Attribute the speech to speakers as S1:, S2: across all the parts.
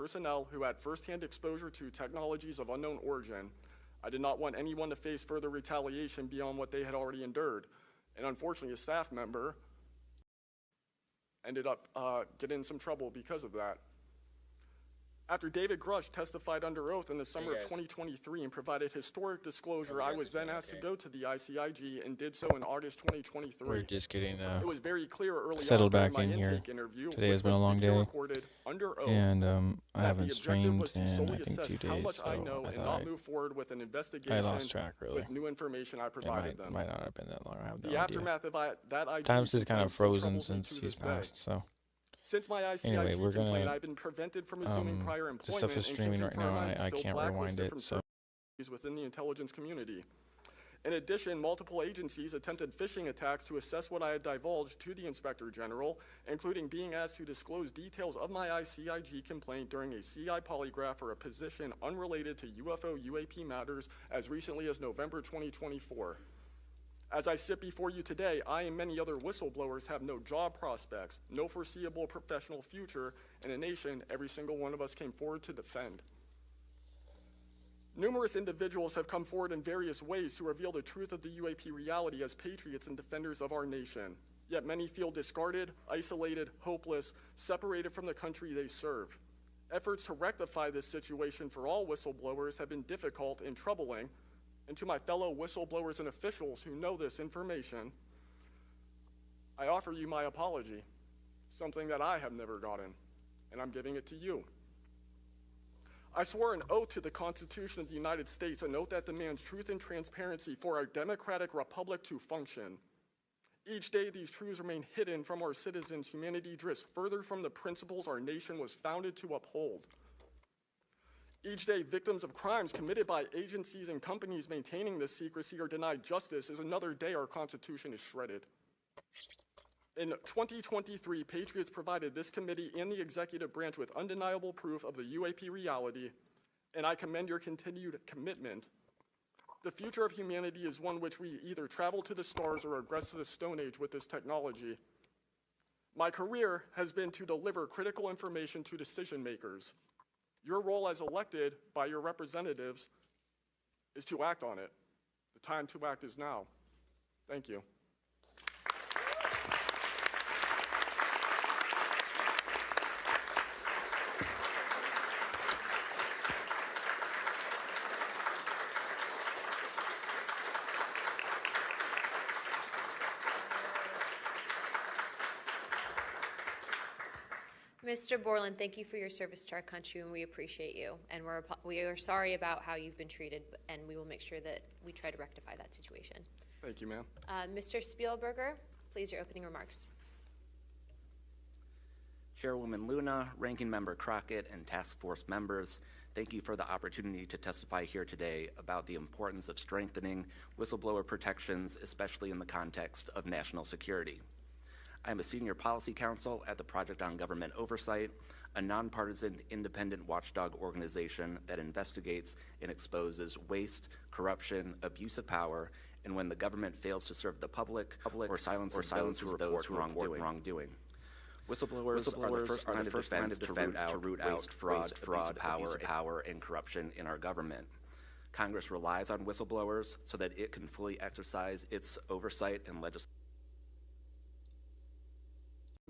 S1: personnel who had firsthand exposure to technologies of unknown origin. I did not want anyone to face further retaliation beyond what they had already endured. And unfortunately, a staff member ended up getting in some trouble because of that. After David Grush testified under oath in the summer of 2023 and provided historic disclosure, I was then asked to go to the ICIG and did so in August 2023.
S2: We're just getting
S1: it was very clear early
S2: settled
S1: on
S2: back
S1: during
S2: in
S1: my
S2: here.
S1: intake interview,
S2: Today has been a long day,
S1: under oath,
S2: and I haven't
S1: the
S2: streamed
S1: was to
S2: in
S1: solely
S2: I think
S1: assess
S2: 2
S1: how
S2: days,
S1: much
S2: so
S1: I know
S2: I
S1: and
S2: thought
S1: not move forward with an investigation
S2: I lost track really.
S1: with new information I
S2: It
S1: provided them.
S2: might not have been that long. I have no
S1: The
S2: idea.
S1: aftermath of that IG
S2: Time's just kind of
S1: complaint
S2: frozen
S1: still troubles me
S2: since
S1: to
S2: he's
S1: this day.
S2: passed, so.
S1: Since my ICIG
S2: Anyway, we're
S1: complaint,
S2: gonna,
S1: I've been prevented from resuming prior
S2: the
S1: employment
S2: stuff is
S1: and
S2: streaming
S1: can
S2: right
S1: confirm
S2: now,
S1: I'm
S2: and I
S1: still
S2: can't rewind
S1: blacklisted
S2: it,
S1: from
S2: so.
S1: within the intelligence community. In addition, multiple agencies attempted phishing attacks to assess what I had divulged to the Inspector General, including being asked to disclose details of my ICIG complaint during a CI polygraph for a position unrelated to UFO UAP matters as recently as November 2024. As I sit before you today, I and many other whistleblowers have no job prospects, no foreseeable professional future, and a nation every single one of us came forward to defend. Numerous individuals have come forward in various ways to reveal the truth of the UAP reality as patriots and defenders of our nation. Yet many feel discarded, isolated, hopeless, separated from the country they serve. Efforts to rectify this situation for all whistleblowers have been difficult and troubling, and to my fellow whistleblowers and officials who know this information, I offer you my apology, something that I have never gotten, and I'm giving it to you. I swore an oath to the Constitution of the United States, an oath that demands truth and transparency for our democratic republic to function. Each day, these truths remain hidden from our citizens. Humanity drifts further from the principles our nation was founded to uphold. Each day, victims of crimes committed by agencies and companies maintaining this secrecy are denied justice as another day our Constitution is shredded. In 2023, Patriots provided this committee and the executive branch with undeniable proof of the UAP reality, and I commend your continued commitment. The future of humanity is one which we either travel to the stars or regress to the Stone Age with this technology. My career has been to deliver critical information to decision makers. Your role as elected by your representatives is to act on it. The time to act is now. Thank you.
S3: Mr. Borland, thank you for your service to our country, and we appreciate you. And we are sorry about how you've been treated, and we will make sure that we try to rectify that situation.
S1: Thank you, ma'am.
S3: Mr. Spielberger, please, your opening remarks.
S4: Chairwoman Luna, Ranking Member Crockett, and Task Force members, thank you for the opportunity to testify here today about the importance of strengthening whistleblower protections, especially in the context of national security. I am a senior policy counsel at the Project on Government Oversight, a nonpartisan independent watchdog organization that investigates and exposes waste, corruption, abuse of power, and when the government fails to serve the public or silences those who report wrongdoing. Whistleblowers are the first line of defense to root out fraud, abuse of power, and corruption in our government. Congress relies on whistleblowers so that it can fully exercise its oversight and legislation.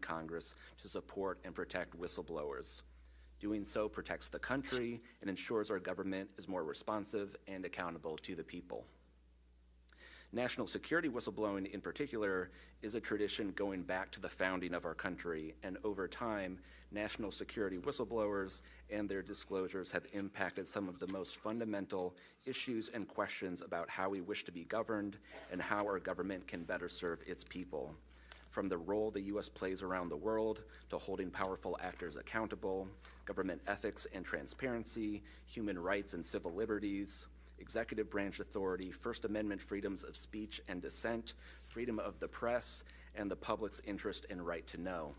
S4: Congress to support and protect whistleblowers. Doing so protects the country and ensures our government is more responsive and accountable to the people. National security whistleblowing in particular is a tradition going back to the founding of our country, and over time, national security whistleblowers and their disclosures have impacted some of the most fundamental issues and questions about how we wish to be governed and how our government can better serve its people. From the role the U.S. plays around the world to holding powerful actors accountable, government ethics and transparency, human rights and civil liberties, executive branch authority, First Amendment freedoms of speech and dissent, freedom of the press, and the public's interest and right to know.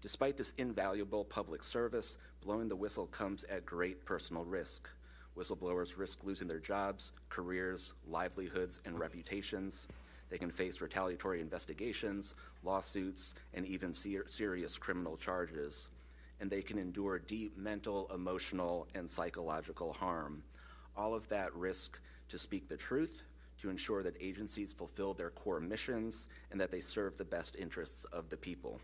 S4: Despite this invaluable public service, blowing the whistle comes at great personal risk. Whistleblowers risk losing their jobs, careers, livelihoods, and reputations. They can face retaliatory investigations, lawsuits, and even serious criminal charges. and they can endure deep mental, emotional, and psychological harm. All of that risk to speak the truth, to ensure that agencies fulfill their core missions, and that they serve the best interests of the people.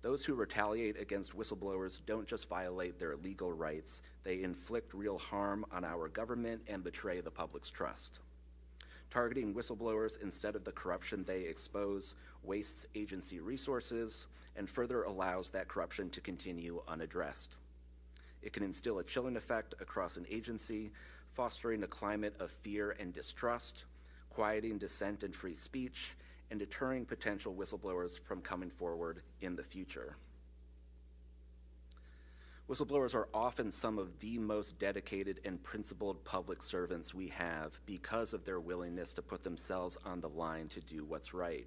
S4: Those who retaliate against whistleblowers don't just violate their legal rights, they inflict real harm on our government and betray the public's trust. Targeting whistleblowers instead of the corruption they expose wastes agency resources and further allows that corruption to continue unaddressed. It can instill a chilling effect across an agency, fostering a climate of fear and distrust, quieting dissent and free speech, and deterring potential whistleblowers from coming forward in the future. Whistleblowers are often some of the most dedicated and principled public servants we have because of their willingness to put themselves on the line to do what's right.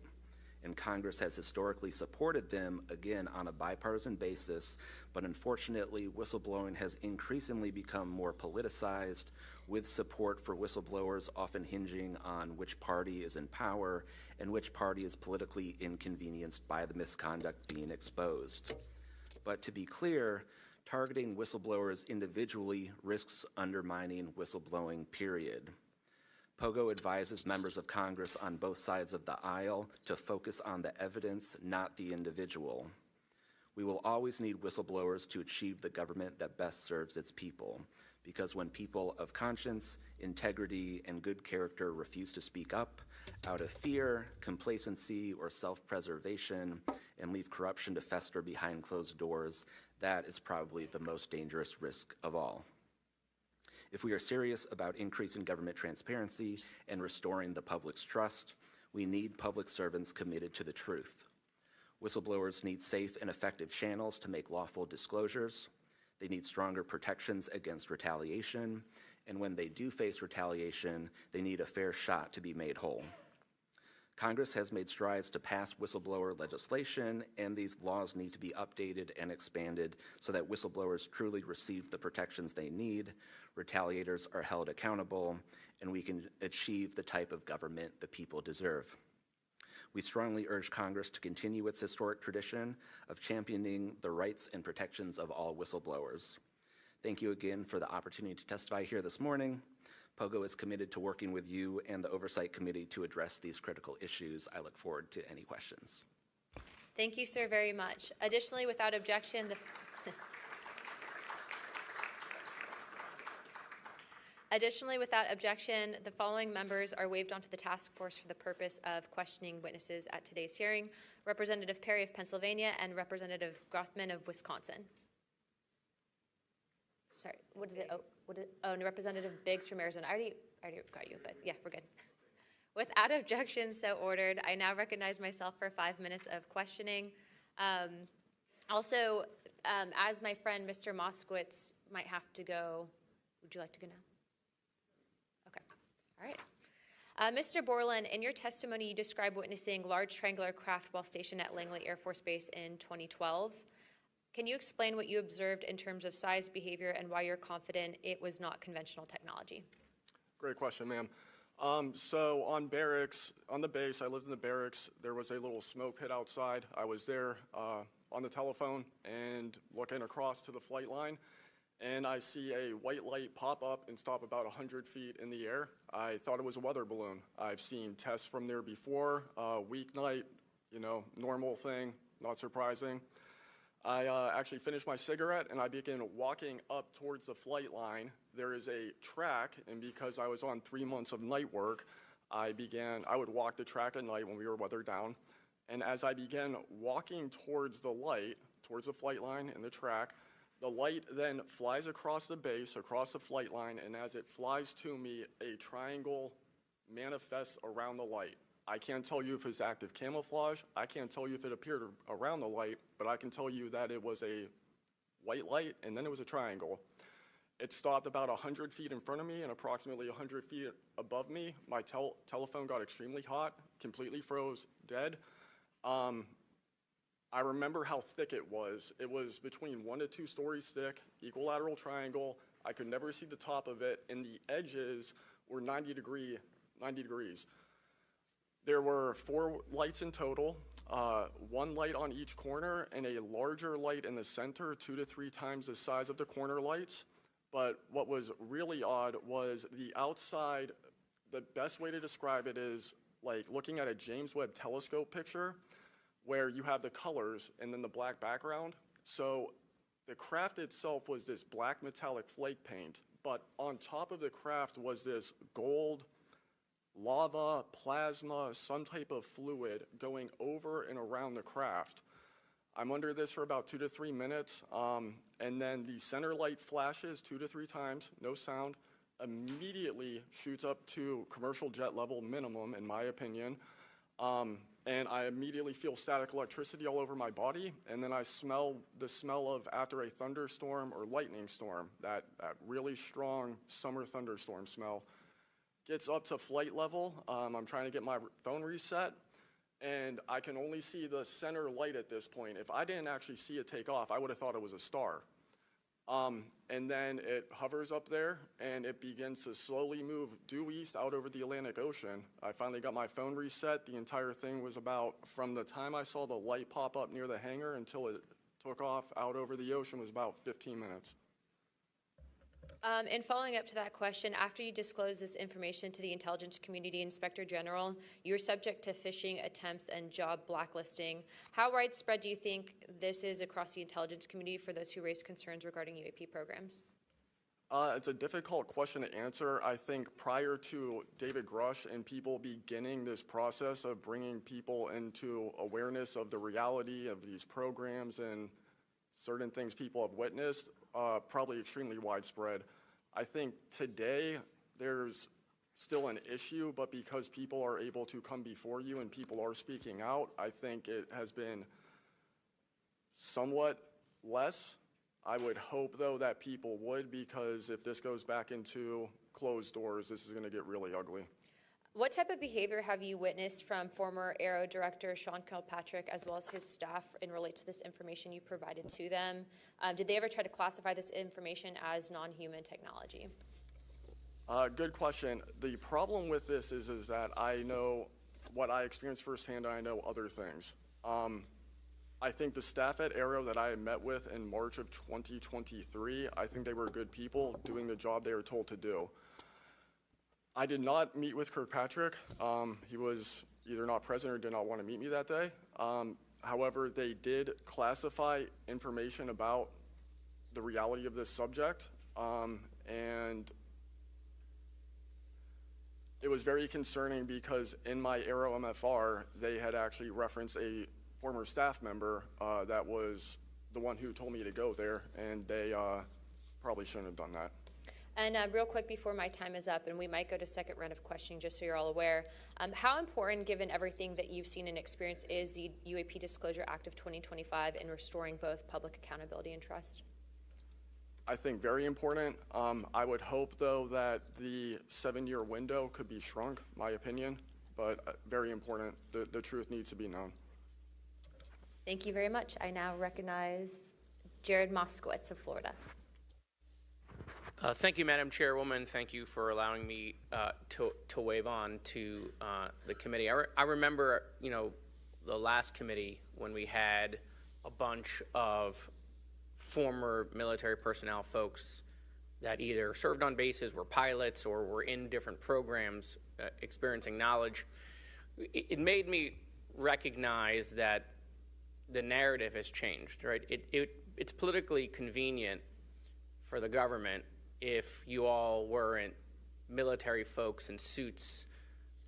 S4: And Congress has historically supported them, again, on a bipartisan basis, but unfortunately, whistleblowing has increasingly become more politicized, with support for whistleblowers often hinging on which party is in power and which party is politically inconvenienced by the misconduct being exposed. But to be clear, targeting whistleblowers individually risks undermining whistleblowing, period. POGO advises members of Congress on both sides of the aisle to focus on the evidence, not the individual. We will always need whistleblowers to achieve the government that best serves its people, because when people of conscience, integrity, and good character refuse to speak up out of fear, complacency, or self-preservation, and leave corruption to fester behind closed doors, that is probably the most dangerous risk of all. If we are serious about increasing government transparency and restoring the public's trust, we need public servants committed to the truth. Whistleblowers need safe and effective channels to make lawful disclosures. They need stronger protections against retaliation, and when they do face retaliation, they need a fair shot to be made whole. Congress has made strides to pass whistleblower legislation, and these laws need to be updated and expanded so that whistleblowers truly receive the protections they need, retaliators are held accountable, and we can achieve the type of government the people deserve. We strongly urge Congress to continue its historic tradition of championing the rights and protections of all whistleblowers. Thank you again for the opportunity to testify here this morning. POGO is committed to working with you and the Oversight Committee to address these critical issues. I look forward to any questions.
S3: Thank you, sir, very much. Additionally, without objection, the following members are waived onto the task force for the purpose of questioning witnesses at today's hearing: Representative Perry of Pennsylvania and Representative Grothman of Wisconsin. Sorry, and Representative Biggs from Arizona. I already got you, but yeah, we're good. Without objection, so ordered. I now recognize myself for 5 minutes of questioning. Also, as my friend Mr. Moskowitz might have to go, would you like to go now? Okay, all right. Mr. Borland, in your testimony, you described witnessing large triangular craft while stationed at Langley Air Force Base in 2012. Can you explain what you observed in terms of size, behavior, and why you're confident it was not conventional technology?
S1: Great question, ma'am. So on the base, I lived in the barracks. There was a little smoke pit outside. I was there on the telephone and looking across to the flight line, and I see a white light pop up and stop about 100 feet in the air. I thought it was a weather balloon. I've seen tests from there before, weeknight, normal thing, not surprising. I actually finished my cigarette and I began walking up towards the flight line. There is a track, and because I was on 3 months of night work, I would walk the track at night when we were weathered down. And as I began walking towards the flight line and the track, the light then flies across the base, across the flight line, and as it flies to me, a triangle manifests around the light. I can't tell you if it's active camouflage. I can't tell you if it appeared around the light, but I can tell you that it was a white light, and then it was a triangle. It stopped about 100 feet in front of me and approximately 100 feet above me. My telephone got extremely hot, completely froze, dead. I remember how thick it was. It was between 1 to 2 stories thick, equilateral triangle. I could never see the top of it, and the edges were 90 degrees. There were 4 lights in total. one light on each corner and a larger light in the center, 2 to 3 times the size of the corner lights. But what was really odd was the outside, the best way to describe it is like looking at a James Webb telescope picture where you have the colors and then the black background. So the craft itself was this black metallic flake paint, but on top of the craft was this gold, lava, plasma, some type of fluid going over and around the craft. I'm under this for about 2 to 3 minutes, and then the center light flashes 2 to 3 times, no sound, immediately shoots up to commercial jet level minimum, in my opinion, and I immediately feel static electricity all over my body, and then I smell the smell of after a thunderstorm or lightning storm, that really strong summer thunderstorm smell. Gets up to flight level, I'm trying to get my phone reset, and I can only see the center light at this point. If I didn't actually see it take off, I would have thought it was a star. And then it hovers up there, and it begins to slowly move due east out over the Atlantic Ocean. I finally got my phone reset. The entire thing was about, from the time I saw the light pop up near the hangar until it took off out over the ocean, was about 15 minutes.
S3: And following up to that question, after you disclose this information to the intelligence community, Inspector General, you're subject to phishing attempts and job blacklisting. How widespread do you think this is across the intelligence community for those who raise concerns regarding UAP programs?
S1: It's a difficult question to answer. I think prior to David Grush and people beginning this process of bringing people into awareness of the reality of these programs and certain things people have witnessed, probably extremely widespread. I think today there's still an issue, but because people are able to come before you and people are speaking out, I think it has been somewhat less. I would hope, though, that people would, because if this goes back into closed doors, this is going to get really ugly.
S3: What type of behavior have you witnessed from former Aero Director Sean Kilpatrick as well as his staff in relate to this information you provided to them? Did they ever try to classify this information as non-human technology?
S1: Good question. The problem with this is that I know what I experienced firsthand, and I know other things. I think the staff at Aero that I met with in March of 2023, I think they were good people doing the job they were told to do. I did not meet with Kirkpatrick. He was either not present or did not want to meet me that day. However, they did classify information about the reality of this subject, and it was very concerning because in my Aero MFR, they had actually referenced a former staff member that was the one who told me to go there, and they probably shouldn't have done that.
S3: And real quick before my time is up, and we might go to second round of questioning just so you're all aware, how important, given everything that you've seen and experienced, is the UAP Disclosure Act of 2025 in restoring both public accountability and trust?
S1: I think very important. I would hope, though, that the 7-year window could be shrunk, my opinion, but very important. The truth needs to be known.
S3: Thank you very much. I now recognize Jared Moskowitz of Florida.
S5: Thank you, Madam Chairwoman. Thank you for allowing me to wave on to the committee. I remember, the last committee when we had a bunch of former military personnel folks that either served on bases, were pilots, or were in different programs experiencing knowledge. It made me recognize that the narrative has changed, right? It's politically convenient for the government if you all weren't military folks in suits.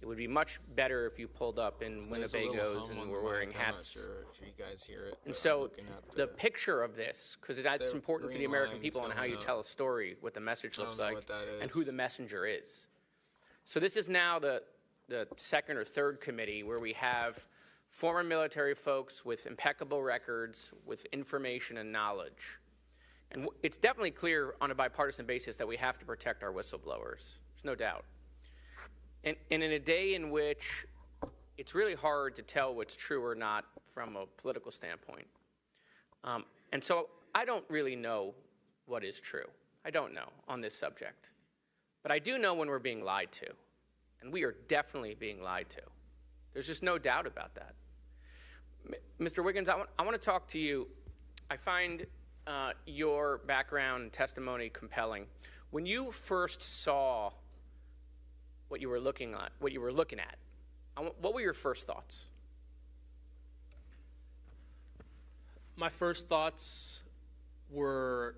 S5: It would be much better if you pulled up in Winnebagos and were wearing hats.
S2: I'm not sure if you guys hear it.
S5: And so the picture of this, because that's important for the American people on how you tell a story, what the message looks like, and who the messenger is. So this is now the second or third committee where we have former military folks with impeccable records, with information and knowledge. And it's definitely clear on a bipartisan basis that we have to protect our whistleblowers. There's no doubt. And in a day in which it's really hard to tell what's true or not from a political standpoint. And so I don't really know what is true. I don't know on this subject. But I do know when we're being lied to. And we are definitely being lied to. There's just no doubt about that. Mr. Wiggins, I want to talk to you. I find your background and testimony compelling. When you first saw what you were looking at, what were your first thoughts?
S6: My first thoughts were,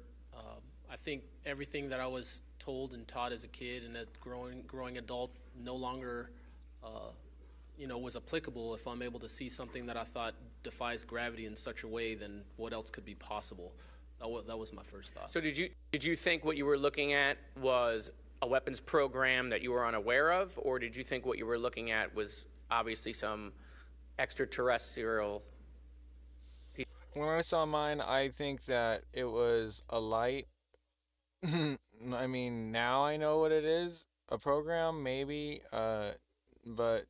S6: I think everything that I was told and taught as a kid and as growing adult no longer, was applicable. If I'm able to see something that I thought defies gravity in such a way, then what else could be possible? That was my first thought.
S5: So did you think what you were looking at was a weapons program that you were unaware of, or did you think what you were looking at was obviously some extraterrestrial?
S2: When I saw mine, I think that it was a light. I mean, now I know what it is. A program, maybe, but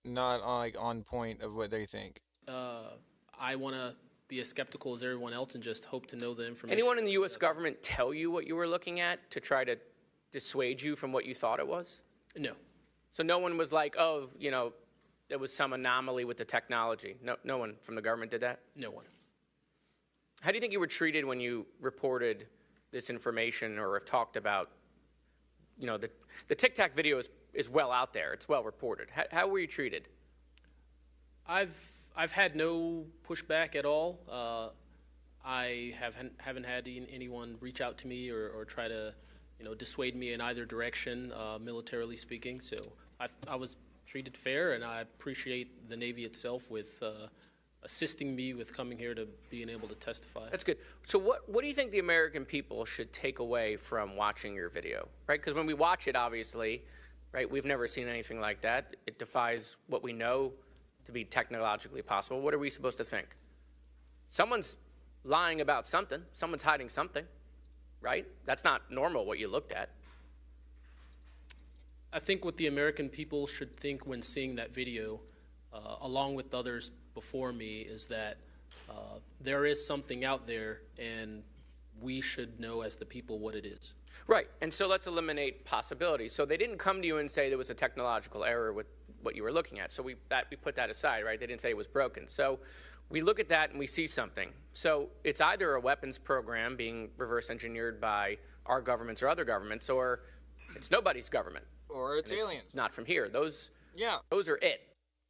S2: not on point of what they think.
S6: I want to be as skeptical as everyone else and just hope to know the information.
S5: Anyone in the U.S. government tell you what you were looking at to try to dissuade you from what you thought it was?
S6: No.
S5: So no one was like, oh, there was some anomaly with the technology. No one from the government did that?
S6: No one.
S5: How do you think you were treated when you reported this information or have talked about, the Tic Tac video is well out there. It's well reported. How were you treated?
S6: I've had no pushback at all. I haven't had anyone reach out to me or try to, dissuade me in either direction, militarily speaking. So I was treated fair, and I appreciate the Navy itself with assisting me with coming here to being able to testify.
S5: That's good. So what do you think the American people should take away from watching your video, right? Because when we watch it, obviously, right, we've never seen anything like that. It defies what we know to be technologically possible. What are we supposed to think? Someone's lying about something. Someone's hiding something, right? That's not normal what you looked at.
S6: I think what the American people should think when seeing that video, along with others before me, is that there is something out there, and we should know as the people what it is.
S5: Right, and so let's eliminate possibilities. So they didn't come to you and say there was a technological error with what you were looking at. So we put that aside, right? They didn't say it was broken. So we look at that and we see something. So it's either a weapons program being reverse engineered by our governments or other governments, or it's nobody's government.
S2: Or it's aliens.
S5: It's not from here. Those are it.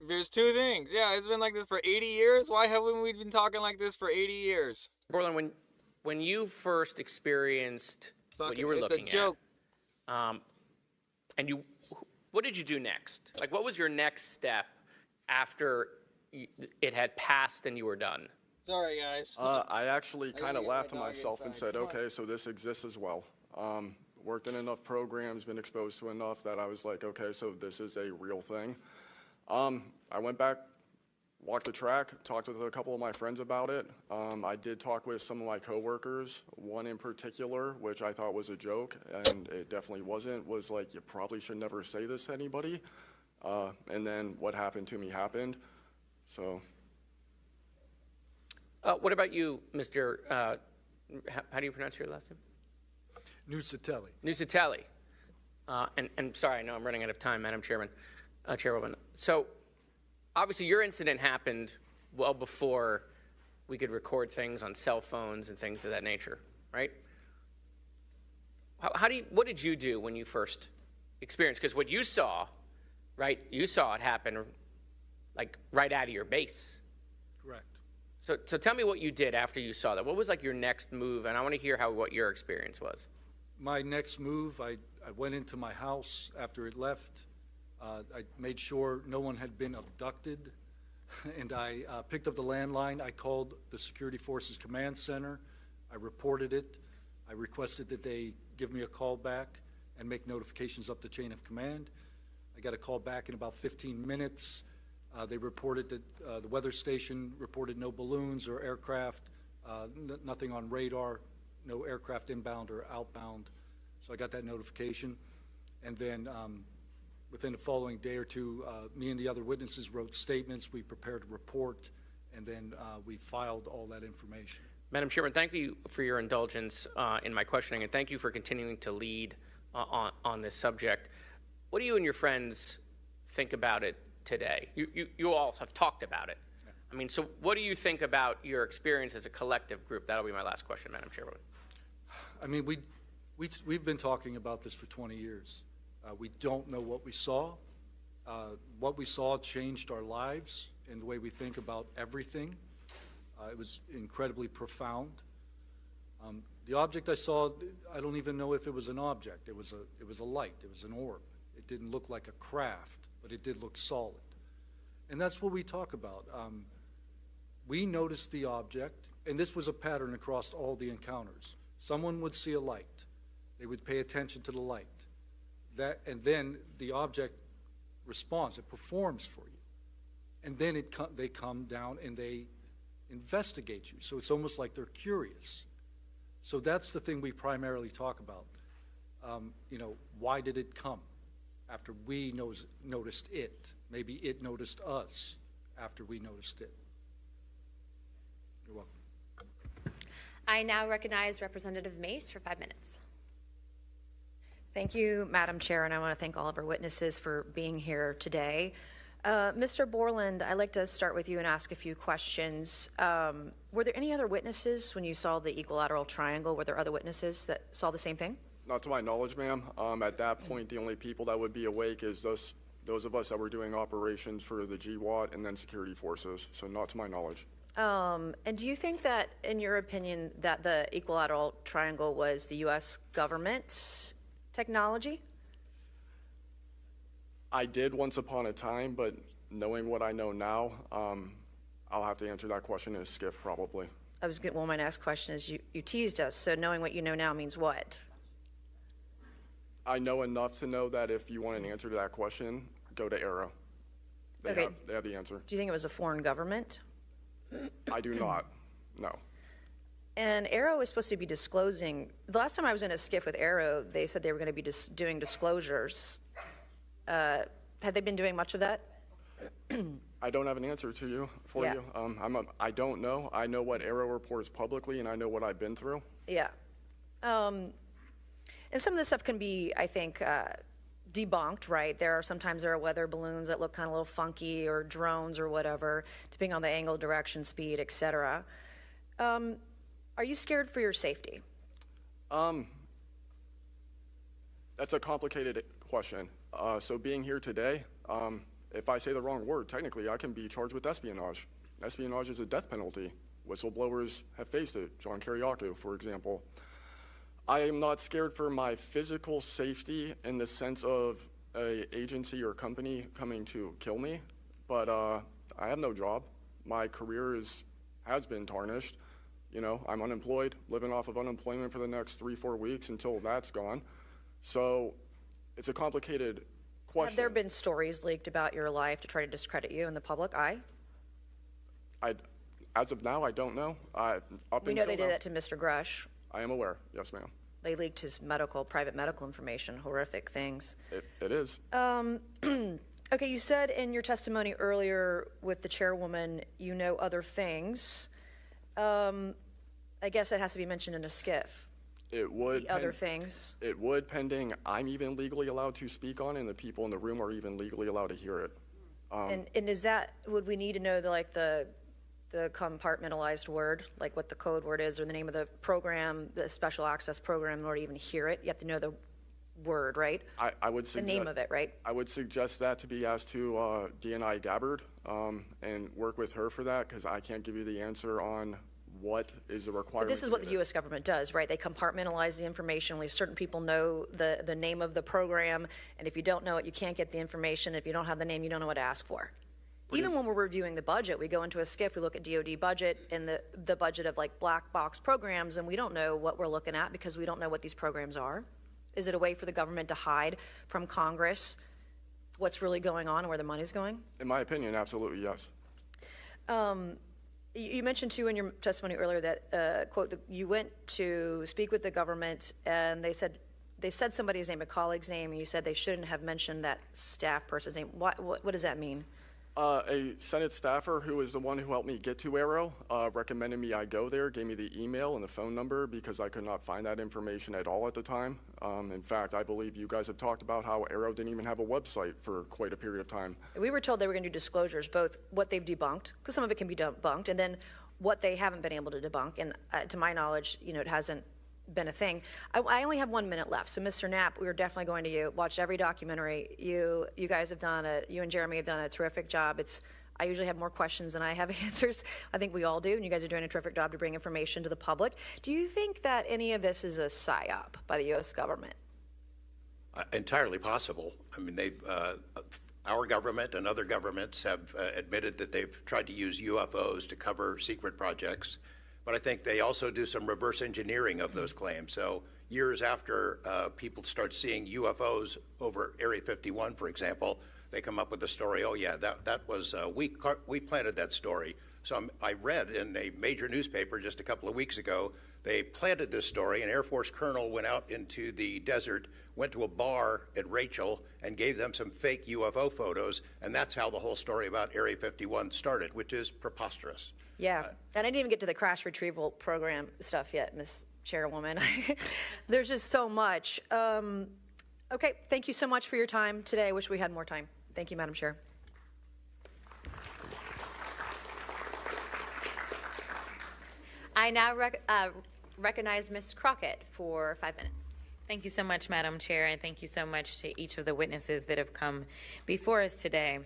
S2: There's two things. Yeah, it's been like this for 80 years. Why haven't we been talking like this for 80 years?
S5: Borland, when you first experienced what you were looking at, and what did you do next? Like, what was your next step after it had passed and you were done?
S6: Sorry, guys.
S1: I actually kind of laughed to myself and said, okay, so this exists as well. Worked in enough programs, been exposed to enough that I was like, okay, so this is a real thing. I went back, walked the track, talked with a couple of my friends about it. I did talk with some of my coworkers, one in particular, which I thought was a joke, and it definitely wasn't, was like, you probably should never say this to anybody. And then what happened to me happened, so.
S5: What about you, Mr., how do you pronounce your last name? Nusatelli. And sorry, I know I'm running out of time, Madam Chairwoman. So obviously your incident happened well before we could record things on cell phones and things of that nature, right? What did you do when you first experienced? Because what you saw, right, you saw it happen like right out of your base.
S7: Correct.
S5: So tell me what you did after you saw that. What was like your next move? And I want to hear what your experience was.
S7: My next move, I went into my house after it left. I made sure no one had been abducted, and I picked up the landline. I called the Security Forces Command Center. I reported it. I requested that they give me a call back and make notifications up the chain of command. I got a call back in about 15 minutes. They reported that the weather station reported no balloons or aircraft, nothing on radar, no aircraft inbound or outbound. So I got that notification. And then within the following day or two, me and the other witnesses wrote statements. We prepared a report, and then we filed all that information.
S5: Madam Chairman, thank you for your indulgence in my questioning, and thank you for continuing to lead on this subject. What do you and your friends think about it today? You all have talked about it. I mean, so what do you think about your experience as a collective group? That'll be my last question, Madam Chairwoman.
S7: I mean, we've been talking about this for 20 years. We don't know what we saw. What we saw changed our lives and the way we think about everything. It was incredibly profound. The object I saw, I don't even know if it was an object. It was a light. It was an orb. It didn't look like a craft, but it did look solid. And that's what we talk about. We noticed the object, and this was a pattern across all the encounters. Someone would see a light. They would pay attention to the light. And then the object responds. It performs for you. And then they come down and they investigate you. So it's almost like they're curious. So that's the thing we primarily talk about. Why did it come after we noticed it? Maybe it noticed us after we noticed it. You're welcome.
S3: I now recognize Representative Mace for 5 minutes.
S8: Thank you, Madam Chair, and I want to thank all of our witnesses for being here today. Mr. Borland, I'd like to start with you and ask a few questions. Were there any other witnesses when you saw the equilateral triangle? Were there other witnesses that saw the same thing?
S1: Not to my knowledge, ma'am. At that point, the only people that would be awake is those of us that were doing operations for the GWAT and then security forces, so not to my knowledge.
S8: And do you think that, in your opinion, that the equilateral triangle was the U.S. government's technology?
S1: I did once upon a time, but knowing what I know now, I'll have to answer that question in a skiff probably.
S8: Well, my next question is, you teased us, so knowing what you know now means what?
S1: I know enough to know that if you want an answer to that question, go to Arrow. They have the answer.
S8: Do you think it was a foreign government?
S1: I do not, no.
S8: And Arrow was supposed to be disclosing. The last time I was in a skiff with Arrow, they said they were going to be doing disclosures. Had they been doing much of that?
S1: I don't have an answer to you you. I don't know. I know what Arrow reports publicly, and I know what I've been through.
S8: Yeah. And some of this stuff can be, I think, debunked, right? Sometimes there are weather balloons that look kind of a little funky, or drones or whatever, depending on the angle, direction, speed, etc. Are you scared for your safety?
S1: That's a complicated question. So being here today, if I say the wrong word, technically I can be charged with espionage. Espionage is a death penalty. Whistleblowers have faced it. John Kiriakou, for example. I am not scared for my physical safety in the sense of an agency or company coming to kill me, but I have no job. My career has been tarnished. I'm unemployed, living off of unemployment for the next 3-4 weeks until that's gone. So it's a complicated question.
S8: Have there been stories leaked about your life to try to discredit you in the public eye?
S1: As of now, I don't know.
S8: We know they did that to Mr. Grush.
S1: I am aware, yes, ma'am.
S8: They leaked his private medical information, horrific things.
S1: It is.
S8: Okay, you said in your testimony earlier with the chairwoman, you know other things. I guess that has to be mentioned in a skiff.
S1: It would.
S8: The other things.
S1: It would, pending I'm even legally allowed to speak on it, and the people in the room are even legally allowed to hear it.
S8: And is that, would we need to know the compartmentalized word, like what the code word is, or the name of the program, the special access program, in order to even hear it? You have to know the word, right?
S1: I would suggest
S8: the name of it, right?
S1: I would suggest that to be asked to DNI Gabbard and work with her for that, because I can't give you the answer on what is the requirement.
S8: But this is what the U.S. government does, right? They compartmentalize the information. Only certain people know the name of the program, and if you don't know it, you can't get the information. If you don't have the name, you don't know what to ask for. Even when we're reviewing the budget, we go into a skiff, we look at DOD budget and the budget of black box programs, and we don't know what we're looking at because we don't know what these programs are. Is it a way for the government to hide from Congress what's really going on and where the money's going?
S1: In my opinion, absolutely, yes.
S8: You mentioned, too, in your testimony earlier that, quote, you went to speak with the government and they said somebody's name, a colleague's name, and you said they shouldn't have mentioned that staff person's name. What does that mean?
S1: A Senate staffer who is the one who helped me get to Aero recommended me I go there, gave me the email and the phone number because I could not find that information at all at the time. In fact, I believe you guys have talked about how Aero didn't even have a website for quite a period of time.
S8: We were told they were going to do disclosures, both what they've debunked, because some of it can be debunked, and then what they haven't been able to debunk. And to my knowledge, it hasn't been a thing. I only have 1 minute left, so Mr. Knapp, we are definitely going to you. Watched every documentary. You guys have done you and Jeremy have done a terrific job. I usually have more questions than I have answers. I think we all do, and you guys are doing a terrific job to bring information to the public. Do you think that any of this is a psyop by the U.S. government?
S9: Entirely possible. I mean, our government and other governments have admitted that they've tried to use UFOs to cover secret projects. But I think they also do some reverse engineering of those claims. So years after people start seeing UFOs over Area 51, for example, they come up with the story, oh yeah, that was, we planted that story. So I read in a major newspaper just a couple of weeks ago, they planted this story. An Air Force colonel went out into the desert, went to a bar at Rachel, and gave them some fake UFO photos, and that's how the whole story about Area 51 started, which is preposterous.
S8: Yeah, and I didn't even get to the crash retrieval program stuff yet, Ms. Chairwoman. There's just so much. Okay, thank you so much for your time today. I wish we had more time. Thank you, Madam Chair.
S3: I now recognize Ms. Crockett for 5 minutes.
S10: Thank you so much, Madam Chair, and thank you so much to each of the witnesses that have come before us today.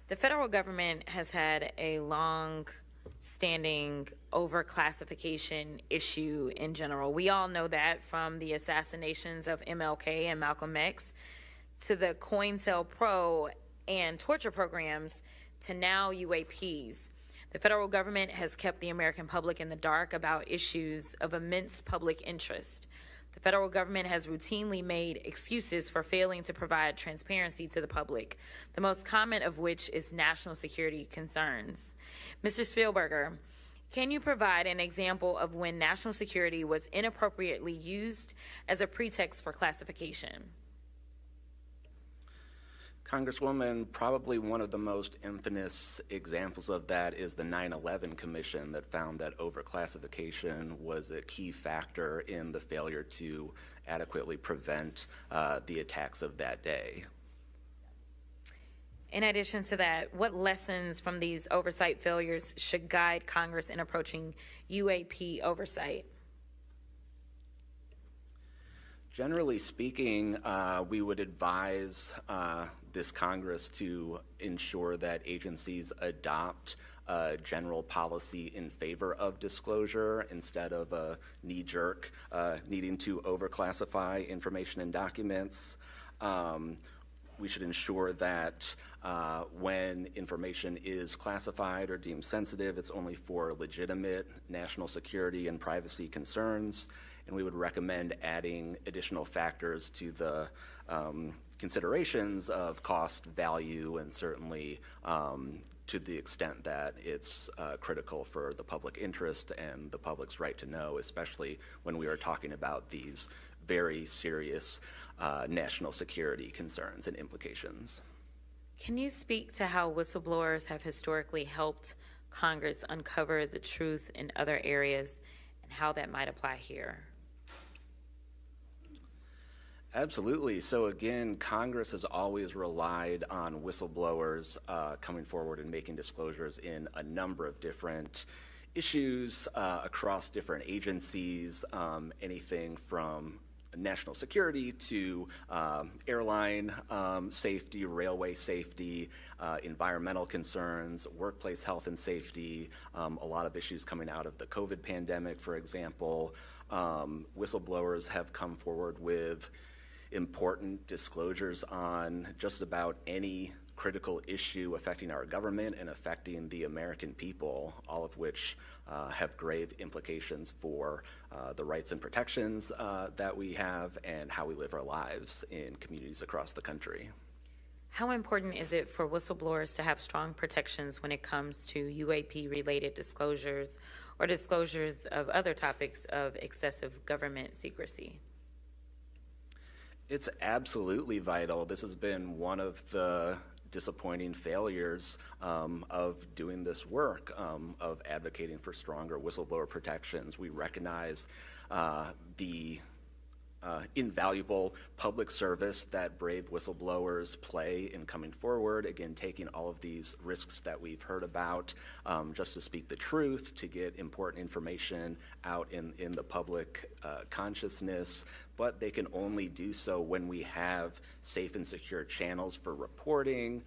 S10: The federal government has had a long-standing overclassification issue in general. We all know that, from the assassinations of MLK and Malcolm X to the COINTELPRO and torture programs to now UAPs. The federal government has kept the American public in the dark about issues of immense public interest. The federal government has routinely made excuses for failing to provide transparency to the public, the most common of which is national security concerns. Mr. Spielberger, can you provide an example of when national security was inappropriately used as a pretext for classification?
S4: Congresswoman, probably one of the most infamous examples of that is the 9/11 Commission that found that overclassification was a key factor in the failure to adequately prevent the attacks of that day.
S10: In addition to that, what lessons from these oversight failures should guide Congress in approaching UAP oversight?
S4: Generally speaking, we would advise this Congress to ensure that agencies adopt a general policy in favor of disclosure instead of a knee-jerk needing to overclassify information and documents. We should ensure that when information is classified or deemed sensitive, it's only for legitimate national security and privacy concerns. And we would recommend adding additional factors to the considerations of cost, value, and certainly to the extent that it's critical for the public interest and the public's right to know, especially when we are talking about these very serious national security concerns and implications.
S10: Can you speak to how whistleblowers have historically helped Congress uncover the truth in other areas and how that might apply here?
S4: Absolutely. So again, Congress has always relied on whistleblowers coming forward and making disclosures in a number of different issues across different agencies, anything from national security to airline safety, railway safety, environmental concerns, workplace health and safety, a lot of issues coming out of the COVID pandemic, for example. Whistleblowers have come forward with important disclosures on just about any critical issue affecting our government and affecting the American people, all of which have grave implications for the rights and protections that we have and how we live our lives in communities across the country.
S10: How important is it for whistleblowers to have strong protections when it comes to UAP-related disclosures or disclosures of other topics of excessive government secrecy?
S4: It's absolutely vital. This has been one of the disappointing failures of doing this work, of advocating for stronger whistleblower protections. We recognize the invaluable public service that brave whistleblowers play in coming forward, again, taking all of these risks that we've heard about just to speak the truth, to get important information out in the public consciousness, but they can only do so when we have safe and secure channels for reporting,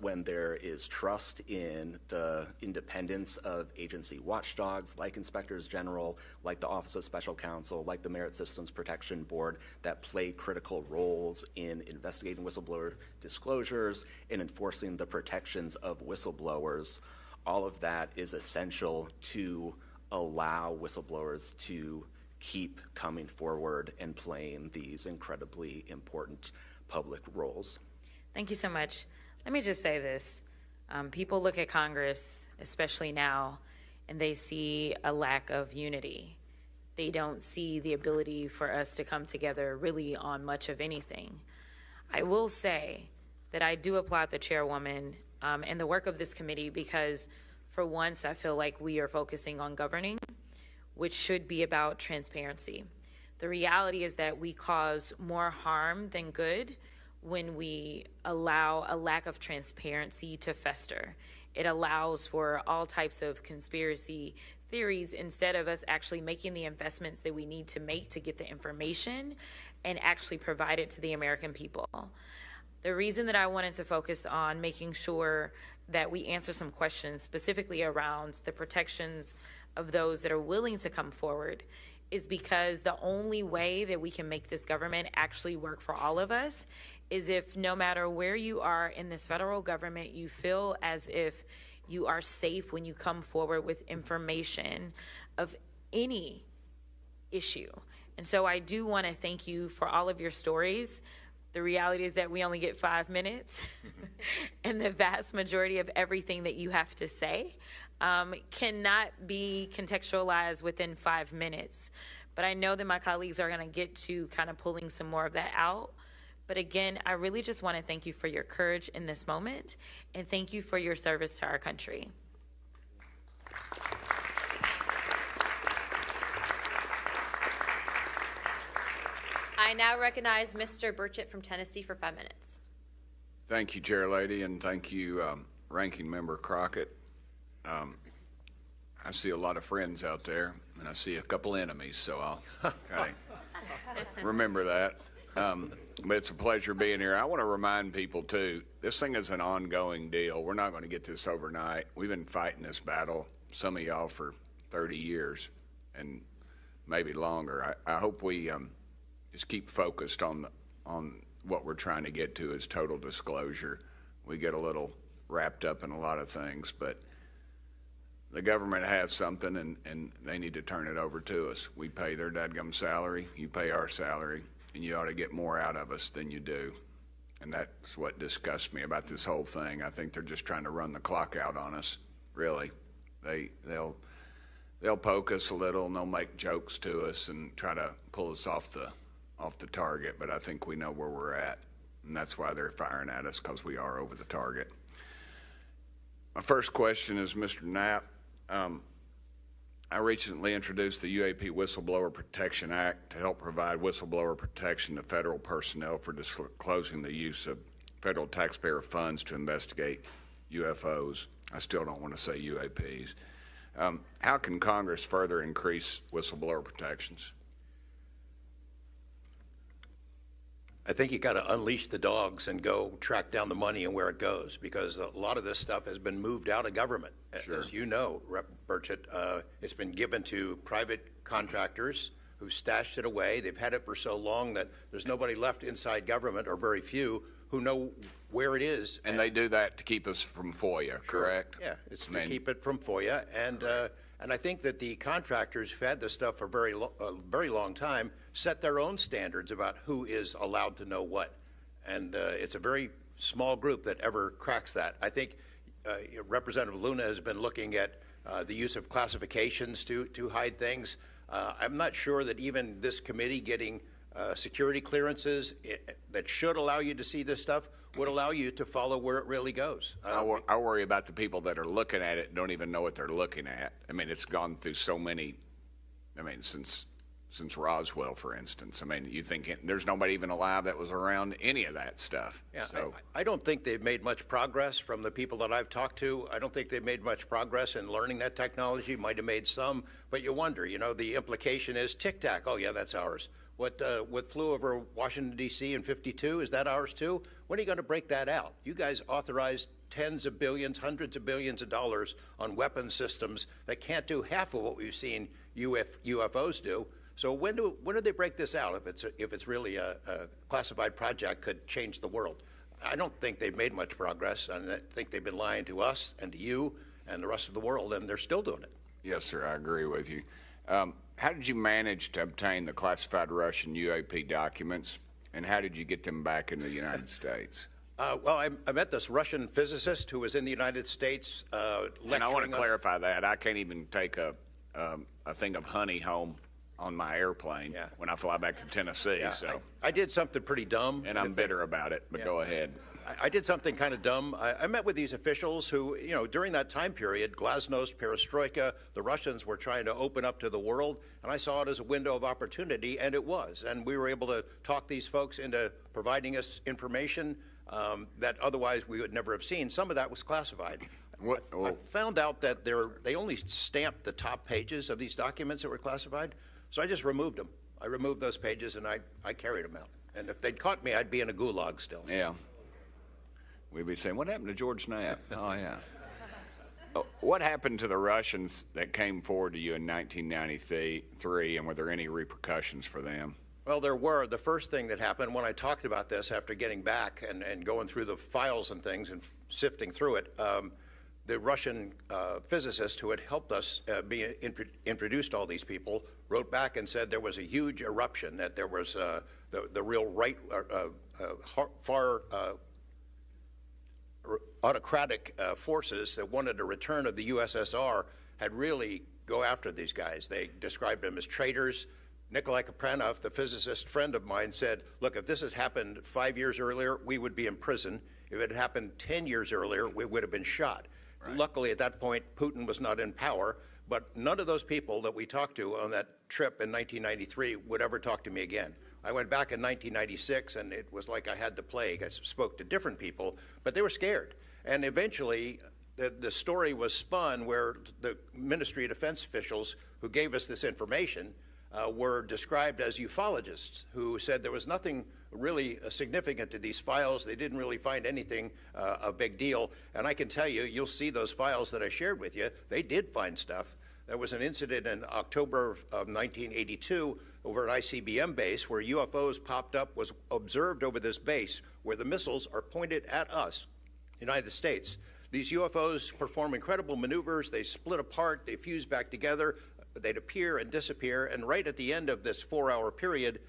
S4: when there is trust in the independence of agency watchdogs like inspectors general, like the Office of Special Counsel, like the Merit Systems Protection Board, that play critical roles in investigating whistleblower disclosures and enforcing the protections of whistleblowers. All of that is essential to allow whistleblowers to keep coming forward and playing these incredibly important public roles.
S10: Thank you so much. Let me just say this. People look at Congress, especially now, and they see a lack of unity. They don't see the ability for us to come together really on much of anything. I will say that I do applaud the chairwoman and the work of this committee, because for once I feel like we are focusing on governing, which should be about transparency. The reality is that we cause more harm than good when we allow a lack of transparency to fester. It allows for all types of conspiracy theories instead of us actually making the investments that we need to make to get the information and actually provide it to the American people. The reason that I wanted to focus on making sure that we answer some questions specifically around the protections of those that are willing to come forward is because the only way that we can make this government actually work for all of us is if no matter where you are in this federal government, you feel as if you are safe when you come forward with information of any issue. And so I do want to thank you for all of your stories. The reality is that we only get 5 minutes, and the vast majority of everything that you have to say cannot be contextualized within 5 minutes. But I know that my colleagues are going to get to kind of pulling some more of that out. But again, I really just want to thank you for your courage in this moment, and thank you for your service to our country.
S3: I now recognize Mr. Burchett from Tennessee for 5 minutes.
S11: Thank you, Chair Lady, and thank you, Ranking Member Crockett. I see a lot of friends out there, and I see a couple enemies, so I'll kind of remember that. But it's a pleasure being here. I want to remind people, too, this thing is an ongoing deal. We're not going to get this overnight. We've been fighting this battle, some of y'all, for 30 years and maybe longer. I hope we just keep focused on what we're trying to get to is total disclosure. We get a little wrapped up in a lot of things, but the government has something, and they need to turn it over to us. We pay their dadgum salary, you pay our salary, and you ought to get more out of us than you do. And that's what disgusts me about this whole thing. I think they're just trying to run the clock out on us, really. They'll poke us a little, and they'll make jokes to us and try to pull us off the target, but I think we know where we're at, and that's why they're firing at us, because we are over the target. My first question is, Mr. Knapp, I recently introduced the UAP Whistleblower Protection Act to help provide whistleblower protection to federal personnel for disclosing the use of federal taxpayer funds to investigate UFOs. I still don't want to say UAPs. How can Congress further increase whistleblower protections?
S9: I think you got to unleash the dogs and go track down the money and where it goes, because a lot of this stuff has been moved out of government. Sure. As you know, Rep. Burchett, it's been given to private contractors who've stashed it away. They've had it for so long that there's nobody left inside government, or very few, who know where it is.
S11: And they do that to keep us from FOIA, correct?
S9: Yeah, it's to keep it from FOIA. And I think that the contractors who've had this stuff for a very long time set their own standards about who is allowed to know what. And it's a very small group that ever cracks that. I think Representative Luna has been looking at the use of classifications to hide things. I'm not sure that even this committee getting security clearances that should allow you to see this stuff would allow you to follow where it really goes.
S11: I worry about the people that are looking at it and don't even know what they're looking at. I mean, it's gone through so many, I mean, since Roswell, for instance. I mean, you think there's nobody even alive that was around any of that stuff.
S9: Yeah,
S11: so.
S9: I don't think they've made much progress from the people that I've talked to. I don't think they've made much progress in learning that technology. Might have made some, but you wonder, you know, the implication is tic-tac. Oh, yeah, that's ours. What flew over Washington, D.C. in '52, is that ours too? When are you going to break that out? You guys authorized tens of billions, hundreds of billions of dollars on weapon systems that can't do half of what we've seen UFOs do. So when do they break this out? If it's really a classified project, could change the world. I don't think they've made much progress, and I think they've been lying to us and to you and the rest of the world, and they're still doing it.
S11: Yes, sir, I agree with you. How did you manage to obtain the classified Russian UAP documents, and how did you get them back in the United States?
S9: Well, I met this Russian physicist who was in the United States lecturing.
S11: And I want to clarify that. I can't even take a thing of honey home on my airplane when I fly back to Tennessee.
S9: Yeah,
S11: so
S9: I did something pretty dumb.
S11: And I'm bitter about it, but go ahead.
S9: I did something kind of dumb. I met with these officials who, you know, during that time period, glasnost, perestroika, the Russians were trying to open up to the world, and I saw it as a window of opportunity, and it was. And we were able to talk these folks into providing us information that otherwise we would never have seen. Some of that was classified. I found out that they only stamped the top pages of these documents that were classified, so I just removed them. I removed those pages, and I carried them out. And if they'd caught me, I'd be in a gulag still.
S11: Yeah. We'd be saying, what happened to George Knapp? Oh, yeah. What happened to the Russians that came forward to you in 1993, and were there any repercussions for them?
S9: Well, there were. The first thing that happened when I talked about this after getting back and going through the files and things and sifting through it, the Russian physicist who had helped us introduced all these people wrote back and said there was a huge eruption, that there was the real right, far autocratic forces that wanted a return of the USSR had really go after these guys. They described them as traitors. Nikolai Kapranov, the physicist friend of mine, said, look, if this had happened 5 years earlier, we would be in prison. If it had happened 10 years earlier, we would have been shot. Right. Luckily, at that point, Putin was not in power, but none of those people that we talked to on that trip in 1993 would ever talk to me again. I went back in 1996, and it was like I had the plague. I spoke to different people, but they were scared. And eventually, the story was spun where the Ministry of Defense officials who gave us this information were described as ufologists who said there was nothing really significant to these files. They didn't really find anything a big deal. And I can tell you, you'll see those files that I shared with you, they did find stuff. There was an incident in October of 1982 over an ICBM base where UFOs popped up, was observed over this base where the missiles are pointed at us, United States. These UFOs perform incredible maneuvers. They split apart, they fuse back together, they'd appear and disappear, and right at the end of this 4-hour period,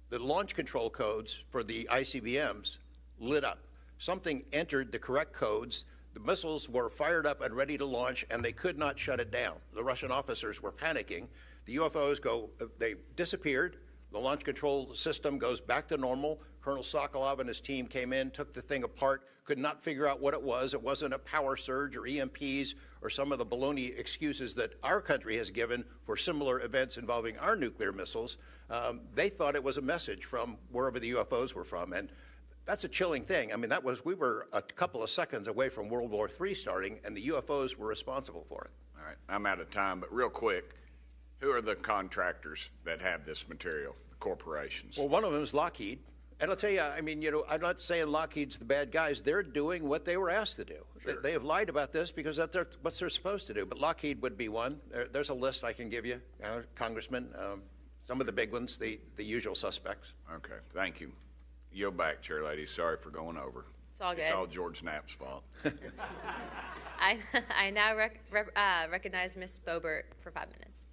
S9: the launch control codes for the ICBMs lit up. Something entered the correct codes. The missiles were fired up and ready to launch, and they could not shut it down. The Russian officers were panicking. The UFOs they disappeared. The launch control system goes back to normal. Colonel Sokolov and his team came in, took the thing apart, could not figure out what it was. It wasn't a power surge or EMPs or some of the baloney excuses that our country has given for similar events involving our nuclear missiles. They thought it was a message from wherever the UFOs were from. And that's a chilling thing. I mean, we were a couple of seconds away from World War III starting, and the UFOs were responsible for it.
S11: All right, I'm out of time, but real quick, who are the contractors that have this material, the corporations?
S9: Well, one of them is Lockheed. And I'll tell you, I mean, I'm not saying Lockheed's the bad guys. They're doing what they were asked to do. Sure. They have lied about this because that's what they're supposed to do. But Lockheed would be one. There's a list I can give you, Congressman. Some of the big ones, the usual suspects.
S11: Okay, thank you. Yield back, Chair Lady. Sorry for going over.
S3: It's all good.
S11: It's all George Knapp's fault.
S3: I now recognize Ms. Boebert for 5 minutes.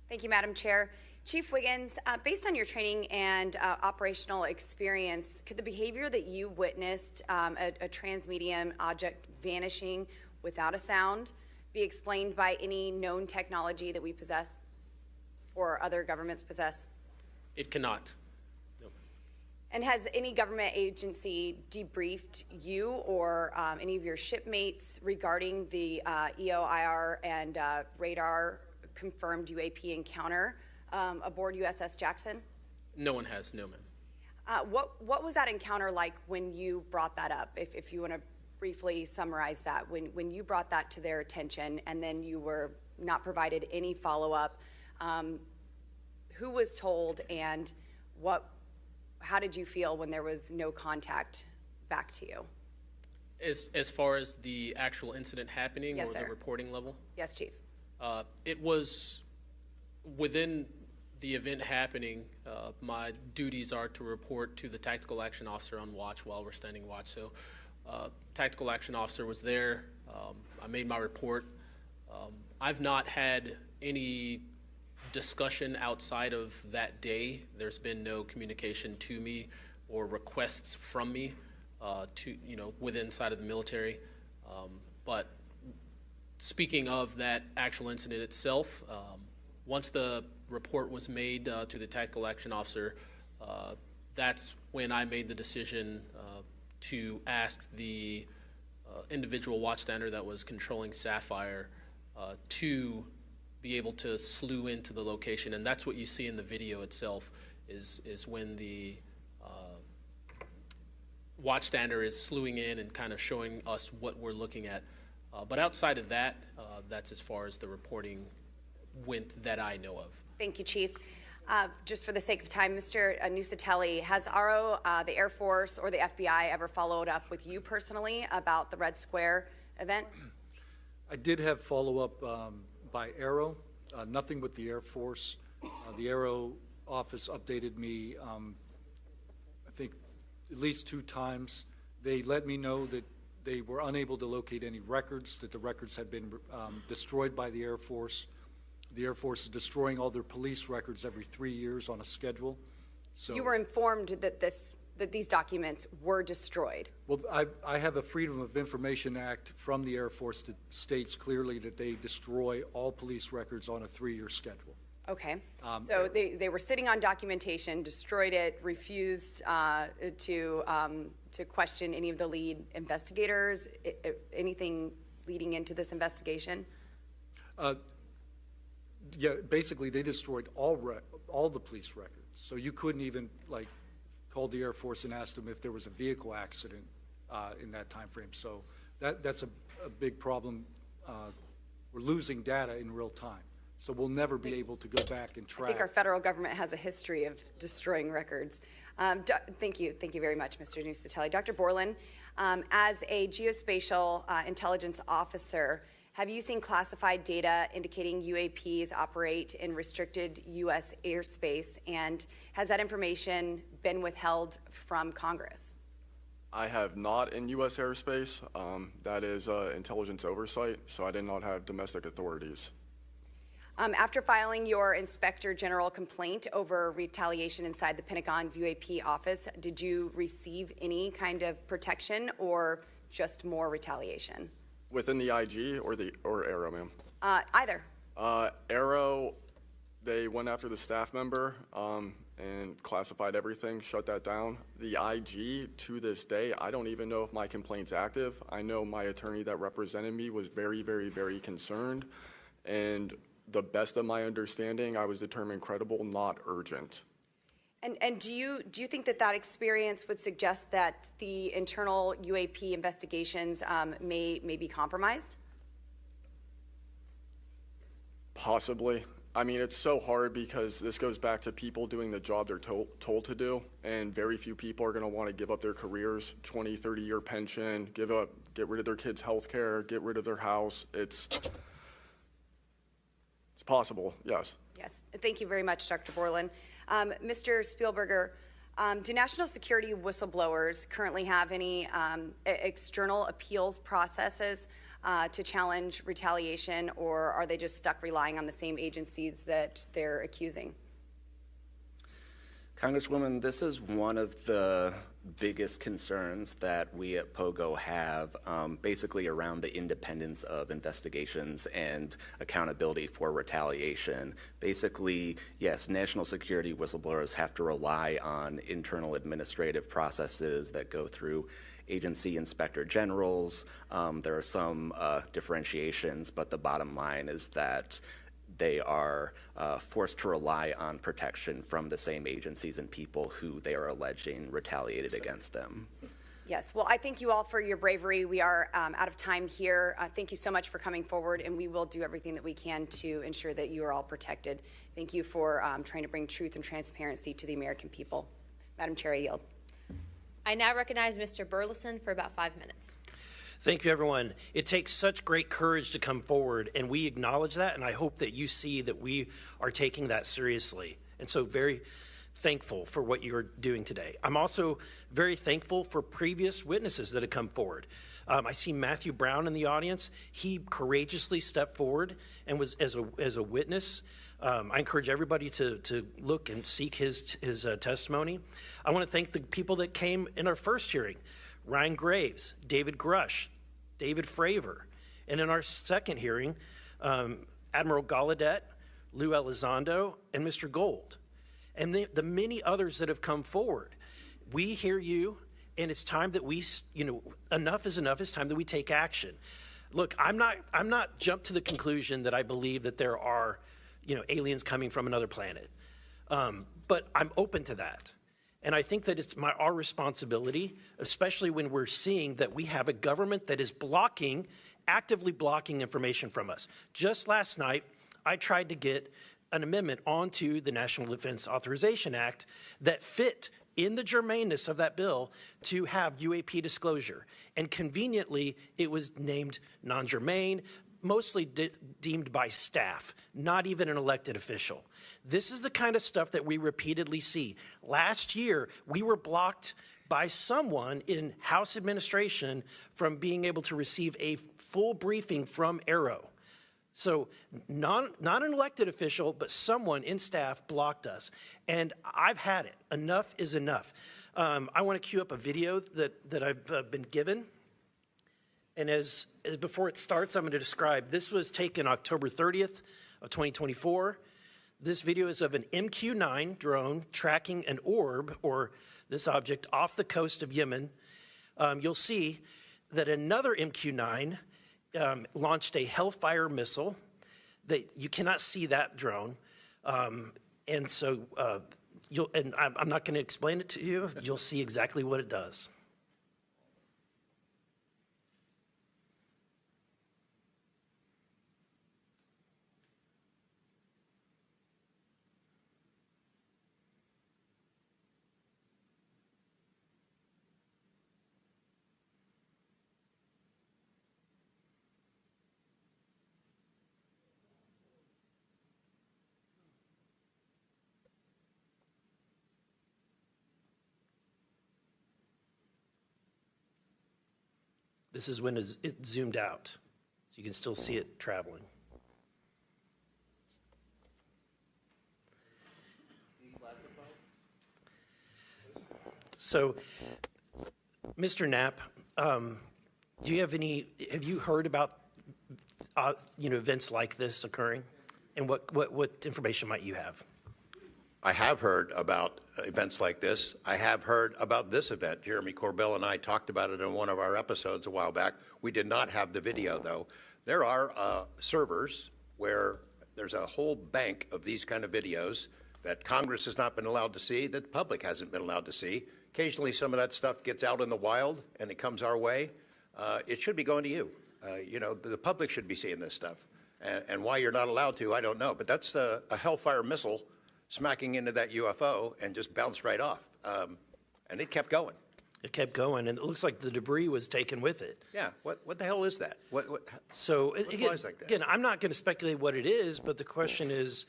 S12: Thank you, Madam Chair. Chief Wiggins, based on your training and operational experience, could the behavior that you witnessed, a transmedium object vanishing without a sound, be explained by any known technology that we possess or other governments possess?
S6: It cannot.
S12: And has any government agency debriefed you or any of your shipmates regarding the EOIR and radar confirmed UAP encounter aboard USS Jackson?
S6: No one has, no, ma'am.
S12: What was that encounter like when you brought that up? If you want to briefly summarize that, when you brought that to their attention and then you were not provided any follow-up, who was told and how did you feel when there was no contact back to you?
S6: As far as the actual incident happening,
S12: yes,
S6: or
S12: sir.
S6: The reporting level?
S12: Yes, Chief.
S6: It was within the event happening. My duties are to report to the tactical action officer on watch while we're standing watch. So tactical action officer was there. I made my report. I've not had any discussion outside of that day. There's been no communication to me or requests from me within side of the military. But speaking of that actual incident itself, once the report was made to the tactical action officer, that's when I made the decision to ask the individual watchstander that was controlling Sapphire to be able to slew into the location. And that's what you see in the video itself is when the watchstander is slewing in and kind of showing us what we're looking at. But outside of that, that's as far as the reporting went that I know of.
S12: Thank you, Chief. Just for the sake of time, Mr. Nusatelli, has RO, the Air Force, or the FBI ever followed up with you personally about the Red Square event?
S7: I did have follow-up by Aero, nothing with the Air Force. The Aero office updated me, I think, at least 2 times. They let me know that they were unable to locate any records, that the records had been destroyed by the Air Force. The Air Force is destroying all their police records every 3 years on a schedule. So
S12: you were informed that these documents were destroyed.
S7: Well, I have a Freedom of Information Act from the Air Force that states clearly that they destroy all police records on a 3-year schedule.
S12: Okay. So they were sitting on documentation, destroyed it, refused to question any of the lead investigators, anything leading into this investigation?
S7: Yeah, basically they destroyed all the police records. So you couldn't even call the Air Force and ask them if there was a vehicle accident in that time frame. So that's a big problem. We're losing data in real time. So we'll never be able to go back and track.
S12: I think our federal government has a history of destroying records. Thank you very much, Mr. Nusatelli. Dr. Borland, as a geospatial intelligence officer, have you seen classified data indicating UAPs operate in restricted U.S. airspace, and has that information been withheld from Congress?
S1: I have not in U.S. airspace. That is intelligence oversight, so I did not have domestic authorities.
S12: After filing your Inspector General complaint over retaliation inside the Pentagon's UAP office, did you receive any kind of protection or just more retaliation?
S1: Within the IG or Aero, ma'am?
S12: Either.
S1: Aero, they went after the staff member and classified everything, shut that down. The IG, to this day, I don't even know if my complaint's active. I know my attorney that represented me was very, very, very concerned, and the best of my understanding, I was determined credible, not urgent.
S12: And do you think that experience would suggest that the internal UAP investigations may be compromised?
S1: Possibly. I mean, it's so hard because this goes back to people doing the job they're told to do, and very few people are going to want to give up their careers, 20, 30-year pension, get rid of their kids' health care, get rid of their house. It's possible, yes.
S12: Yes. Thank you very much, Dr. Borland. Mr. Spielberger, do national security whistleblowers currently have any external appeals processes to challenge retaliation, or are they just stuck relying on the same agencies that they're accusing?
S4: Congresswoman, this is one of the biggest concerns that we at POGO have, basically around the independence of investigations and accountability for retaliation. Basically, yes, national security whistleblowers have to rely on internal administrative processes that go through agency inspector generals. There are some differentiations, but the bottom line is that they are forced to rely on protection from the same agencies and people who they are alleging retaliated against them.
S12: Yes, well, I thank you all for your bravery. We are out of time here. Thank you so much for coming forward, and we will do everything that we can to ensure that you are all protected. Thank you for trying to bring truth and transparency to the American people. Madam Chair, I yield.
S3: I now recognize Mr. Burleson for about 5 minutes.
S13: Thank you, everyone. It takes such great courage to come forward, and we acknowledge that, and I hope that you see that we are taking that seriously. And so very thankful for what you're doing today. I'm also very thankful for previous witnesses that have come forward. I see Matthew Brown in the audience. He courageously stepped forward and was as a witness. I encourage everybody to look and seek his testimony. I want to thank the people that came in our first hearing. Ryan Graves, David Grush, David Fravor, and in our second hearing, Admiral Gallaudet, Lou Elizondo, and Mr. Gold, and the many others that have come forward. We hear you, and it's time that we, enough is enough. It's time that we take action. Look, I'm not jumped to the conclusion that I believe that there are, aliens coming from another planet, but I'm open to that. And I think that it's our responsibility, especially when we're seeing that we have a government that is actively blocking information from us. Just last night, I tried to get an amendment onto the National Defense Authorization Act that fit in the germaneness of that bill to have UAP disclosure. And conveniently, it was named non-germane, mostly deemed by staff, not even an elected official. This is the kind of stuff that we repeatedly see. Last year, we were blocked by someone in House administration from being able to receive a full briefing from Arrow. So not an elected official, but someone in staff blocked us. And I've had it. Enough is enough. I want to cue up a video that I've been given. And as before it starts, I'm going to describe. This was taken October 30th of 2024. This video is of an MQ-9 drone tracking an orb, or this object, off the coast of Yemen. You'll see that another MQ-9 launched a Hellfire missile. That you cannot see that drone, and so I'm not going to explain it to you. You'll see exactly what it does. This is when it zoomed out, so you can still see it traveling. So, Mr. Knapp, have you heard about events like this occurring, and what information might you have?
S9: I have heard about events like this. I have heard about this event. Jeremy Corbell and I talked about it in one of our episodes a while back. We did not have the video, though. There are servers where there's a whole bank of these kind of videos that Congress has not been allowed to see, that the public hasn't been allowed to see. Occasionally, some of that stuff gets out in the wild, and it comes our way. It should be going to you. The public should be seeing this stuff. And why you're not allowed to, I don't know. But that's a Hellfire missile smacking into that UFO and just bounced right off. And it kept going.
S13: It kept going, and it looks like the debris was taken with it.
S9: Yeah, what the hell is that? What
S13: again,
S9: flies like that?
S13: Again, I'm not going to speculate what it is, but the question is,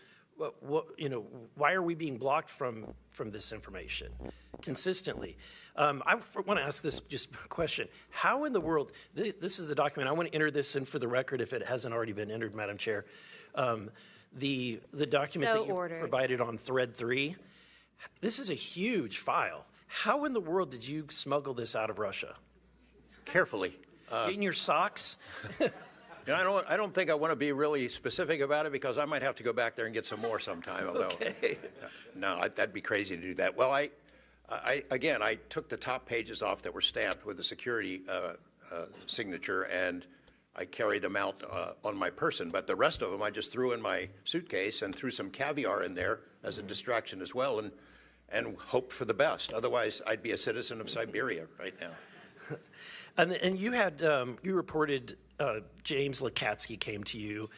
S13: why are we being blocked from this information consistently? I want to ask this just question. How in the world, this is the document, I want to enter this in for the record if it hasn't already been entered, Madam Chair. The document that you provided on thread 3, This is a huge file. How in the world did you smuggle this out of Russia?
S9: Carefully.
S13: In your socks?
S9: I don't think I want to be really specific about it because I might have to go back there and get some more sometime. Although,
S13: Okay.
S9: No, that'd be crazy to do that. Well, I took the top pages off that were stamped with the security signature, and I carried them out on my person. But the rest of them I just threw in my suitcase and threw some caviar in there as a distraction as well, and hoped for the best. Otherwise, I'd be a citizen of Siberia right now.
S13: And you had you reported James Lakatsky came to you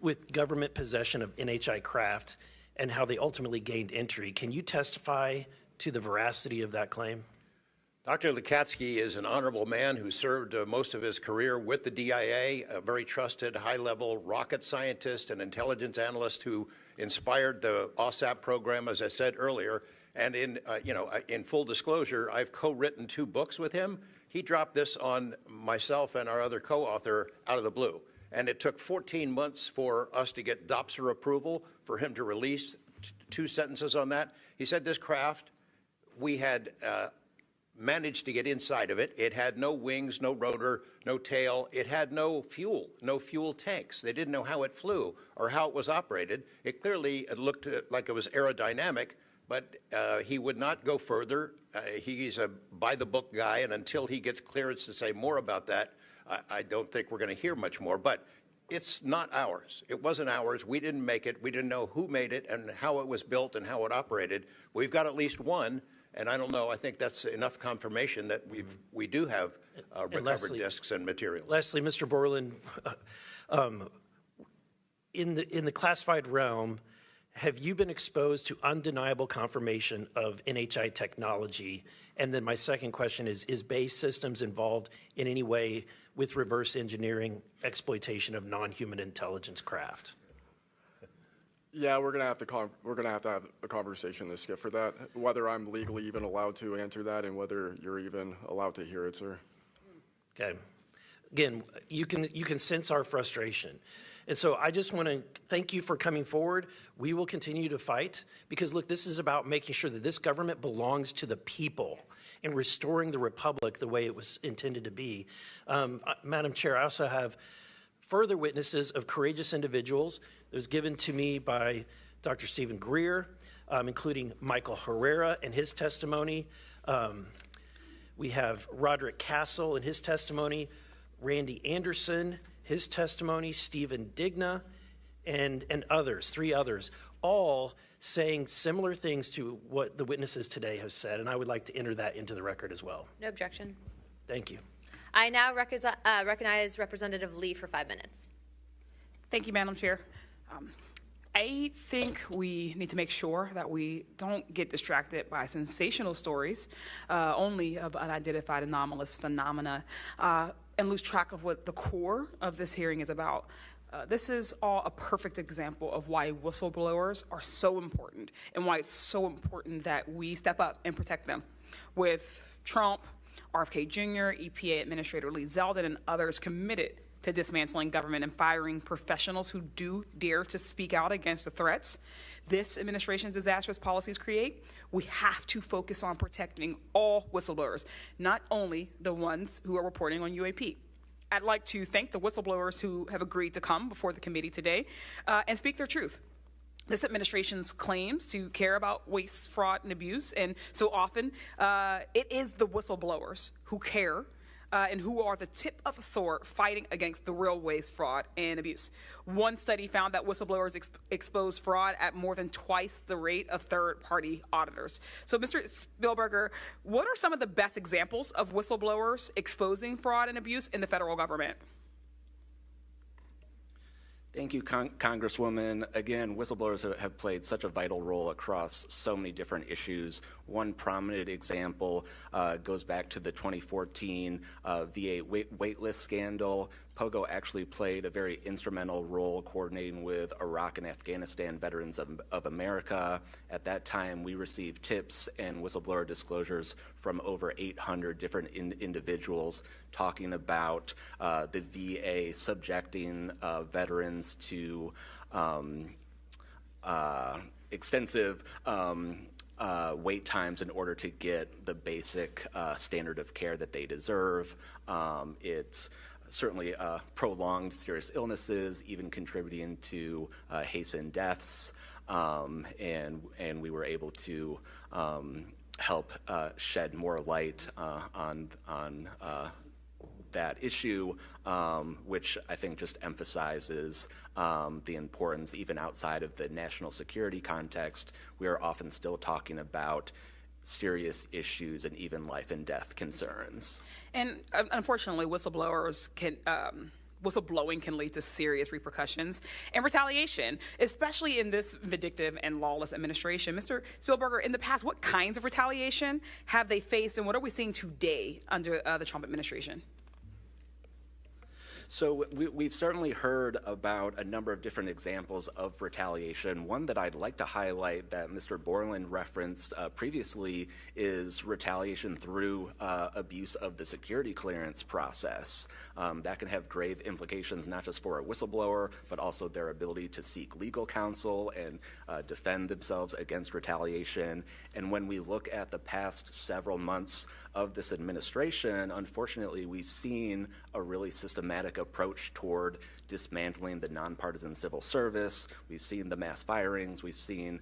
S13: with government possession of NHI craft and how they ultimately gained entry. Can you testify to the veracity of that claim?
S9: Dr. Lakatsky is an honorable man who served most of his career with the DIA, a very trusted, high-level rocket scientist and intelligence analyst who inspired the OSAP program, as I said earlier. And in full disclosure, I've co-written 2 books with him. He dropped this on myself and our other co-author out of the blue. And it took 14 months for us to get DOPSR approval for him to release 2 sentences on that. He said this craft, we had managed to get inside of it. It had no wings, no rotor, no tail. It had no fuel tanks. They didn't know how it flew or how it was operated. It clearly looked like it was aerodynamic, but he would not go further. He's a by-the-book guy, and until he gets clearance to say more about that, I don't think we're going to hear much more. But it's not ours. It wasn't ours. We didn't make it. We didn't know who made it and how it was built and how it operated. We've got at least one, and I don't know. I think that's enough confirmation that we do have recovered discs and materials.
S13: Lastly, Mr. Borland, in the classified realm, have you been exposed to undeniable confirmation of NHI technology? And then my second question is Base Systems involved in any way with reverse engineering exploitation of non-human intelligence craft?
S1: Yeah, we're gonna have to have a conversation this Skip for that. Whether I'm legally even allowed to answer that, and whether you're even allowed to hear it, sir.
S13: Okay. Again, you can sense our frustration. And so I just want to thank you for coming forward. We will continue to fight because, look, this is about making sure that this government belongs to the people and restoring the republic the way it was intended to be. Madam Chair, I also have further witnesses of courageous individuals. It was given to me by Dr. Stephen Greer, including Michael Herrera and his testimony. We have Roderick Castle and his testimony, Randy Anderson, his testimony, Stephen Digna, and others, 3 others, all saying similar things to what the witnesses today have said, and I would like to enter that into the record as well.
S3: No objection.
S13: Thank you.
S3: I now recognize Representative Lee for 5 minutes.
S14: Thank you, Madam Chair. I think we need to make sure that we don't get distracted by sensational stories only of unidentified anomalous phenomena and lose track of what the core of this hearing is about. This is all a perfect example of why whistleblowers are so important and why it's so important that we step up and protect them. With Trump, RFK Jr., EPA Administrator Lee Zeldin, and others committed to dismantling government and firing professionals who do dare to speak out against the threats this administration's disastrous policies create, we have to focus on protecting all whistleblowers, not only the ones who are reporting on UAP. I'd like to thank the whistleblowers who have agreed to come before the committee today and speak their truth. This administration's claims to care about waste, fraud, and abuse, and so often it is the whistleblowers who care and who are the tip of the sword fighting against the real waste, fraud, and abuse. One study found that whistleblowers expose fraud at more than twice the rate of third-party auditors. So, Mr. Spielberger, what are some of the best examples of whistleblowers exposing fraud and abuse in the federal government?
S4: Thank you, Congresswoman. Again, whistleblowers have played such a vital role across so many different issues. One prominent example goes back to the 2014 VA waitlist scandal. POGO actually played a very instrumental role coordinating with Iraq and Afghanistan Veterans of America. At that time, we received tips and whistleblower disclosures from over 800 different individuals talking about the VA subjecting veterans to extensive wait times in order to get the basic standard of care that they deserve. It's certainly prolonged serious illnesses, even contributing to hastened deaths, and we were able to help shed more light on that issue, which I think just emphasizes the importance, even outside of the national security context. We are often still talking about serious issues and even life and death concerns.
S14: And unfortunately, whistleblowing can lead to serious repercussions and retaliation, especially in this vindictive and lawless administration. Mr. Spielberger, in the past, what kinds of retaliation have they faced, and what are we seeing today under the Trump administration?
S4: So we've certainly heard about a number of different examples of retaliation. One that I'd like to highlight that Mr. Borland referenced previously is retaliation through abuse of the security clearance process. That can have grave implications not just for a whistleblower, but also their ability to seek legal counsel and defend themselves against retaliation. And when we look at the past several months of this administration, unfortunately, we've seen a really systematic approach toward dismantling the nonpartisan civil service. We've seen the mass firings. We've seen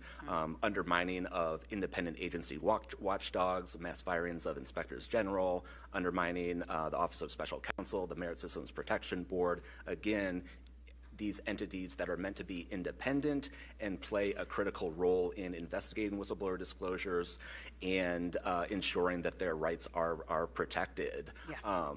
S4: undermining of independent agency watchdogs, mass firings of inspectors general, undermining the Office of Special Counsel, the Merit Systems Protection Board. Again, these entities that are meant to be independent and play a critical role in investigating whistleblower disclosures and ensuring that their rights are protected.
S14: Yeah.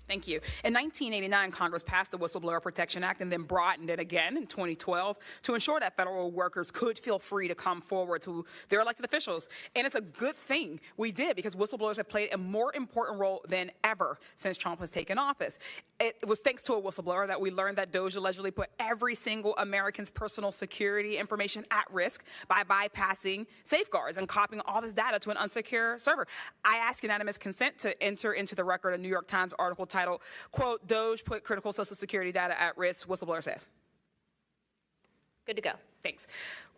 S14: Thank you. In 1989, Congress passed the Whistleblower Protection Act and then broadened it again in 2012 to ensure that federal workers could feel free to come forward to their elected officials. And it's a good thing we did, because whistleblowers have played a more important role than ever since Trump has taken office. It was thanks to a whistleblower that we learned that DOJ allegedly put every single American's personal security information at risk by bypassing safeguards and copying all this data to an unsecure server. I ask unanimous consent to enter into the record a New York Times article titled, quote, "DOJ put critical Social Security data at risk," whistleblower says.
S3: Good to go.
S14: Thanks.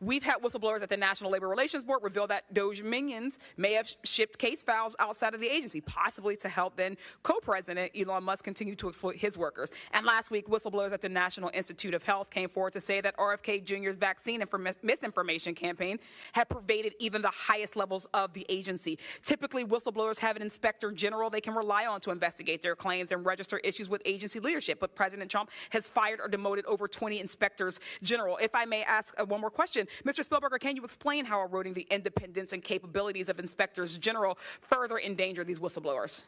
S14: We've had whistleblowers at the National Labor Relations Board reveal that DOJ minions may have shipped case files outside of the agency, possibly to help then co-president Elon Musk continue to exploit his workers. And last week, whistleblowers at the National Institute of Health came forward to say that RFK Jr.'s vaccine misinformation campaign had pervaded even the highest levels of the agency. Typically, whistleblowers have an inspector general they can rely on to investigate their claims and register issues with agency leadership. But President Trump has fired or demoted over 20 inspectors general. If I may ask one more question, Mr. Spielberger, can you explain how eroding the independence and capabilities of inspectors general further endanger these whistleblowers?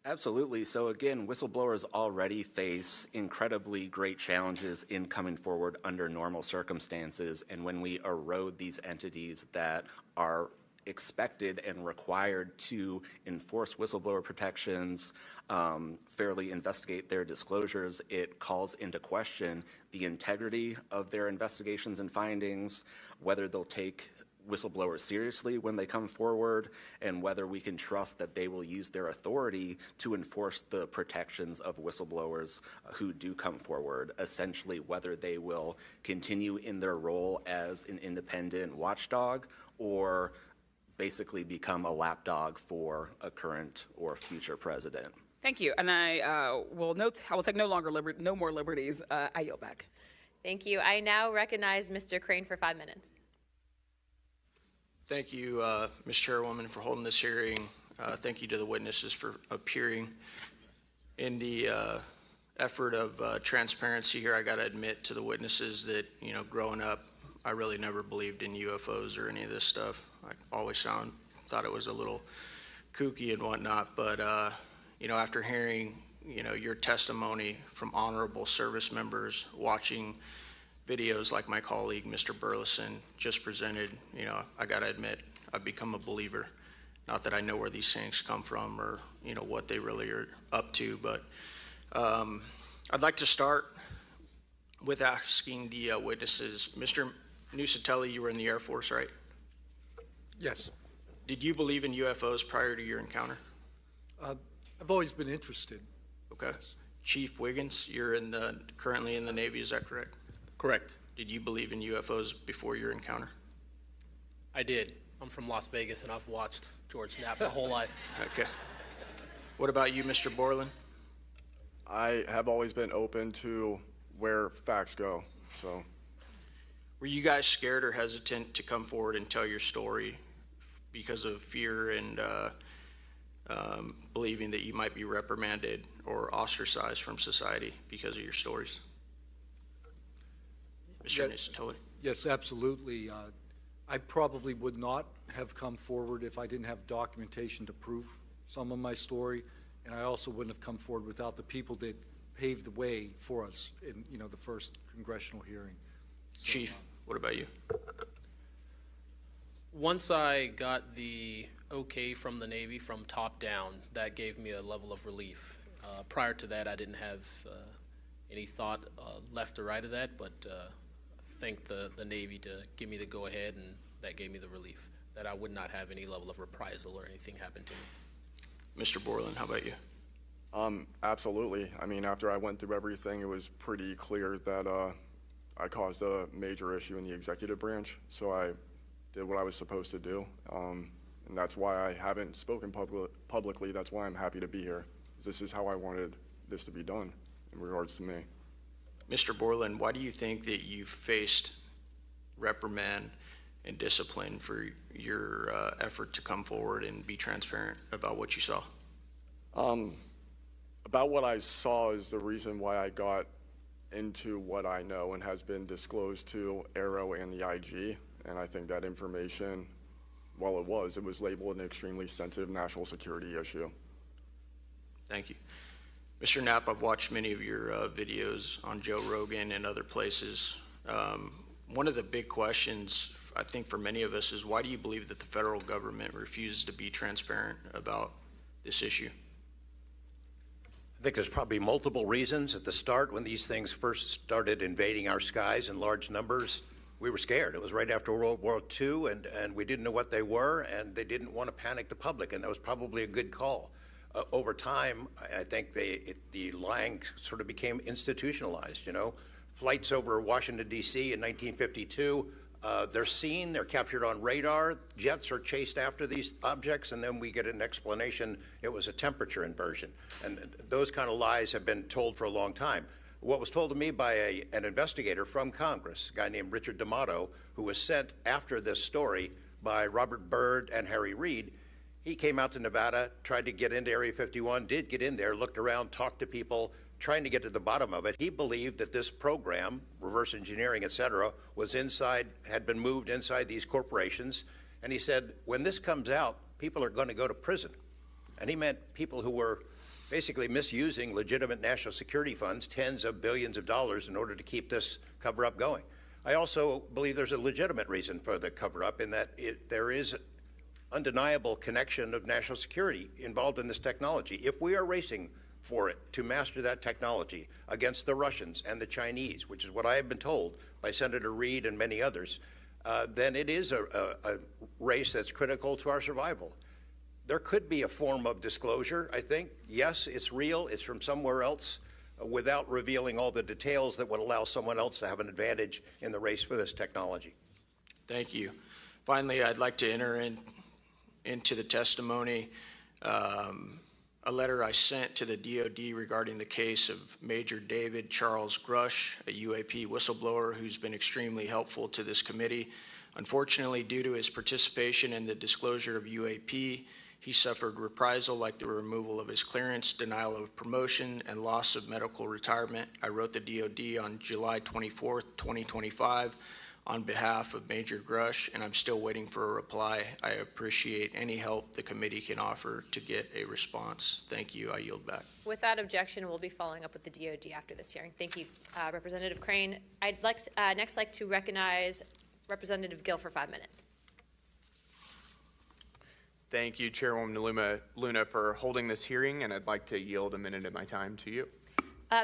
S4: Absolutely. So again, whistleblowers already face incredibly great challenges in coming forward under normal circumstances. And when we erode these entities that are expected and required to enforce whistleblower protections, fairly investigate their disclosures, it calls into question the integrity of their investigations and findings, whether they'll take whistleblowers seriously when they come forward, and whether we can trust that they will use their authority to enforce the protections of whistleblowers who do come forward, essentially whether they will continue in their role as an independent watchdog or basically become a lapdog for a current or future president.
S14: Thank you. And I will take no more liberties. I yield back.
S3: Thank you. I now recognize Mr. Crane for 5 minutes.
S15: Thank you, Ms. Chairwoman, for holding this hearing. Thank you to the witnesses for appearing. In the effort of transparency here, I got to admit to the witnesses that, growing up, I really never believed in UFOs or any of this stuff. I always thought it was a little kooky and whatnot, but after hearing your testimony from honorable service members, watching videos like my colleague Mr. Burleson just presented, I gotta admit I've become a believer. Not that I know where these things come from or what they really are up to, but I'd like to start with asking the witnesses. Mr. Nusatelli, you were in the Air Force, right?
S7: Yes.
S15: Did you believe in UFOs prior to your encounter?
S7: I've always been interested.
S15: Okay. Yes. Chief Wiggins, you're currently in the Navy, is that correct?
S6: Correct.
S15: Did you believe in UFOs before your encounter?
S6: I did. I'm from Las Vegas, and I've watched George Knapp my whole life.
S15: Okay. What about you, Mr. Borland?
S1: I have always been open to where facts go, so.
S15: Were you guys scared or hesitant to come forward and tell your story because of fear and believing that you might be reprimanded or ostracized from society because of your stories? Mr. Nisitoli?
S7: Yes, absolutely. I probably would not have come forward if I didn't have documentation to prove some of my story, and I also wouldn't have come forward without the people that paved the way for us in, the first congressional hearing. So,
S15: Chief, what about you?
S6: Once I got the okay from the Navy from top down, that gave me a level of relief. Prior to that, I didn't have any thought left or right of that, but thank the Navy to give me the go-ahead, and that gave me the relief that I would not have any level of reprisal or anything happen to me.
S15: Mr. Borland, how about you?
S1: Absolutely. I mean, after I went through everything, it was pretty clear that I caused a major issue in the executive branch, so I did what I was supposed to do, and that's why I haven't spoken publicly. That's why I'm happy to be here. This is how I wanted this to be done in regards to me.
S15: Mr. Borland, why do you think that you faced reprimand and discipline for your effort to come forward and be transparent about what you saw?
S1: About what I saw is the reason why I got into what I know and has been disclosed to Aero and the IG, and I think that information, well, it was labeled an extremely sensitive national security issue.
S15: Thank you. Mr. Knapp, I've watched many of your videos on Joe Rogan and other places. One of the big questions, I think, for many of us is why do you believe that the federal government refuses to be transparent about this issue?
S9: I think there's probably multiple reasons. At the start, when these things first started invading our skies in large numbers, we were scared. It was right after World War II, and we didn't know what they were, and they didn't want to panic the public, and that was probably a good call. Over time, I think the lying sort of became institutionalized, Flights over Washington, D.C. in 1952, they're seen, they're captured on radar, jets are chased after these objects, and then we get an explanation it was a temperature inversion. And those kind of lies have been told for a long time. What was told to me by an investigator from Congress, a guy named Richard D'Amato, who was sent after this story by Robert Byrd and Harry Reid, he came out to Nevada, tried to get into Area 51, did get in there, looked around, talked to people, trying to get to the bottom of it. He believed that this program, reverse engineering, et cetera, was inside, had been moved inside these corporations. And he said, when this comes out, people are going to go to prison. And he meant people who were basically misusing legitimate national security funds, tens of billions of dollars, in order to keep this cover-up going. I also believe there's a legitimate reason for the cover-up in that there is undeniable connection of national security involved in this technology. If we are racing for it to master that technology against the Russians and the Chinese, which is what I have been told by Senator Reid and many others, then it is a race that's critical to our survival. There could be a form of disclosure, I think. Yes, it's real, it's from somewhere else, without revealing all the details that would allow someone else to have an advantage in the race for this technology.
S15: Thank you. Finally, I'd like to enter into the testimony a letter I sent to the DoD regarding the case of Major David Charles Grush, a UAP whistleblower who's been extremely helpful to this committee. Unfortunately, due to his participation in the disclosure of UAP, he suffered reprisal like the removal of his clearance, denial of promotion, and loss of medical retirement. I wrote the DoD on July 24th, 2025 on behalf of Major Grush, and I'm still waiting for a reply. I appreciate any help the committee can offer to get a response. Thank you. I yield back.
S3: Without objection, we'll be following up with the DoD after this hearing. Thank you, Representative Crane. I'd next like to recognize Representative Gill for 5 minutes.
S16: Thank you, Chairwoman Luna, for holding this hearing, and I'd like to yield a minute of my time to you.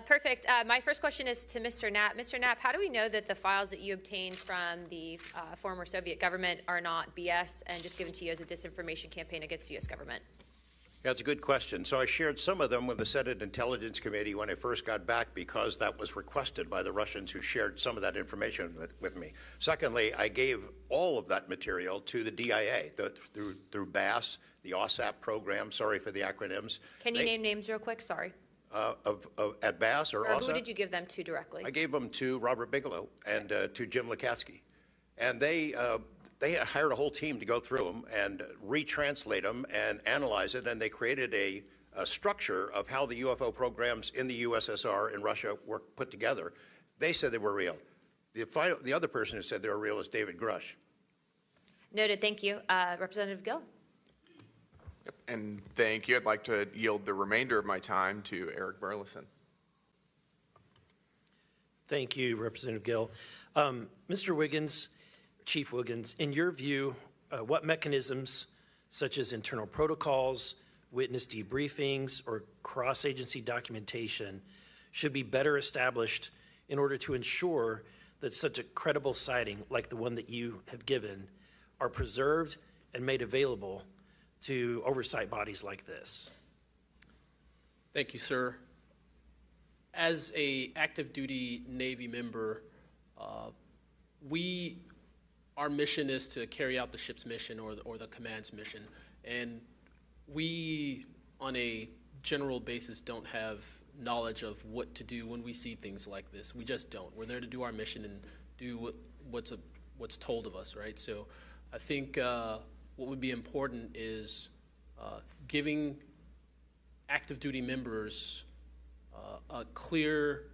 S3: Perfect. My first question is to Mr. Knapp. Mr. Knapp, how do we know that the files that you obtained from the former Soviet government are not BS and just given to you as a disinformation campaign against the U.S. government?
S9: Yeah, it's a good question. So I shared some of them with the Senate Intelligence Committee when I first got back because that was requested by the Russians who shared some of that information with me. Secondly, I gave all of that material to the DIA through BASS, the OSAP program. Sorry for the acronyms.
S3: Can you name names real quick? Sorry.
S9: At BASS or OSAP?
S3: Who did you give them to directly?
S9: I gave them to Robert Bigelow and to Jim Lukatsky. And they hired a whole team to go through them and retranslate them and analyze it, and they created a structure of how the UFO programs in the USSR and Russia were put together. They said they were real. The other person who said they were real is David Grush.
S3: Noted. Thank you. Representative Gill.
S16: Yep. And thank you. I'd like to yield the remainder of my time to Eric Burleson.
S13: Thank you, Representative Gill. Mr. Wiggins, Chief Wiggins, in your view, what mechanisms, such as internal protocols, witness debriefings, or cross-agency documentation, should be better established in order to ensure that such a credible sighting, like the one that you have given, are preserved and made available to oversight bodies like this?
S6: Thank you, sir. As a active duty Navy member, our mission is to carry out the ship's mission or the command's mission. And we, on a general basis, don't have knowledge of what to do when we see things like this. We just don't. We're there to do our mission and do what's told of us, right? So I think what would be important is giving active duty members a clear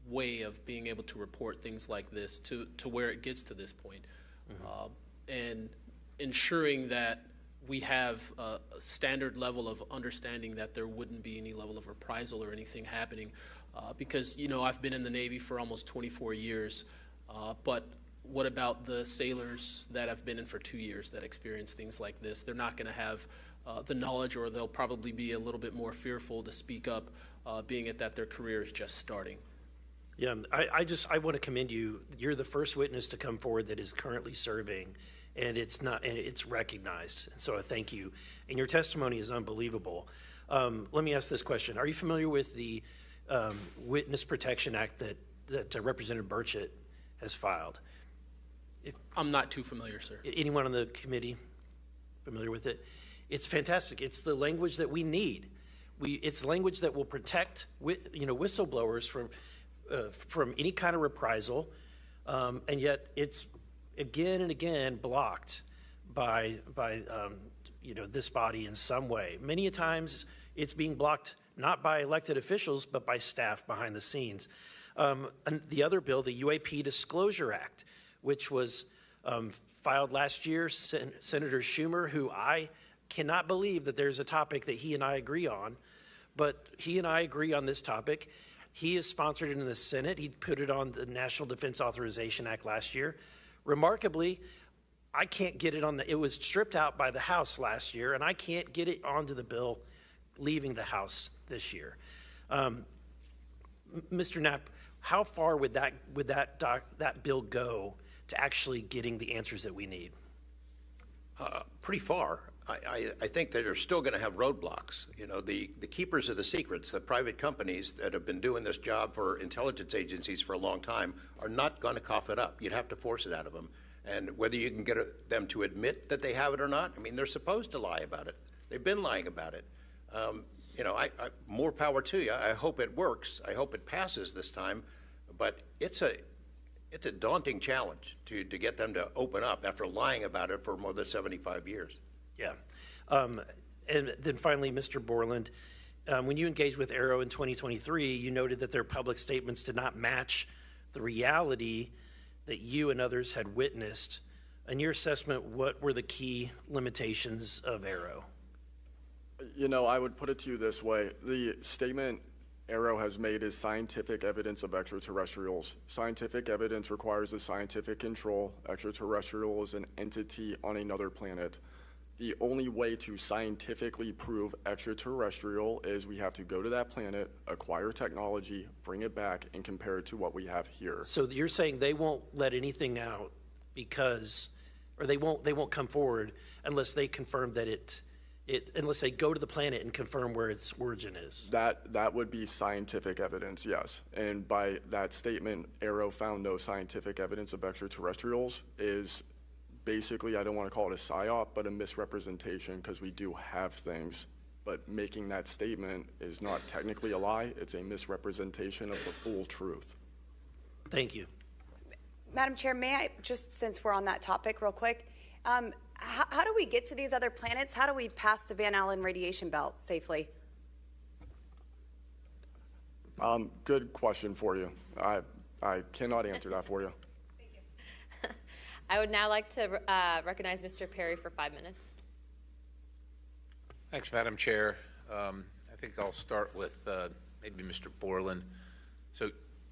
S6: way of being able to report things like this to where it gets to this point. And ensuring that we have a standard level of understanding that there wouldn't be any level of reprisal or anything happening. Because, you know, I've been in the Navy for almost 24 years, but what about the sailors that have been in for 2 years that experience things like this? They're not going to have the knowledge, or they'll probably be a little bit more fearful to speak up, being it that their career is just starting.
S13: Yeah, I want to commend you. You're the first witness to come forward that is currently serving, and it's recognized. And so I thank you. And your testimony is unbelievable. Let me ask this question: are you familiar with the Witness Protection Act that Representative Burchett has filed?
S6: I'm not too familiar, sir.
S13: Anyone on the committee familiar with it? It's fantastic. It's the language that we need. It's language that will protect whistleblowers from any kind of reprisal, and yet it's again and again blocked by this body in some way. Many times it's being blocked not by elected officials but by staff behind the scenes. And the other bill, the UAP Disclosure Act, which was filed last year, Senator Schumer, who I cannot believe that there's a topic that he and I agree on, but he and I agree on this topic. He has sponsored it in the Senate. He put it on the National Defense Authorization Act last year. Remarkably, I can't get it on it was stripped out by the House last year, and I can't get it onto the bill leaving the House this year. Mr. Knapp, how far would that bill go to actually getting the answers that we need?
S9: Pretty far. I think that they're still going to have roadblocks. You know, the keepers of the secrets, the private companies that have been doing this job for intelligence agencies for a long time, are not going to cough it up. You'd have to force it out of them. And whether you can get them to admit that they have it or not, I mean, they're supposed to lie about it. They've been lying about it. More power to you. I hope it works. I hope it passes this time. But it's a daunting challenge to get them to open up after lying about it for more than 75 years.
S13: Yeah. And then finally, Mr. Borland, when you engaged with Arrow in 2023, you noted that their public statements did not match the reality that you and others had witnessed. In your assessment, what were the key limitations of Arrow?
S1: You know, I would put it to you this way. The statement Arrow has made is scientific evidence of extraterrestrials. Scientific evidence requires a scientific control. Extraterrestrial is an entity on another planet. The only way to scientifically prove extraterrestrial is we have to go to that planet, acquire technology, bring it back, and compare it to what we have here.
S13: So you're saying they won't let anything out they won't come forward unless they confirm that it unless they go to the planet and confirm where its origin is.
S1: That would be scientific evidence, yes. And by that statement, Arrow found no scientific evidence of extraterrestrials is basically, I don't want to call it a psyop, but a misrepresentation, because we do have things. But making that statement is not technically a lie. It's a misrepresentation of the full truth.
S13: Thank you.
S12: Madam Chair, may I, just since we're on that topic real quick, how do we get to these other planets? How do we pass the Van Allen radiation belt safely?
S1: Good question for you. I cannot answer that for you.
S3: Thank you. I would now like to recognize Mr. Perry for 5 minutes.
S17: Thanks, Madam Chair. I think I'll start with maybe Mr. Borland. So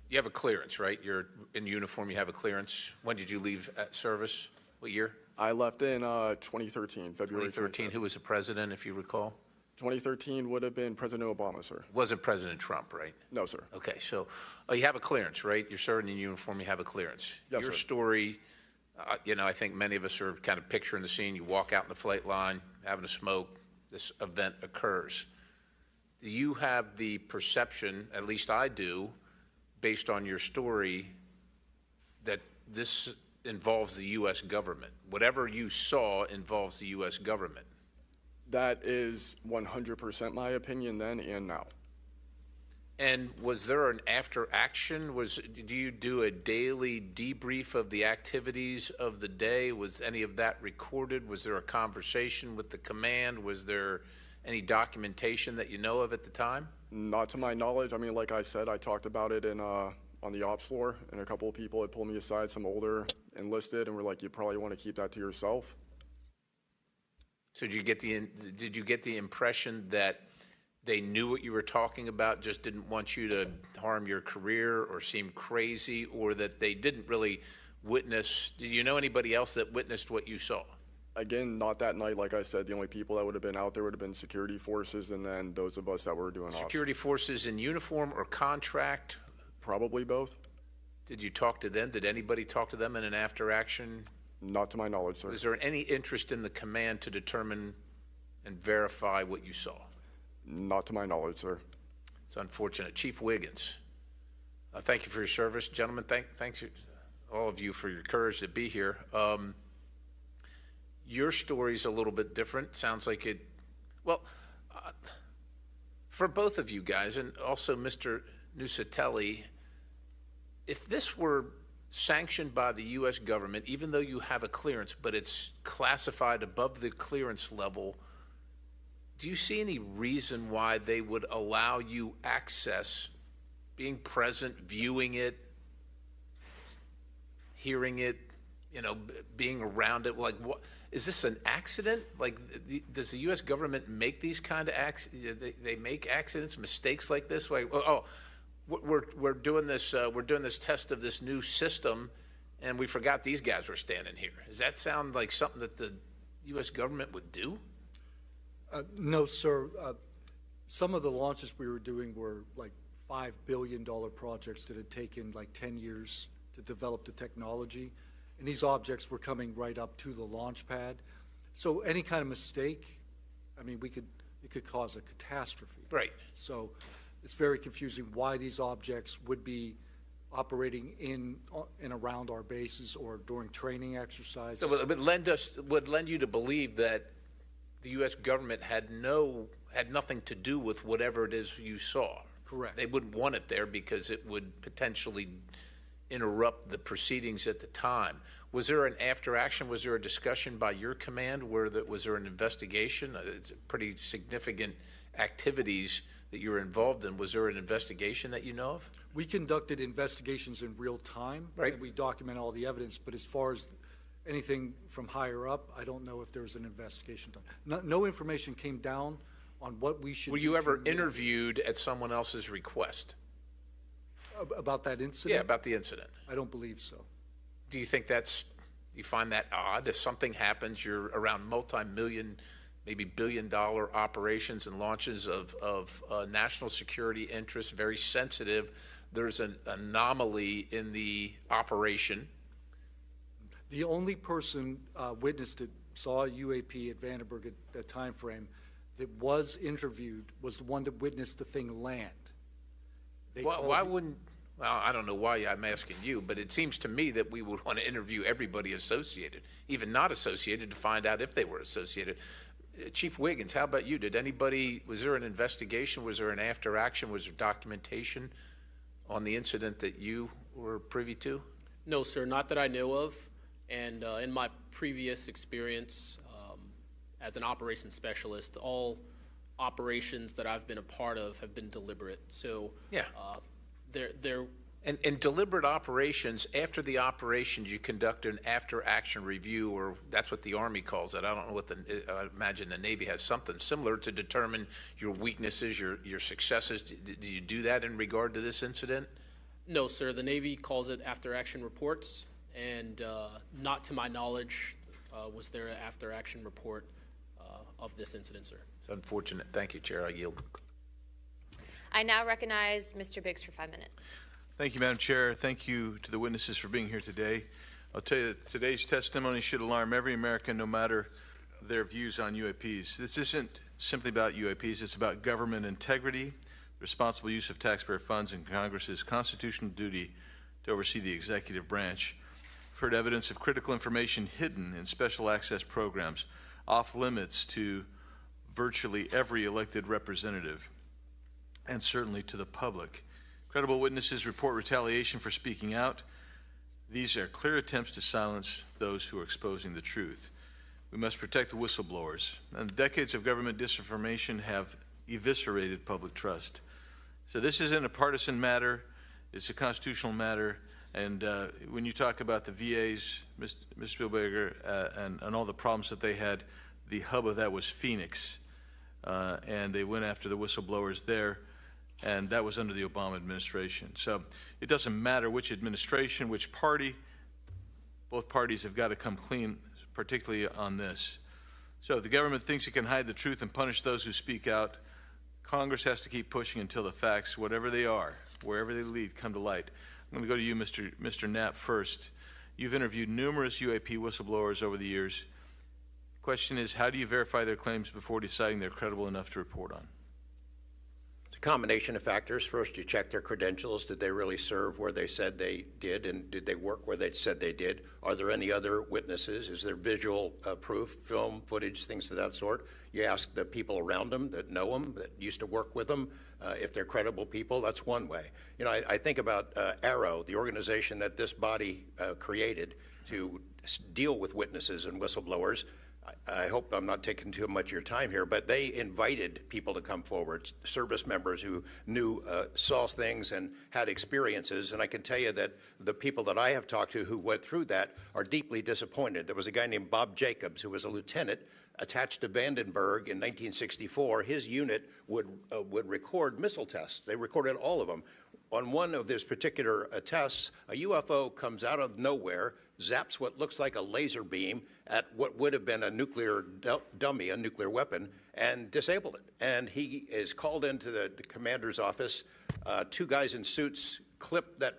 S17: you have a clearance, right? You're in uniform, you have a clearance. When did you leave service? What year?
S1: I left in 2013, February
S17: 2013. Who was the president, if you recall?
S1: 2013 would have been President Obama, sir.
S17: Wasn't President Trump, right?
S1: No, sir.
S17: Okay, so you have a clearance, right? You're serving in uniform, you have a clearance.
S1: Yes,
S17: Your
S1: sir.
S17: story, I think many of us are kind of picturing the scene. You walk out in the flight line, having a smoke, this event occurs. Do you have the perception, at least I do, based on your story, that this involves the U.S. government? Whatever you saw involves the U.S. government.
S1: That is 100% my opinion then and now.
S17: And was there an after action? Do you do a daily debrief of the activities of the day? Was any of that recorded? Was there a conversation with the command? Was there any documentation that you know of at the time?
S1: Not to my knowledge. I mean, like I said, I talked about it in on the ops floor, and a couple of people had pulled me aside, some older enlisted, and were like, you probably want to keep that to yourself.
S17: So did you get the impression that they knew what you were talking about, just didn't want you to harm your career or seem crazy, or that they didn't really witness? Did you know anybody else that witnessed what you saw?
S1: Again, not that night. Like I said, the only people that would have been out there would have been security forces, and then those of us that were doing ops.
S17: Security forces in uniform or contract?
S1: Probably both.
S17: Did you talk to them? Did anybody talk to them in an after action?
S1: Not to my knowledge, sir.
S17: Was there any interest in the command to determine and verify what you saw?
S1: Not to my knowledge, sir.
S17: It's unfortunate. Chief Wiggins, thank you for your service. Gentlemen, thanks all of you for your courage to be here. Your story's a little bit different. Sounds like it, well, for both of you guys, and also Mr. Nusatelli, if this were sanctioned by the U.S. government, even though you have a clearance, but it's classified above the clearance level, do you see any reason why they would allow you access, being present, viewing it, hearing it, being around it? Like, what is this, an accident? Like, does the U.S. government make these kind of accidents? They make accidents, mistakes like this? Like, we're doing this test of this new system, and we forgot these guys were standing here. Does that sound like something that the U.S. government would do?
S7: No, sir. Some of the launches we were doing were like $5 billion projects that had taken like 10 years to develop the technology. And these objects were coming right up to the launch pad. So any kind of mistake, I mean, it could cause a catastrophe.
S17: Right.
S7: So it's very confusing why these objects would be operating in and around our bases or during training exercises.
S17: So it would lend you to believe that the U.S. government had nothing to do with whatever it is you saw.
S7: Correct.
S17: They wouldn't want it there because it would potentially interrupt the proceedings at the time. Was there an after action? Was there a discussion by your command was there an investigation? It's pretty significant activities that you were involved in. Was there an investigation that you know of?
S7: We conducted investigations in real time.
S17: Right.
S7: And we document all the evidence, but as far as anything from higher up, I don't know if there was an investigation done. No information came down on what we should do.
S17: Were you ever interviewed at someone else's request?
S7: About that incident?
S17: Yeah, about the incident.
S7: I don't believe so.
S17: Do you think you find that odd? If something happens, you're around multi-million, maybe billion-dollar operations and launches of national security interests, very sensitive. There's an anomaly in the operation.
S7: The only person witnessed it saw a UAP at Vandenberg at that time frame that was interviewed was the one that witnessed the thing land.
S17: Why wouldn't, well, I don't know why I'm asking you, but it seems to me that we would want to interview everybody associated, even not associated, to find out if they were associated. Chief Wiggins, how about you? Did anybody, was there an investigation? Was there an after action? Was there documentation on the incident that you were privy to?
S6: No, sir, not that I know of. And in my previous experience as an operations specialist, all operations that I've been a part of have been deliberate. So
S17: yeah,
S6: they're
S17: and deliberate operations, after the operations, you conduct an after-action review, or that's what the Army calls it. I don't know what I imagine the Navy has something similar to determine your weaknesses, your successes. Do you do that in regard to this incident?
S6: No, sir. The Navy calls it after-action reports, and not to my knowledge was there an after-action report of this incident, sir.
S17: It's unfortunate. Thank you, Chair. I yield.
S3: I now recognize Mr. Biggs for 5 minutes.
S18: Thank you, Madam Chair. Thank you to the witnesses for being here today. I'll tell you that today's testimony should alarm every American, no matter their views on UAPs. This isn't simply about UAPs. It's about government integrity, responsible use of taxpayer funds, and Congress's constitutional duty to oversee the executive branch. We've heard evidence of critical information hidden in special access programs, off limits to virtually every elected representative, and certainly to the public. Credible witnesses report retaliation for speaking out. These are clear attempts to silence those who are exposing the truth. We must protect the whistleblowers. And decades of government disinformation have eviscerated public trust. So this isn't a partisan matter, it's a constitutional matter. And when you talk about the VAs, Mr. Spielberger, and all the problems that they had, the hub of that was Phoenix. And they went after the whistleblowers there. And that was under the Obama administration. So it doesn't matter which administration, which party, both parties have got to come clean, particularly on this. So if the government thinks it can hide the truth and punish those who speak out, Congress has to keep pushing until the facts, whatever they are, wherever they lead, come to light. I'm going to go to you, Mr. Knapp, first. You've interviewed numerous UAP whistleblowers over the years. The question is, how do you verify their claims before deciding they're credible enough to report on?
S9: It's a combination of factors. First, you check their credentials. Did they really serve where they said they did, and did they work where they said they did? Are there any other witnesses? Is there visual proof, film, footage, things of that sort? You ask the people around them that know them, that used to work with them, if they're credible people. That's one way. You know, I think about Arrow, the organization that this body created to deal with witnesses and whistleblowers. I hope I'm not taking too much of your time here, but they invited people to come forward, service members who knew, saw things and had experiences. And I can tell you that the people that I have talked to who went through that are deeply disappointed. There was a guy named Bob Jacobs who was a lieutenant attached to Vandenberg in 1964. His unit would record missile tests. They recorded all of them. On one of these particular tests, a UFO comes out of nowhere, zaps what looks like a laser beam at what would have been a nuclear dummy, a nuclear weapon, and disabled it. And he is called into the commander's office. Two guys in suits clip that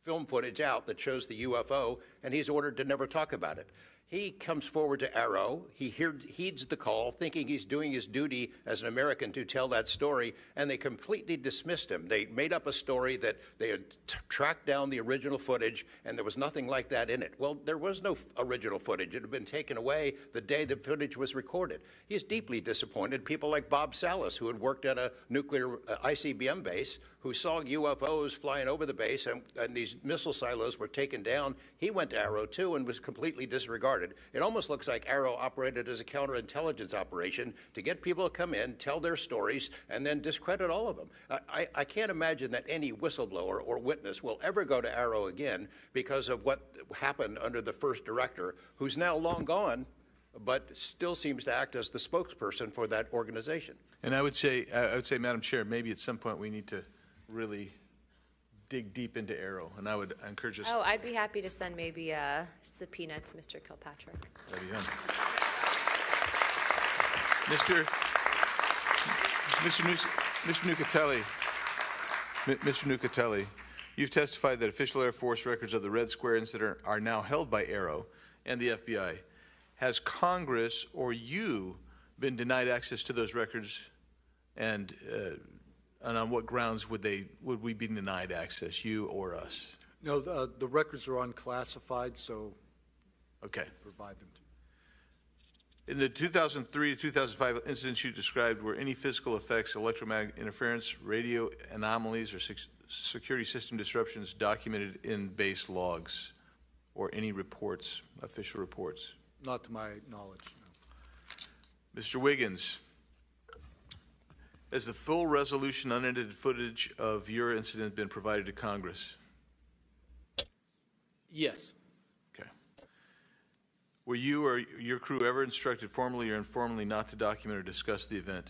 S9: film footage out that shows the UFO, and he's ordered to never talk about it. He comes forward to Arrow. He heeds the call, thinking he's doing his duty as an American to tell that story, and they completely dismissed him. They made up a story that they had tracked down the original footage, and there was nothing like that in it. Well, there was no original footage. It had been taken away the day the footage was recorded. He's deeply disappointed. People like Bob Salas, who had worked at a nuclear ICBM base, who saw UFOs flying over the base, and these missile silos were taken down. He went to Arrow, too, and was completely disregarded. It almost looks like Arrow operated as a counterintelligence operation to get people to come in, tell their stories, and then discredit all of them. I can't imagine that any whistleblower or witness will ever go to Arrow again because of what happened under the first director, who's now long gone, but still seems to act as the spokesperson for that organization.
S18: And I would say, Madam Chair, maybe at some point we need to really dig deep into Arrow, and I would encourage us.
S3: Oh, I'd be happy to send maybe a subpoena to Mr. Kilpatrick.
S18: That'd be done. Mr. Nucatelli, you've testified that official Air Force records of the Red Square incident are now held by Arrow and the FBI. Has Congress or you been denied access to those records, and on what grounds would we be denied access, you or us?
S7: No, the records are unclassified, so
S18: okay,
S7: provide them to.
S18: In the 2003 to 2005 incidents you described, were any physical effects, electromagnetic interference, radio anomalies, or security system disruptions documented in base logs or any reports, official reports?
S7: Not to my knowledge, no.
S18: Mr. Wiggins, has the full resolution unedited footage of your incident been provided to Congress?
S6: Yes.
S18: Okay. Were you or your crew ever instructed formally or informally not to document or discuss the event?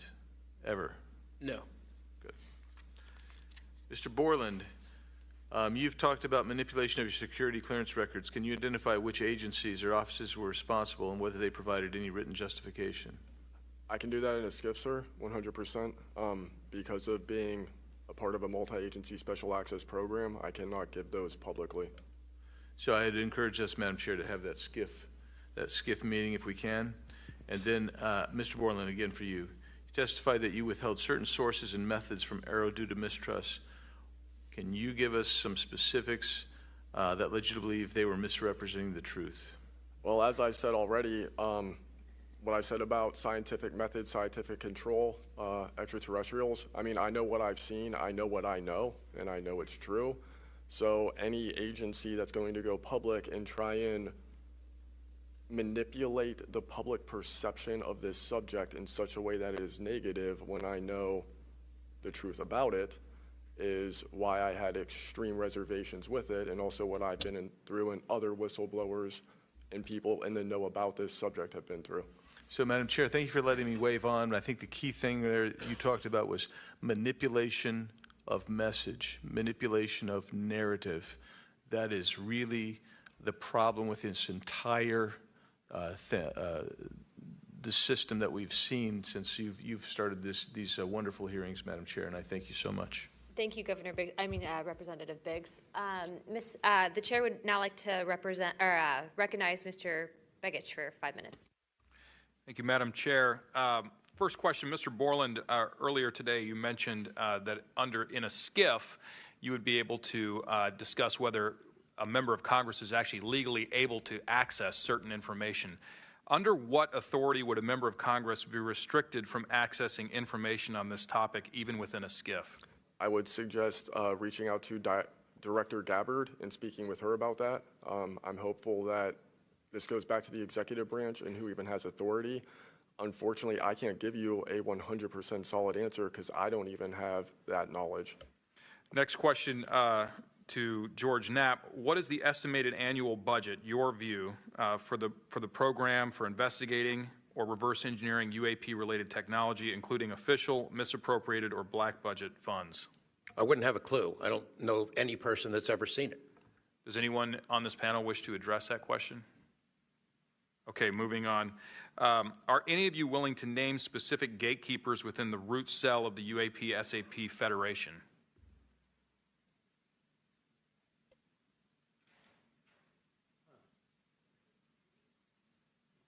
S18: Ever?
S6: No.
S18: Good. Mr. Borland, you've talked about manipulation of your security clearance records. Can you identify which agencies or offices were responsible and whether they provided any written justification?
S1: I can do that in a skiff, sir, 100%. Because of being a part of a multi-agency special access program, I cannot give those publicly.
S18: So I'd encourage us, Madam Chair, to have that skiff meeting if we can. And then, Mr. Borland, again for you. You testified that you withheld certain sources and methods from Arrow due to mistrust. Can you give us some specifics that led you to believe they were misrepresenting the truth?
S1: Well, as I said already, what I said about scientific methods, scientific control, extraterrestrials, I mean, I know what I've seen, I know what I know, and I know it's true. So any agency that's going to go public and try and manipulate the public perception of this subject in such a way that it is negative when I know the truth about it is why I had extreme reservations with it, and also what I've been through and other whistleblowers and people in the know about this subject have been through.
S18: So, Madam Chair, thank you for letting me wave on. I think the key thing there you talked about was manipulation of message, manipulation of narrative. That is really the problem with this entire the system that we've seen since you've started these wonderful hearings, Madam Chair, and I thank you so much.
S3: Thank you, Representative Biggs. The chair would now like to recognize Mr. Begich for 5 minutes.
S19: Thank you, Madam Chair. First question, Mr. Borland, earlier today you mentioned that in a skiff you would be able to discuss whether a member of Congress is actually legally able to access certain information. Under what authority would a member of Congress be restricted from accessing information on this topic, even within a skiff?
S1: I would suggest reaching out to Director Gabbard and speaking with her about that. I'm hopeful that this goes back to the executive branch and who even has authority. Unfortunately, I can't give you a 100% solid answer because I don't even have that knowledge.
S19: Next question to George Knapp. What is the estimated annual budget, your view, for the program for investigating or reverse engineering UAP-related technology, including official, misappropriated, or black budget funds?
S9: I wouldn't have a clue. I don't know of any person that's ever seen it.
S19: Does anyone on this panel wish to address that question? Okay, moving on. Are any of you willing to name specific gatekeepers within the root cell of the UAP-SAP Federation?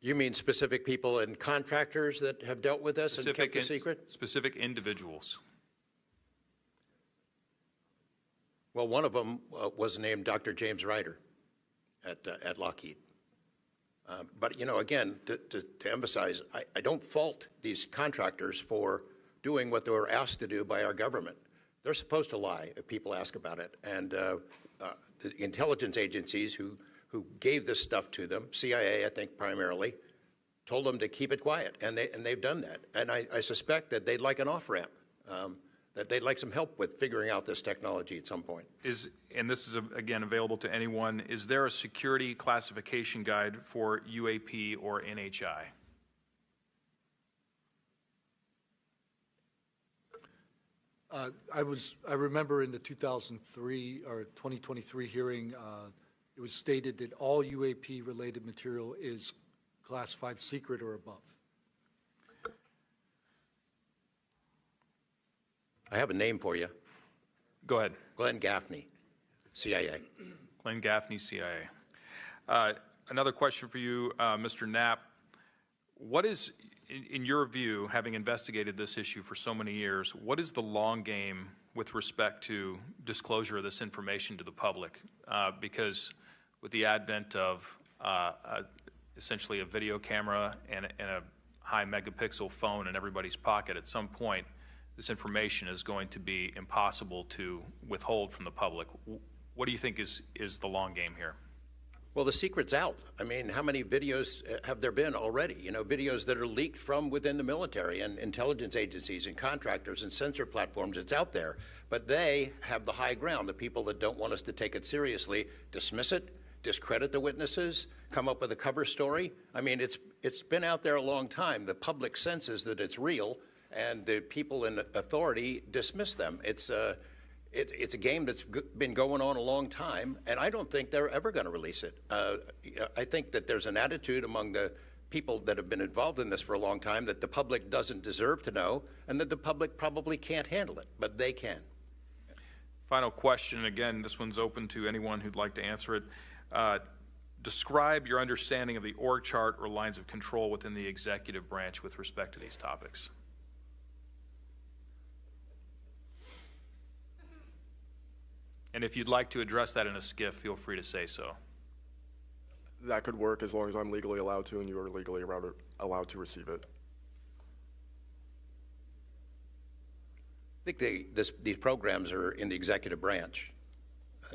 S9: You mean specific people and contractors that have dealt with us and kept the secret?
S19: Specific individuals.
S9: Well, one of them was named Dr. James Ryder at Lockheed. But, you know, again, to emphasize, I don't fault these contractors for doing what they were asked to do by our government. They're supposed to lie if people ask about it. And the intelligence agencies who gave this stuff to them, CIA, I think primarily, told them to keep it quiet, and they've done that. And I suspect that they'd like an off-ramp, that they'd like some help with figuring out this technology at some point.
S19: And this is, again, available to anyone, is there a security classification guide for UAP or NHI?
S7: I remember in the 2003 or 2023 hearing, it was stated that all UAP-related material is classified secret or above.
S9: I have a name for you.
S19: Go ahead.
S9: Glenn Gaffney, CIA.
S19: Glenn Gaffney, CIA. Another question for you, Mr. Knapp. what is, in your view, having investigated this issue for so many years, what is the long game with respect to disclosure of this information to the public? Because with the advent of essentially a video camera and a high megapixel phone in everybody's pocket, at some point this information is going to be impossible to withhold from the public. What do you think is the long game here?
S9: Well, the secret's out. I mean, how many videos have there been already? You know, videos that are leaked from within the military and intelligence agencies and contractors and sensor platforms. It's out there. But they have the high ground. The people that don't want us to take it seriously dismiss it, discredit the witnesses, come up with a cover story. I mean, it's been out there a long time. The public senses that it's real, and the people in authority dismiss them. It's a game that's been going on a long time, and I don't think they're ever going to release it. I think that there's an attitude among the people that have been involved in this for a long time that the public doesn't deserve to know, and that the public probably can't handle it, but they can.
S19: Final question, again, this one's open to anyone who'd like to answer it. Describe your understanding of the org chart or lines of control within the executive branch with respect to these topics. And if you'd like to address that in a skiff, feel free to say so.
S1: That could work as long as I'm legally allowed to and you are legally allowed to receive it.
S9: I think these programs are in the executive branch,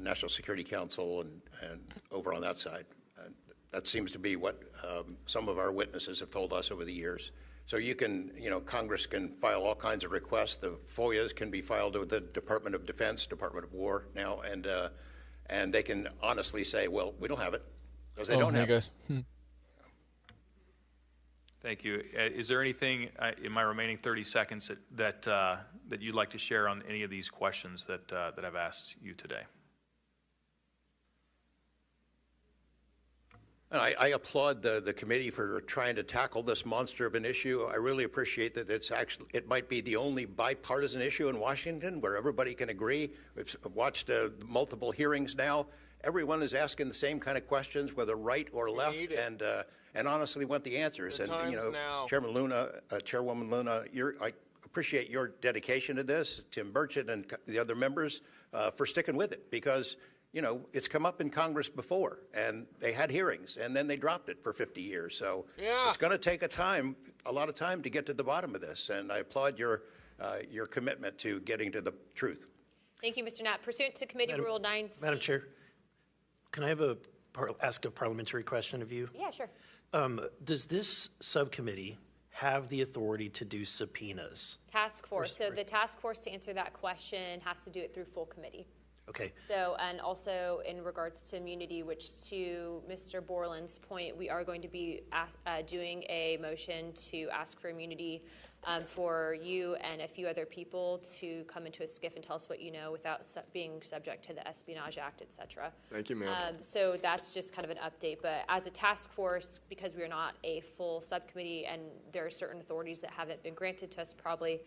S9: National Security Council and over on that side. That seems to be what some of our witnesses have told us over the years. So you can, Congress can file all kinds of requests. The FOIAs can be filed with the Department of Defense, Department of War now, and they can honestly say, well, we don't have it, because they don't have it.
S19: Thank you. Is there anything in my remaining 30 seconds that you'd like to share on any of these questions that I've asked you today?
S9: I applaud the committee for trying to tackle this monster of an issue. I really appreciate that it might be the only bipartisan issue in Washington where everybody can agree. We've watched multiple hearings now. Everyone is asking the same kind of questions, whether right or left, and honestly want the answers. And Chairman Luna, Chairwoman Luna, I appreciate your dedication to this, Tim Burchett and the other members, for sticking with it, because it's come up in Congress before, and they had hearings, and then they dropped it for 50 years. So it's going to take a lot of time to get to the bottom of this, and I applaud your commitment to getting to the truth.
S3: Thank you, Mr. Knapp. Pursuant to Committee Rule 9C.
S13: Madam Chair, can I ask a parliamentary question of you?
S3: Yeah, sure.
S13: Does this subcommittee have the authority to do subpoenas?
S3: Task Force. So the task force, to answer that question, has to do it through full committee.
S13: Okay.
S3: So, and also in regards to immunity, which to Mr. Borland's point, we are going to be doing a motion to ask for immunity for you and a few other people to come into a skiff and tell us what you know without being subject to the Espionage Act, et cetera.
S1: Thank you, ma'am.
S3: So that's just kind of an update. But as a task force, because we are not a full subcommittee and there are certain authorities that haven't been granted to us, probably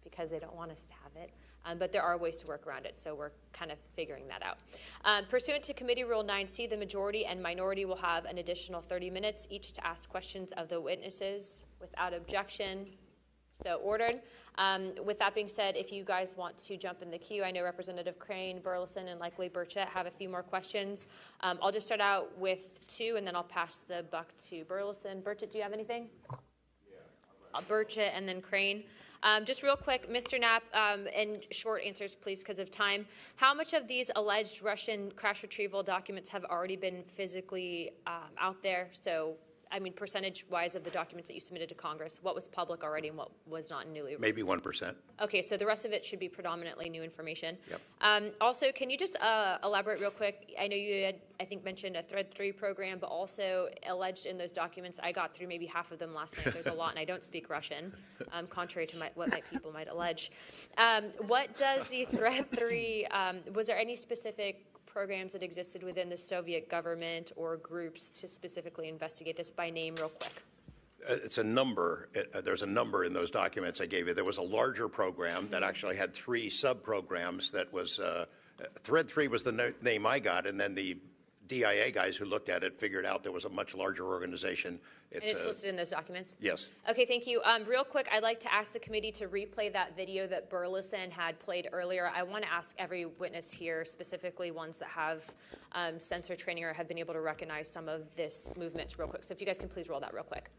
S3: because they don't want us to have it. But there are ways to work around it, so we're kind of figuring that out. Pursuant to Committee Rule 9C, the majority and minority will have an additional 30 minutes each to ask questions of the witnesses without objection. So ordered. With that being said, if you guys want to jump in the queue, I know Representative Crane, Burleson, and likely Burchett have a few more questions. I'll just start out with two, and then I'll pass the buck to Burleson. Burchett, do you have anything? Yeah. Burchett and then Crane. Just real quick, Mr. Knapp, and short answers, please, because of time. How much of these alleged Russian crash retrieval documents have already been physically out there? So, I mean, percentage-wise of the documents that you submitted to Congress, what was public already and what was not newly released?
S9: Maybe 1%.
S3: Okay, so the rest of it should be predominantly new information.
S9: Yep.
S3: Also, can you just elaborate real quick? I know you had, I think, mentioned a Thread 3 program, but also alleged in those documents, I got through maybe half of them last night. There's a lot, and I don't speak Russian, contrary to what my people might allege. What does the Thread 3, was there any specific programs that existed within the Soviet government or groups to specifically investigate this by name real quick?
S9: It's a number. There's a number in those documents I gave you. There was a larger program that actually had 3 sub-programs that was, Thread 3 was the name I got, and then the DIA guys who looked at it figured out there was a much larger organization.
S3: And it's listed in those documents?
S9: Yes.
S3: Okay, thank you. Real quick, I'd like to ask the committee to replay that video that Burleson had played earlier. I want to ask every witness here, specifically ones that have sensor training or have been able to recognize some of this movement real quick. So if you guys can please roll that real quick.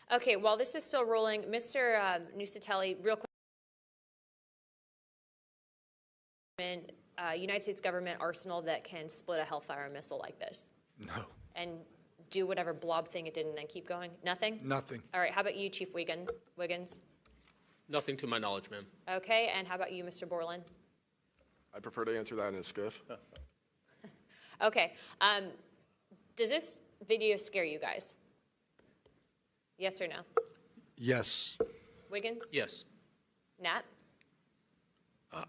S3: Okay, while this is still rolling, Mr. Nusatelli, real quick, United States government arsenal that can split a Hellfire missile like this?
S7: No.
S3: And do whatever blob thing it did and then keep going? Nothing?
S7: Nothing.
S3: All right, how about you, Chief Wiggins?
S6: Nothing to my knowledge, ma'am.
S3: Okay, and how about you, Mr. Borland?
S1: I prefer to answer that in a skiff.
S3: Okay, does this video scare you guys? Yes or no?
S7: Yes.
S3: Wiggins?
S6: Yes.
S3: Nat?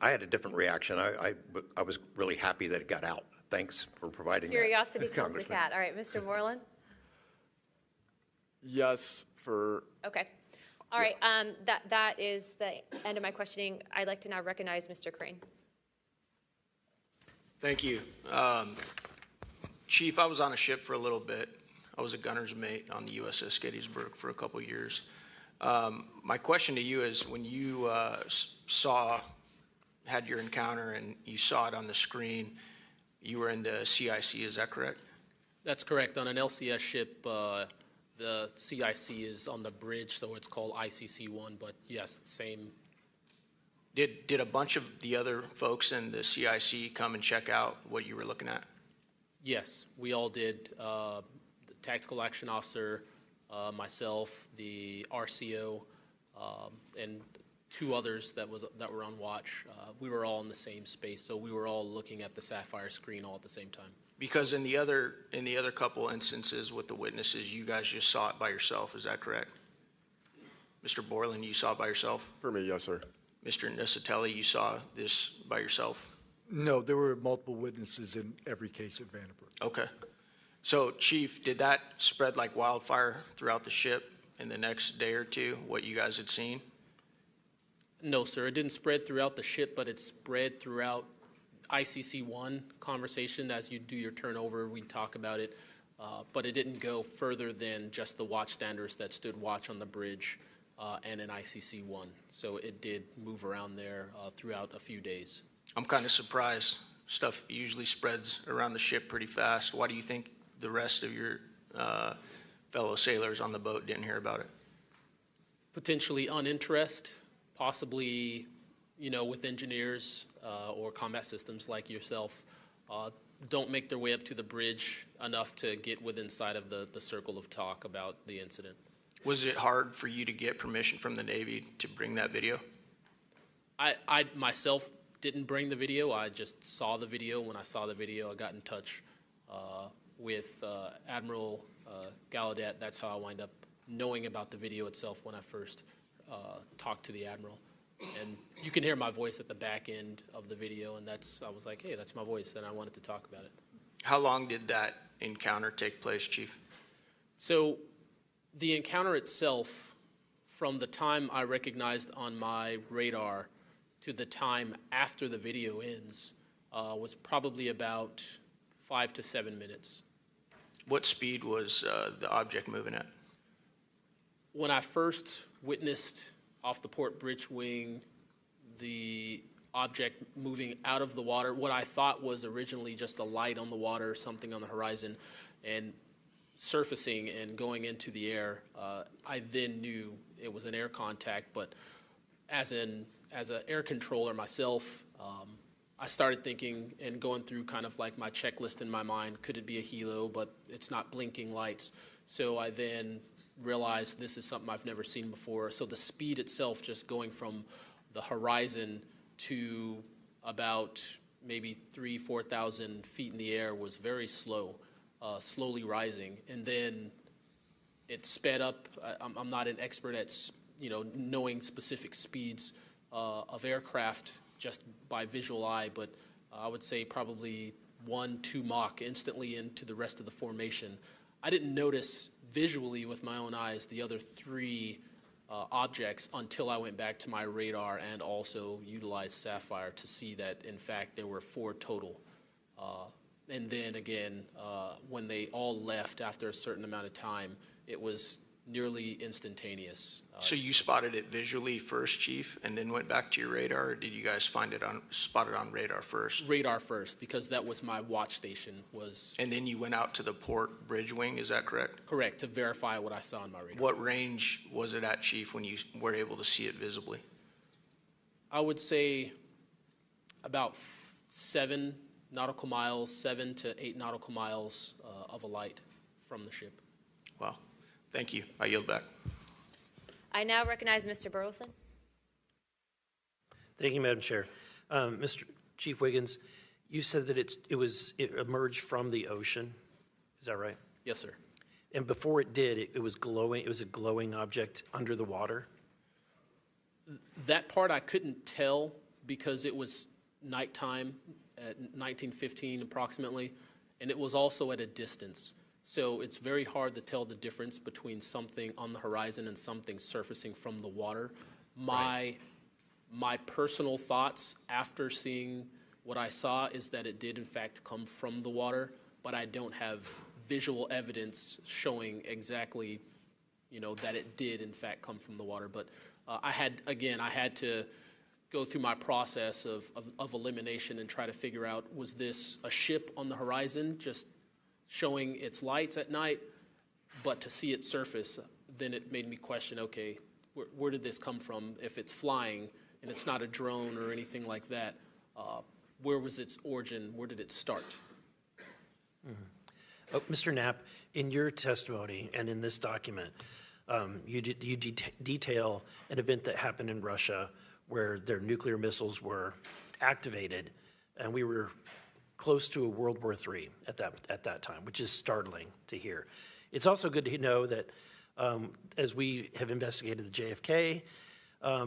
S9: I had a different reaction. I was really happy that it got out. Thanks for providing
S3: Curiosity
S9: that,
S3: kills the
S9: Congressman.
S3: cat. All right, Mr. Borland?
S1: Yes, for...
S3: Okay. All right, that is the end of my questioning. I'd like to now recognize Mr. Crane.
S15: Thank you. Chief, I was on a ship for a little bit. I was a gunner's mate on the USS Gettysburg for a couple years. My question to you is, when you had your encounter and you saw it on the screen, you were in the CIC, is that correct?
S6: That's correct. On an LCS ship, the CIC is on the bridge, so it's called ICC-1, but yes, same.
S15: Did a bunch of the other folks in the CIC come and check out what you were looking at?
S6: Yes, we all did. The tactical action officer, myself, the RCO, and two others that were on watch. We were all in the same space, so we were all looking at the Sapphire screen all at the same time.
S15: Because in the other couple instances with the witnesses, you guys just saw it by yourself. Is that correct? Mr. Borland, you saw it by yourself?
S1: For me, yes, sir.
S15: Mr. Nusatelli, you saw this by yourself?
S7: No, there were multiple witnesses in every case at Vandenberg.
S15: Okay. So, Chief, did that spread like wildfire throughout the ship in the next day or two, what you guys had seen?
S6: No, sir. It didn't spread throughout the ship, but it spread throughout ICC-1 conversation. As you do your turnover, we talk about it. But it didn't go further than just the watchstanders that stood watch on the bridge and in ICC-1. So it did move around there throughout a few days.
S15: I'm kind of surprised. Stuff usually spreads around the ship pretty fast. Why do you think the rest of your fellow sailors on the boat didn't hear about it?
S6: Potentially uninterest, possibly, with engineers or combat systems like yourself, don't make their way up to the bridge enough to get within sight of the circle of talk about the incident.
S15: Was it hard for you to get permission from the Navy to bring that video?
S6: I myself didn't bring the video. I just saw the video. When I saw the video, I got in touch with Admiral Gallaudet. That's how I wind up knowing about the video itself when I first talked to the Admiral. And you can hear my voice at the back end of the video, and I was like, hey, that's my voice, and I wanted to talk about it.
S15: How long did that encounter take place, Chief?
S6: So the encounter itself, from the time I recognized on my radar to the time after the video ends, was probably about 5 to 7 minutes.
S15: What speed was the object moving at?
S6: When I first witnessed off the port bridge wing the object moving out of the water, what I thought was originally just a light on the water, something on the horizon, and surfacing and going into the air, I then knew it was an air contact. But as an air controller myself, I started thinking and going through kind of like my checklist in my mind. Could it be a helo? But it's not blinking lights. So I then realized this is something I've never seen before. So the speed itself, just going from the horizon to about maybe 3,000 to 4,000 feet in the air, was very slow, slowly rising. And then it sped up. I'm not an expert at knowing specific speeds of aircraft just by visual eye, but I would say probably 1-2 Mach instantly into the rest of the formation. I didn't notice visually with my own eyes the other 3 objects until I went back to my radar and also utilized Sapphire to see that, in fact, there were 4 total. And then again, when they all left after a certain amount of time, it was nearly instantaneous.
S15: So you spotted it visually first, Chief, and then went back to your radar, or did you guys spot it on radar first?
S6: Radar first, because that was my watch station.
S15: And then you went out to the port bridge wing, is that correct?
S6: Correct, to verify what I saw on my radar.
S15: What range was it at, Chief, when you were able to see it visibly?
S6: I would say about 7 nautical miles, 7 to 8 nautical miles of a light from the ship.
S15: Wow. Thank you. I yield back.
S3: I now recognize Mr. Burleson.
S13: Thank you, Madam Chair. Mr. Chief Wiggins, you said that it emerged from the ocean. Is that right?
S6: Yes, sir.
S13: And before it did, it was glowing. It was a glowing object under the water.
S6: That part I couldn't tell because it was nighttime at 1915 approximately, and it was also at a distance. So it's very hard to tell the difference between something on the horizon and something surfacing from the water. My personal thoughts after seeing what I saw is that it did in fact come from the water, but I don't have visual evidence showing exactly, that it did in fact come from the water. But I had to go through my process of elimination and try to figure out, was this a ship on the horizon just showing its lights at night, but to see it surface, then it made me question, okay, where did this come from? If it's flying and it's not a drone or anything like that, where was its origin? Where did it start?
S13: Mm-hmm. Mr. Knapp, in your testimony and in this document, you detail an event that happened in Russia where their nuclear missiles were activated, and we were close to a World War III at that time, which is startling to hear. It's also good to know that as we have investigated the JFK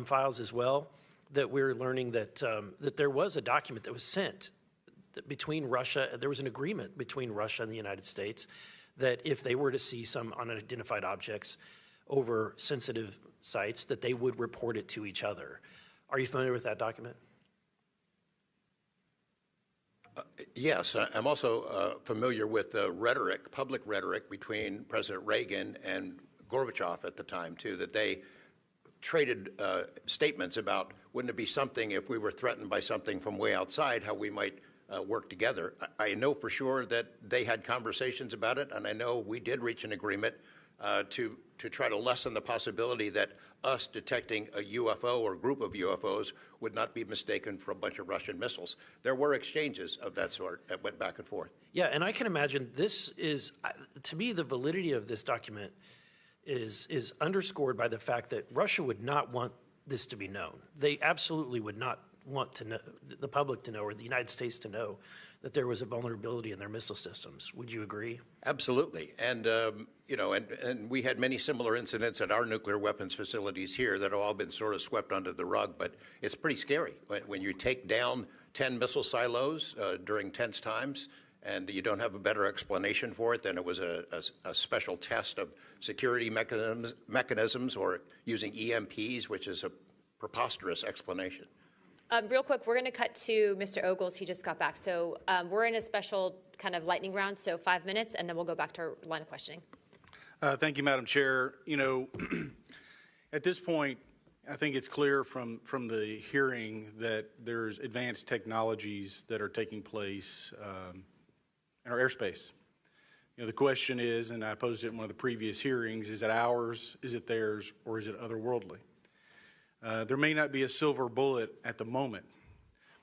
S13: files as well, that we're learning that that there was a document that was sent between Russia. There was an agreement between Russia and the United States that if they were to see some unidentified objects over sensitive sites, that they would report it to each other. Are you familiar with that document?
S9: Yes, I'm also familiar with the rhetoric, public rhetoric between President Reagan and Gorbachev at the time, too, that they traded statements about, wouldn't it be something if we were threatened by something from way outside, how we might work together. I know for sure that they had conversations about it, and I know we did reach an agreement to try to lessen the possibility that us detecting a UFO or group of UFOs would not be mistaken for a bunch of Russian missiles. There were exchanges of that sort that went back and forth.
S13: Yeah, and I can imagine this is, to me, the validity of this document is underscored by the fact that Russia would not want this to be known. They absolutely would not want to know, the public to know, or the United States to know, that there was a vulnerability in their missile systems. Would you agree?
S9: Absolutely. And, and we had many similar incidents at our nuclear weapons facilities here that have all been sort of swept under the rug, but it's pretty scary when you take down 10 missile silos during tense times and you don't have a better explanation for it than it was a special test of security mechanisms or using EMPs, which is a preposterous explanation.
S3: Real quick, we're going to cut to Mr. Ogles. He just got back. So we're in a special kind of lightning round, so 5 minutes, and then we'll go back to our line of questioning.
S20: Thank you, Madam Chair. At this point, I think it's clear from the hearing that there's advanced technologies that are taking place in our airspace. The question is, and I posed it in one of the previous hearings, is it ours, is it theirs, or is it otherworldly? There may not be a silver bullet at the moment,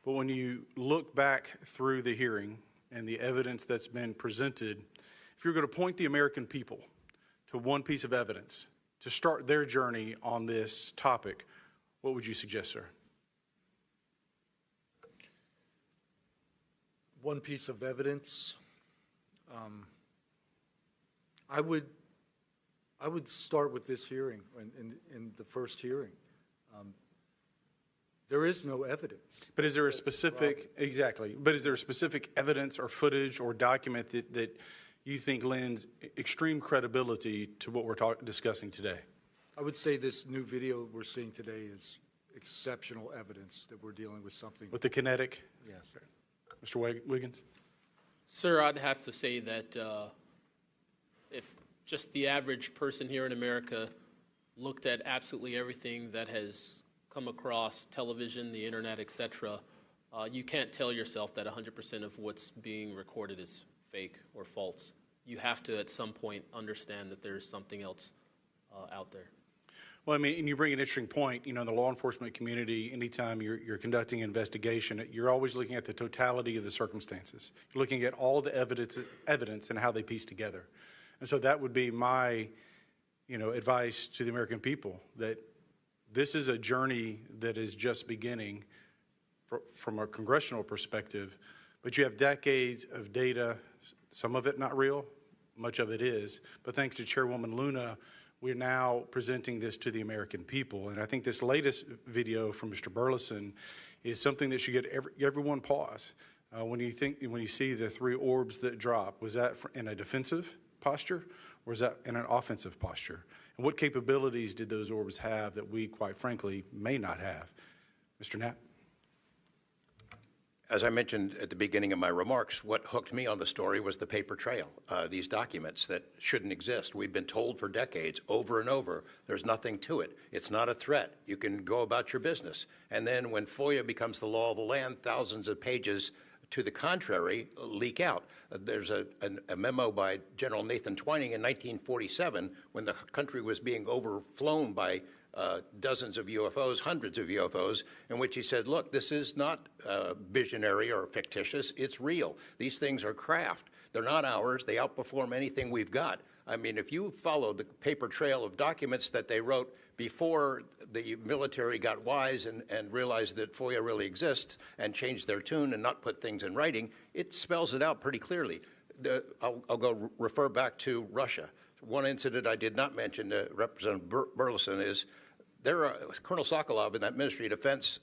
S20: but when you look back through the hearing and the evidence that's been presented, if you're going to point the American people to one piece of evidence to start their journey on this topic, what would you suggest, sir?
S7: One piece of evidence. I would I would start with this hearing, in the first hearing. There is no evidence.
S20: But is there a specific, exactly, but is there a specific evidence or footage or document that you think lends extreme credibility to what we're discussing today?
S7: I would say this new video we're seeing today is exceptional evidence that we're dealing with something.
S20: With the kinetic?
S7: Yes.
S20: Mr. Wiggins?
S6: Sir, I'd have to say that if just the average person here in America looked at absolutely everything that has come across television, the internet, etc., you can't tell yourself that 100% of what's being recorded is fake or false. You have to, at some point, understand that there's something else out there.
S20: Well, I mean, and you bring an interesting point. You know, in the law enforcement community, anytime you're conducting an investigation, you're always looking at the totality of the circumstances. You're looking at all the evidence and how they piece together. And so that would be my, advice to the American people, that this is a journey that is just beginning from a congressional perspective, but you have decades of data, some of it not real, much of it is, but thanks to Chairwoman Luna, we're now presenting this to the American people. And I think this latest video from Mr. Burleson is something that should get everyone pause. When you see the 3 orbs that drop, was that in a defensive posture or was that in an offensive posture? And what capabilities did those orbs have that we, quite frankly, may not have? Mr. Knapp?
S9: As I mentioned at the beginning of my remarks, what hooked me on the story was the paper trail, these documents that shouldn't exist. We've been told for decades, over and over, there's nothing to it. It's not a threat. You can go about your business. And then when FOIA becomes the law of the land, thousands of pages to the contrary leak out. There's a memo by General Nathan Twining in 1947 when the country was being overflown by dozens of UFOs, hundreds of UFOs, in which he said, look, this is not visionary or fictitious, it's real. These things are craft. They're not ours. They outperform anything we've got. I mean, if you follow the paper trail of documents that they wrote before the military got wise and realized that FOIA really exists and changed their tune and not put things in writing, it spells it out pretty clearly. I'll go refer back to Russia. One incident I did not mention to Representative Burleson is Colonel Sokolov in that Ministry of Defense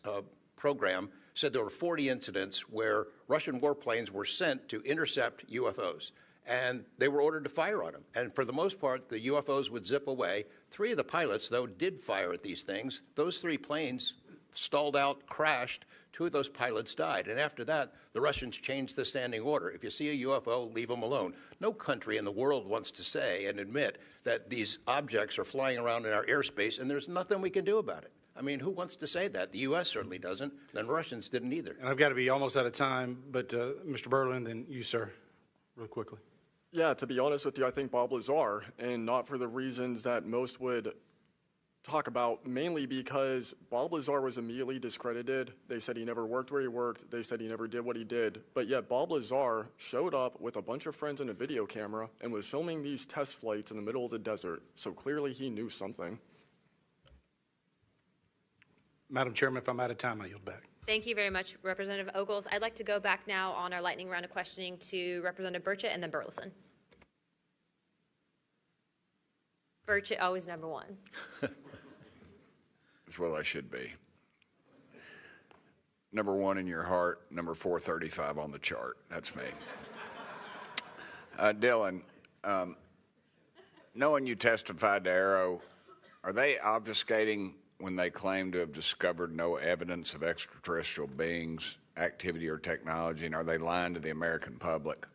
S9: program said there were 40 incidents where Russian warplanes were sent to intercept UFOs. And they were ordered to fire on them. And for the most part, the UFOs would zip away. 3 of the pilots, though, did fire at these things. Those 3 planes stalled out, crashed. 2 of those pilots died. And after that, the Russians changed the standing order. If you see a UFO, leave them alone. No country in the world wants to say and admit that these objects are flying around in our airspace and there's nothing we can do about it. I mean, who wants to say that? The U.S. certainly doesn't. The Russians didn't either.
S20: And I've got to be almost out of time, but Mr. Berlin, then you, sir, real quickly.
S1: Yeah, to be honest with you, I think Bob Lazar, and not for the reasons that most would talk about, mainly because Bob Lazar was immediately discredited. They said he never worked where he worked. They said he never did what he did. But yet Bob Lazar showed up with a bunch of friends and a video camera and was filming these test flights in the middle of the desert. So clearly he knew something.
S20: Madam Chairman, if I'm out of time, I yield back.
S3: Thank you very much, Representative Ogles. I'd like to go back now on our lightning round of questioning to Representative Burchett and then Burleson. Burchett, always number 1.
S11: That's what I should be. Number 1 in your heart, number 435 on the chart. That's me. Dylan, knowing you testified to Arrow, are they obfuscating when they claim to have discovered no evidence of extraterrestrial beings, activity, or technology, and are they lying to the American public?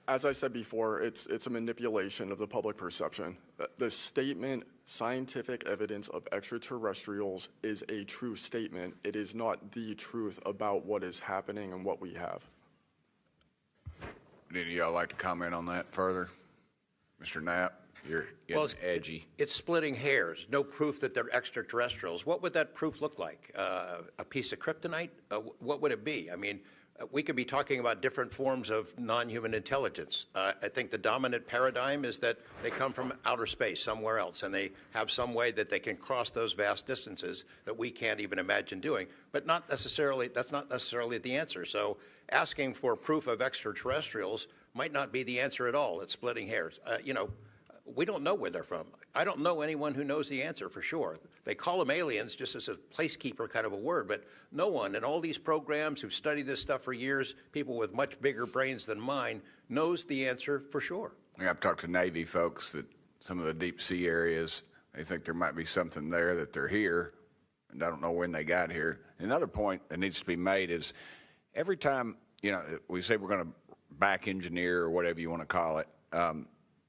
S1: As I said before, it's a manipulation of the public perception. The statement, scientific evidence of extraterrestrials, is a true statement. It is not the truth about what is happening and what we have.
S11: Would any of y'all like to comment on that further? Mr. Knapp, you're getting edgy.
S9: It's splitting hairs. No proof that they're extraterrestrials. What would that proof look like? A piece of kryptonite? What would it be? I mean, we could be talking about different forms of non-human intelligence. I think the dominant paradigm is that they come from outer space, somewhere else, and they have some way that they can cross those vast distances that we can't even imagine doing. But that's not necessarily the answer. So asking for proof of extraterrestrials might not be the answer at all. It's splitting hairs. we don't know where they're from. I don't know anyone who knows the answer for sure. They call them aliens just as a placekeeper kind of a word, but no one in all these programs who've studied this stuff for years, people with much bigger brains than mine, knows the answer for sure.
S11: I've talked to Navy folks that some of the deep sea areas, they think there might be something there that they're here, and I don't know when they got here. Another point that needs to be made is every time, we say we're going to back engineer or whatever you want to call it,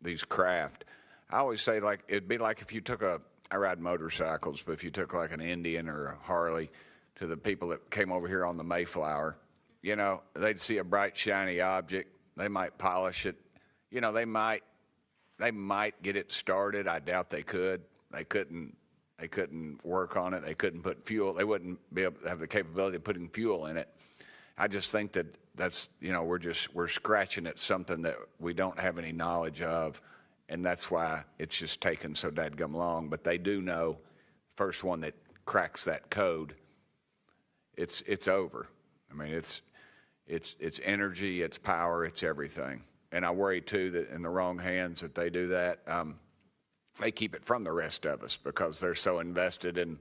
S11: these craft, I always say, like, it'd be like if you took I ride motorcycles, but if you took like an Indian or a Harley to the people that came over here on the Mayflower, they'd see a bright, shiny object. They might polish it. They might get it started. I doubt they could. They couldn't work on it. They couldn't put fuel. They wouldn't be able to have the capability of putting fuel in it. I just think that's we're scratching at something that we don't have any knowledge of, and that's why it's just taken so dadgum long. But they do know, first one that cracks that code, it's over. I mean, it's energy, it's power, it's everything. And I worry too that in the wrong hands that they do that, they keep it from the rest of us because they're so invested in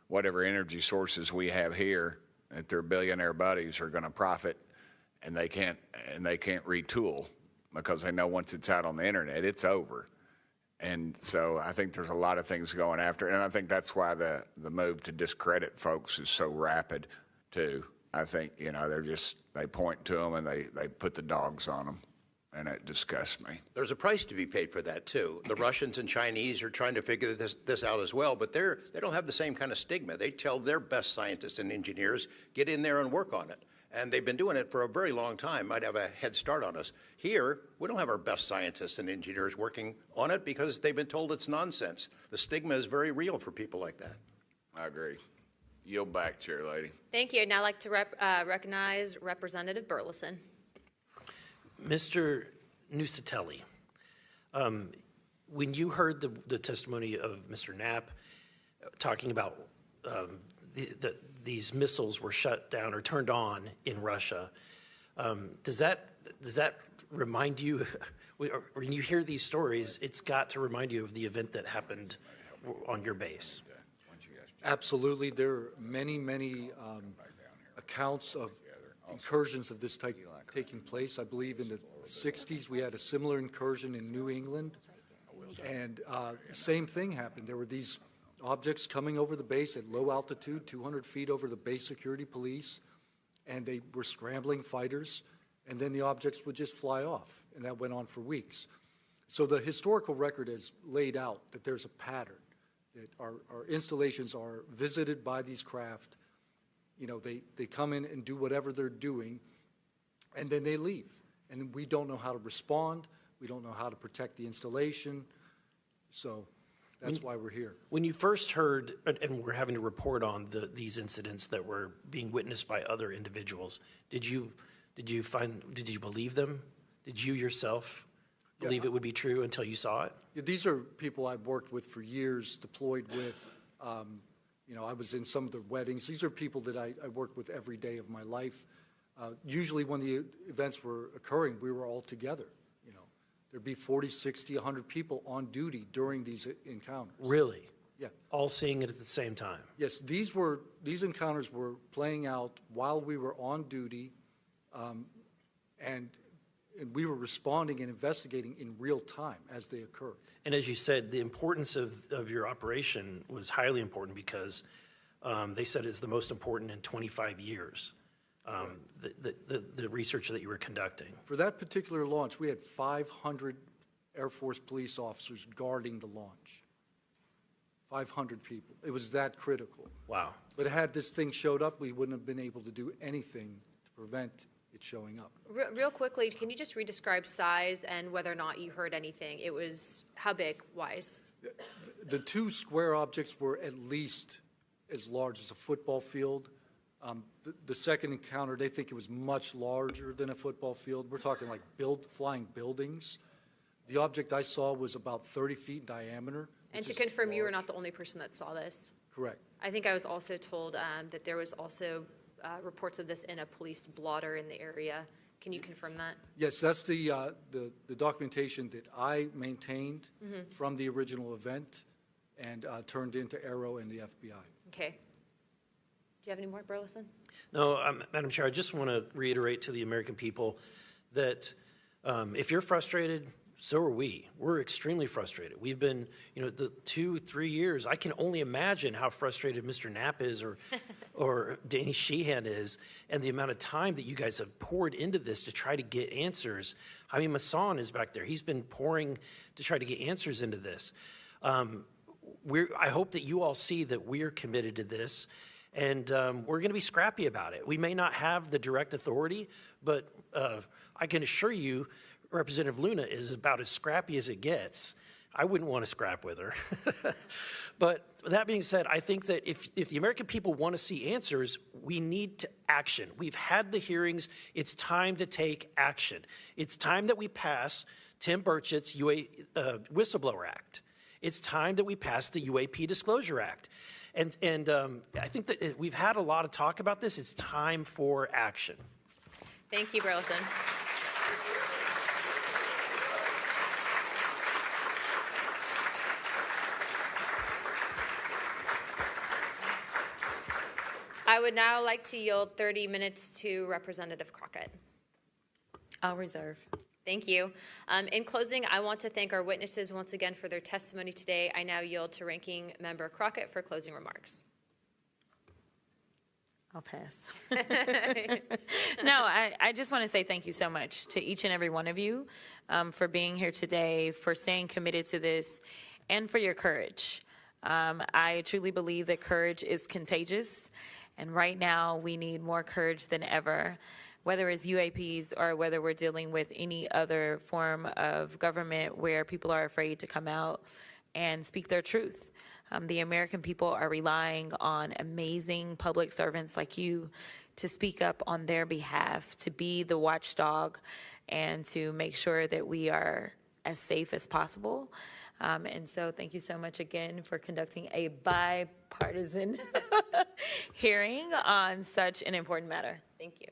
S11: whatever energy sources we have here that their billionaire buddies are going to profit, and they can't retool because they know once it's out on the internet, it's over. And so I think there's a lot of things going after it, and I think that's why the move to discredit folks is so rapid too. I think, they point to them and they put the dogs on them, and it disgusts me.
S9: There's a price to be paid for that too. The Russians and Chinese are trying to figure this out as well, but they don't have the same kind of stigma. They tell their best scientists and engineers, get in there and work on it. And they've been doing it for a very long time, might have a head start on us. Here, we don't have our best scientists and engineers working on it because they've been told it's nonsense. The stigma is very real for people like that.
S11: I agree. Yield back, Chair Lady.
S3: Thank you. I'd now like to recognize Representative Burleson.
S13: Mr. Nusatelli, when you heard the testimony of Mr. Knapp talking about these missiles were shut down or turned on in Russia, does that remind you, when you hear these stories, it's got to remind you of the event that happened on your base?
S7: Absolutely. There are many accounts of incursions of this type taking place. I believe in the 60s we had a similar incursion in New England, and same thing happened. There were these objects coming over the base at low altitude, 200 feet over the base security police, and they were scrambling fighters, and then the objects would just fly off, and that went on for weeks. So the historical record has laid out that there's a pattern, that our installations are visited by these craft. They come in and do whatever they're doing, and then they leave. And we don't know how to respond. We don't know how to protect the installation. So that's why we're here.
S13: When you first heard, and we're having to report on these incidents that were being witnessed by other individuals, did you believe them? Did you yourself believe it would be true until you saw it?
S7: Yeah, these are people I've worked with for years, deployed with. I was in some of their weddings. These are people that I worked with every day of my life. Usually when the events were occurring, we were all together. There'd be 40, 60, 100 people on duty during these encounters.
S13: Really?
S7: Yeah.
S13: All seeing it at the same time?
S7: Yes, these encounters were playing out while we were on duty, and we were responding and investigating in real time as they occurred.
S13: And as you said, the importance of your operation was highly important because they said it's the most important in 25 years. The research that you were conducting.
S7: For that particular launch, we had 500 Air Force police officers guarding the launch. 500 people. It was that critical.
S13: Wow.
S7: But had this thing showed up, we wouldn't have been able to do anything to prevent it showing up.
S3: Real quickly, can you just redescribe size and whether or not you heard anything? It was how big, wise?
S7: The two square objects were at least as large as a football field. The second encounter, they think it was much larger than a football field. We're talking like flying buildings. The object I saw was about 30 feet in diameter.
S3: And to confirm, you were not the only person that saw this?
S7: Correct.
S3: I think I was also told that there was also reports of this in a police blotter in the area, Can you confirm that?
S7: Yes, that's the documentation that I maintained from the original event and turned into Arrow and the FBI.
S3: Okay. Do you have any more, Burleson?
S13: No, Madam Chair, I just want to reiterate to the American people that if you're frustrated, so are we. We're extremely frustrated. We've been, the 2-3 years. I can only imagine how frustrated Mr. Knapp is or Danny Sheehan is, and the amount of time that you guys have poured into this to try to get answers. I mean, Masson is back there. He's been pouring to try to get answers into this. I hope that you all see that we're committed to this, and we're going to be scrappy about it. We may not have the direct authority, but I can assure you, Representative Luna is about as scrappy as it gets. I wouldn't want to scrap with her. But that being said, I think that if the American people want to see answers, we need action. We've had the hearings. It's time to take action. It's time that we pass Tim Burchett's Whistleblower Act. It's time that we pass the UAP Disclosure Act. And I think that we've had a lot of talk about this. It's time for action.
S3: Thank you, Burleson. I would now like to yield 30 minutes to Representative Crockett.
S10: I'll reserve.
S3: Thank you. In closing, I want to thank our witnesses once again for their testimony today. I now yield to Ranking Member Crockett for closing remarks.
S10: I'll pass. No, I just want to say thank you so much to each and every one of you for being here today, for staying committed to this, and for your courage. I truly believe that courage is contagious, and right now we need more courage than ever, whether it's UAPs or whether we're dealing with any other form of government where people are afraid to come out and speak their truth. The American people are relying on amazing public servants like you to speak up on their behalf, to be the watchdog, and to make sure that we are as safe as possible. And so thank you so much again for conducting a bipartisan hearing on such an important matter.
S3: Thank you.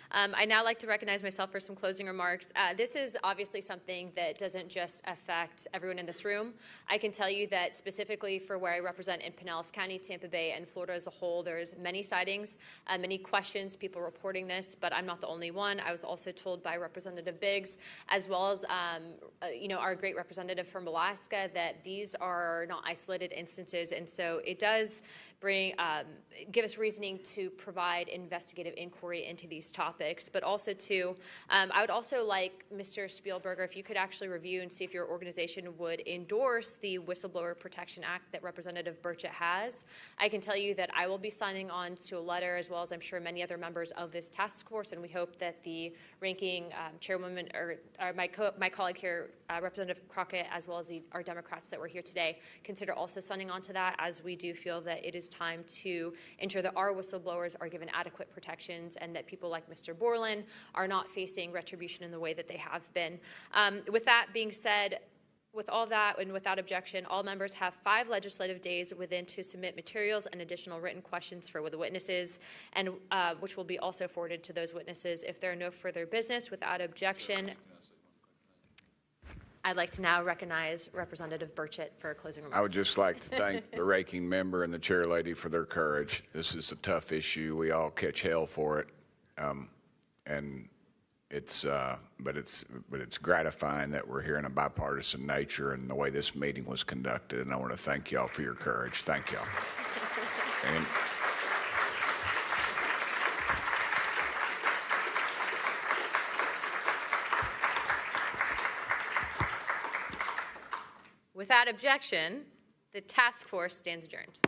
S3: I'd now like to recognize myself for some closing remarks. This is obviously something that doesn't just affect everyone in this room. I can tell you that specifically for where I represent in Pinellas County, Tampa Bay, and Florida as a whole, there's many sightings, many questions, people reporting this, but I'm not the only one. I was also told by Representative Biggs, as well as our great representative from Alaska, that these are not isolated instances, and so it does give us reasoning to provide investigative inquiry into these topics, but also I would also like Mr. Spielberger, if you could actually review and see if your organization would endorse the Whistleblower Protection Act that Representative Burchett has. I can tell you that I will be signing on to a letter, as well as I'm sure many other members of this task force, and we hope that the ranking chairwoman, or my colleague here, Representative Crockett, as well as our Democrats that were here today, consider also signing on to that, as we do feel that it is time to ensure that our whistleblowers are given adequate protections and that people like Mr. Borland are not facing retribution in the way that they have been. With that being said, with all that and without objection, all members have 5 legislative days within to submit materials and additional written questions for the witnesses, and which will be also forwarded to those witnesses. If there are no further business, without objection, I'd like to now recognize Representative Burchett for closing remarks.
S11: I would just like to thank the ranking member and the chair lady for their courage. This is a tough issue. We all catch hell for it, and but it's gratifying that we're here in a bipartisan nature and the way this meeting was conducted. And I want to thank y'all for your courage. Thank y'all. And
S3: without objection, the task force stands adjourned.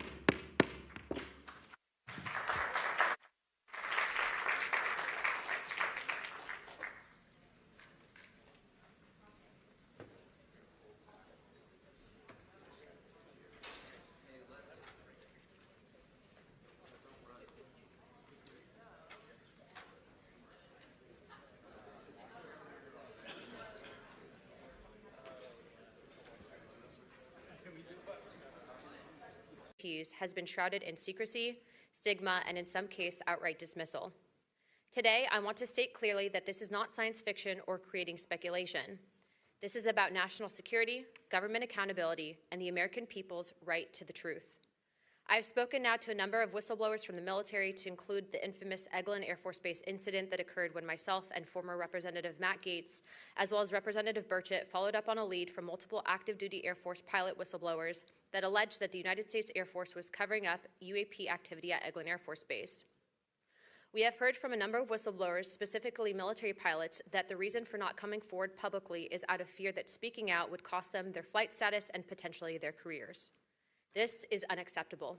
S3: Has been shrouded in secrecy, stigma, and in some case, outright dismissal. Today, I want to state clearly that this is not science fiction or creating speculation. This is about national security, government accountability, and the American people's right to the truth. I have spoken now to a number of whistleblowers from the military, to include the infamous Eglin Air Force Base incident that occurred when myself and former Representative Matt Gaetz, as well as Representative Burchett, followed up on a lead from multiple active duty Air Force pilot whistleblowers that alleged that the United States Air Force was covering up UAP activity at Eglin Air Force Base. We have heard from a number of whistleblowers, specifically military pilots, that the reason for not coming forward publicly is out of fear that speaking out would cost them their flight status and potentially their careers. This is unacceptable.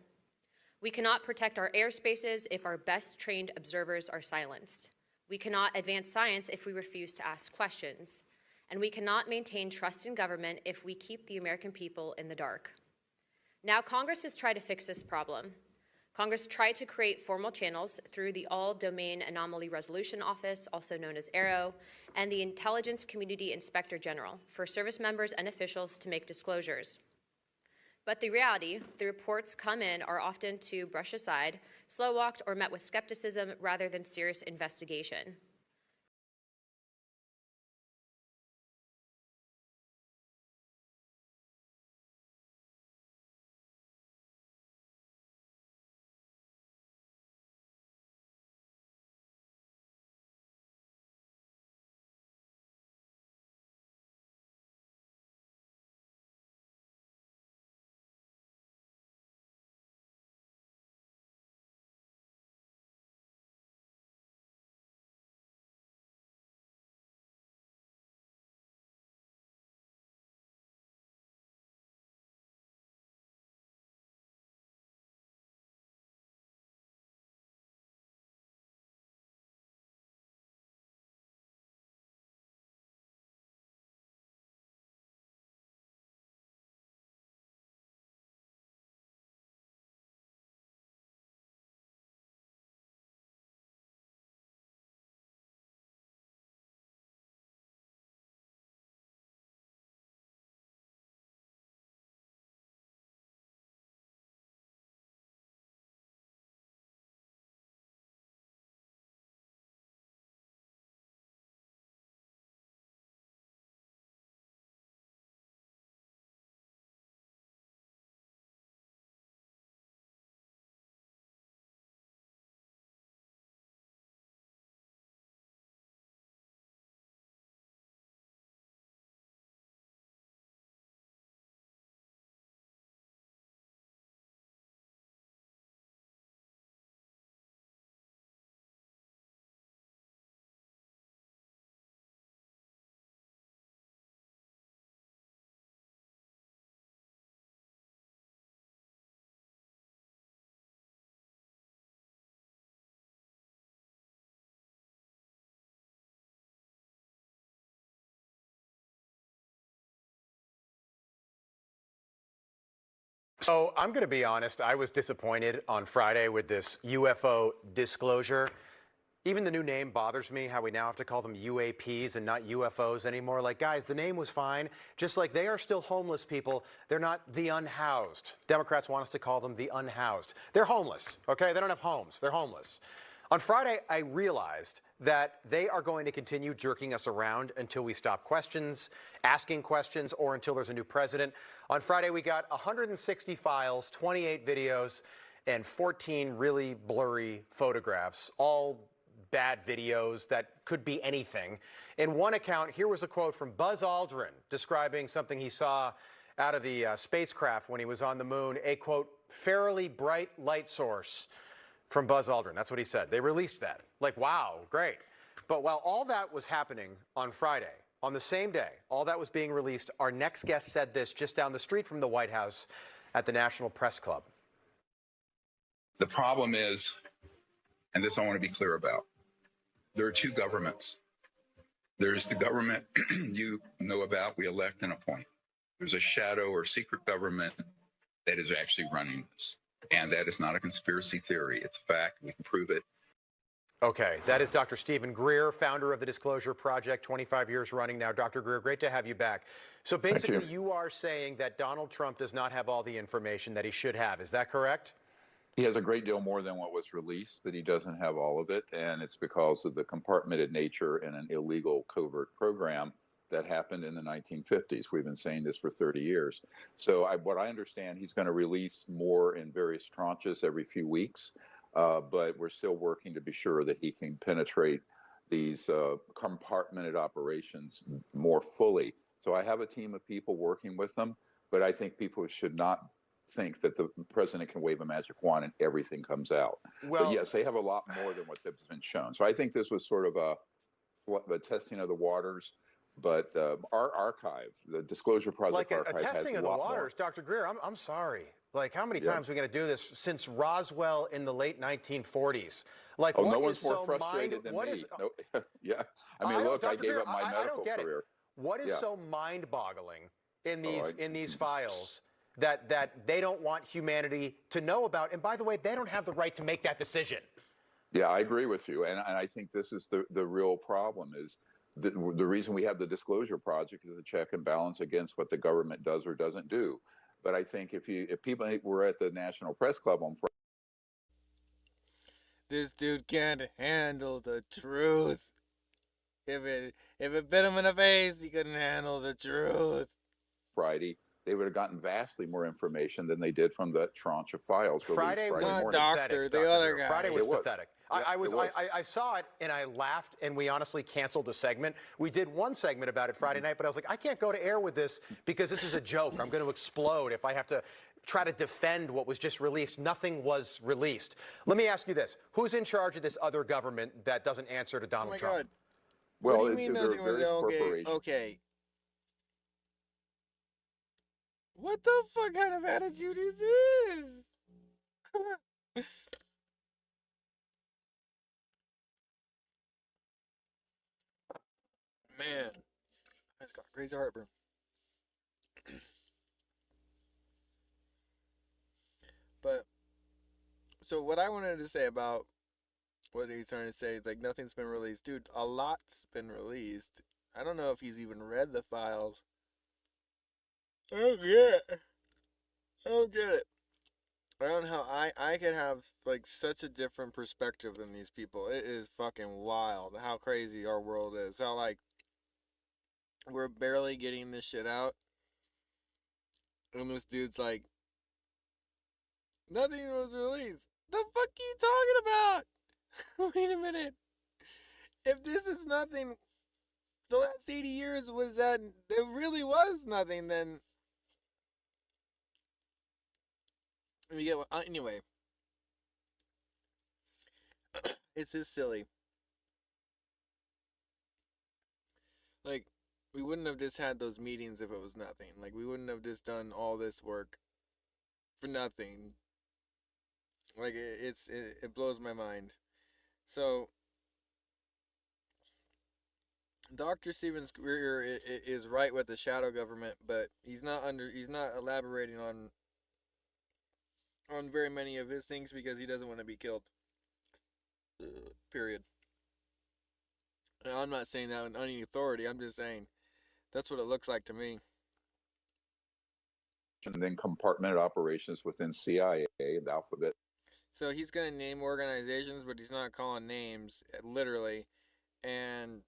S3: We cannot protect our airspaces if our best trained observers are silenced. We cannot advance science if we refuse to ask questions. And we cannot maintain trust in government if we keep the American people in the dark. Now, Congress has tried to fix this problem. Congress tried to create formal channels through the All-Domain Anomaly Resolution Office, also known as AARO, and the Intelligence Community Inspector General for service members and officials to make disclosures. But the reality, the reports come in are often to brush aside, slow-walked, or met with skepticism rather than serious investigation.
S21: So I'm going to be honest, I was disappointed on Friday with this UFO disclosure. Even the new name bothers me, how we now have to call them UAPs and not UFOs anymore. Like, guys, the name was fine. Just like they are still homeless people, they're not the unhoused. Democrats want us to call them the unhoused. They're homeless, okay? They don't have homes. They're homeless. On Friday, I realized that they are going to continue jerking us around until we stop asking questions, or until there's a new president. On Friday, we got 160 files, 28 videos, and 14 really blurry photographs, all bad videos that could be anything. In one account, here was a quote from Buzz Aldrin describing something he saw out of the spacecraft when he was on the moon, a, quote, fairly bright light source from Buzz Aldrin. That's what he said. They released that. Like, wow, great. But while all that was happening on Friday, on the same day, all that was being released, our next guest said this just down the street from the White House at the National Press Club.
S22: The problem is, and this I want to be clear about, there are two governments. There's the government you know about, we elect and appoint. There's a shadow or secret government that is actually running this. And that is not a conspiracy theory. It's a fact. We can prove it.
S21: Okay, that is Dr. Stephen Greer, founder of the Disclosure Project, 25 years running now. Dr. Greer, great to have you back. So basically, you are saying that Donald Trump does not have all the information that he should have. Is that correct?
S22: He has a great deal more than what was released, but he doesn't have all of it. And it's because of the compartmented nature in an illegal covert program that happened in the 1950s. We've been saying this for 30 years. So what I understand, he's going to release more in various tranches every few weeks, but we're still working to be sure that he can penetrate these compartmented operations more fully. So I have a team of people working with them, but I think people should not think that the president can wave a magic wand and everything comes out.
S21: Well,
S22: but yes, they have a lot more than what has been shown. So I think this was sort of a testing of the waters. But our archive, the Disclosure Project
S21: like
S22: archive,
S21: a testing
S22: has
S21: of
S22: a
S21: the
S22: lot
S21: waters,
S22: more.
S21: Dr. Greer. I'm sorry. Like, how many times are we going to do this since Roswell in the late 1940s? Like,
S22: Oh,
S21: what
S22: no one's
S21: is
S22: more
S21: so
S22: frustrated than me. No, yeah, I mean, look, I gave up my medical career.
S21: What is so mind-boggling in these files that they don't want humanity to know about? And by the way, they don't have the right to make that decision.
S22: Yeah, I agree with you, and I think this is the real problem. Is the reason we have the Disclosure Project is a check and balance against what the government does or doesn't do. But I think if people were at the National Press Club on Friday,
S2: this dude can't handle the truth. If it bit him in the face, he couldn't handle the truth.
S22: Friday, they would have gotten vastly more information than they did from the tranche of files released
S21: Friday was
S22: morning.
S21: pathetic.
S2: The other guy.
S21: Friday was pathetic.
S22: Yeah,
S21: I saw it and I laughed, and we honestly canceled the segment. We did one segment about it Friday night, but I was like, I can't go to air with this because this is a joke. I'm going to explode if I have to try to defend what was just released. Nothing was released. Let me ask you this: who's in charge of this other government that doesn't answer to Donald Trump?
S2: God.
S22: Well,
S2: what do you mean
S22: there are
S2: nothing was
S22: various
S2: okay?
S22: corporations.
S2: Okay. What the fuck kind of attitude is this? Man, I just got crazy heartburn. But, so what I wanted to say about what he's trying to say, like, nothing's been released. Dude, a lot's been released. I don't know if he's even read the files. I don't get it. I don't get it. I don't know how I could have, like, such a different perspective than these people. It is fucking wild how crazy our world is. How, like, we're barely getting this shit out. And this dude's like, nothing was released. The fuck are you talking about? Wait a minute. If this is nothing, the last 80 years was that there really was nothing, then you get what, anyway. It's just silly. Like, we wouldn't have just had those meetings if it was nothing. Like, we wouldn't have just done all this work for nothing. Like, it blows my mind. So, Dr. Stevens Greer is right with the shadow government, but he's not elaborating on very many of his things because he doesn't want to be killed. Period. And I'm not saying that on any authority. I'm just saying that's what it looks like to me.
S22: And then compartmented operations within CIA, the alphabet.
S2: So he's going to name organizations, but he's not calling names, literally. And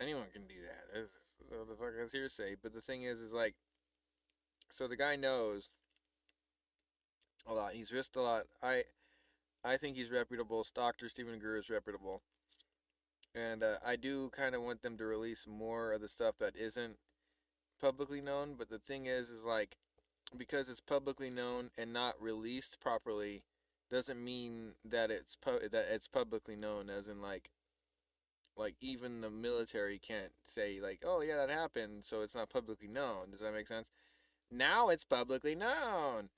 S2: anyone can do that. What the fuck is hearsay? But the thing is like, so the guy knows a lot. He's risked a lot. I think he's reputable. Dr. Stephen Greer is reputable. And I do kind of want them to release more of the stuff that isn't publicly known. But the thing is like, because it's publicly known and not released properly, doesn't mean that it's publicly known. As in like even the military can't say like, oh yeah, that happened, so it's not publicly known. Does that make sense? Now it's publicly known.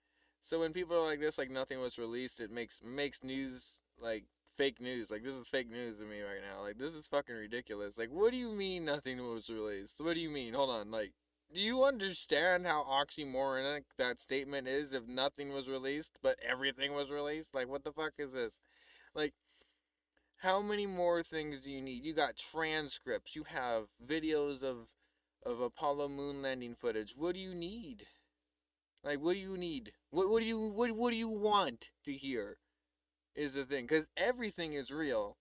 S2: So when people are like this, like nothing was released, it makes news like fake news. Like, this is fake news to me right now. Like, this is fucking ridiculous. Like, what do you mean nothing was released? What do you mean? Hold on. Like, do you understand how oxymoronic that statement is? If nothing was released, but everything was released? Like, what the fuck is this? Like, how many more things do you need? You got transcripts. You have videos of Apollo moon landing footage. What do you need? Like, what do you need? What do you want to hear? Is the thing, because everything is real,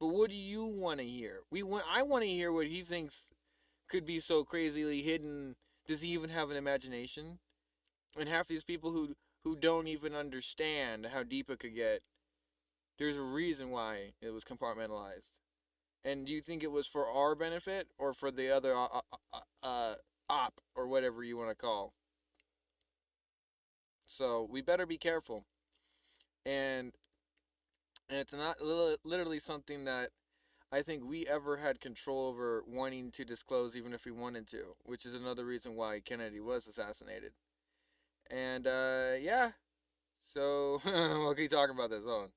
S2: but what do you want to hear? I want to hear what he thinks could be so crazily hidden. Does he even have an imagination? And half these people who don't even understand how deep it could get, there's a reason why it was compartmentalized. And do you think it was for our benefit or for the other op or whatever you want to call? So we better be careful. And it's not literally something that I think we ever had control over wanting to disclose, even if we wanted to, which is another reason why Kennedy was assassinated. And yeah, so we'll keep talking about this on.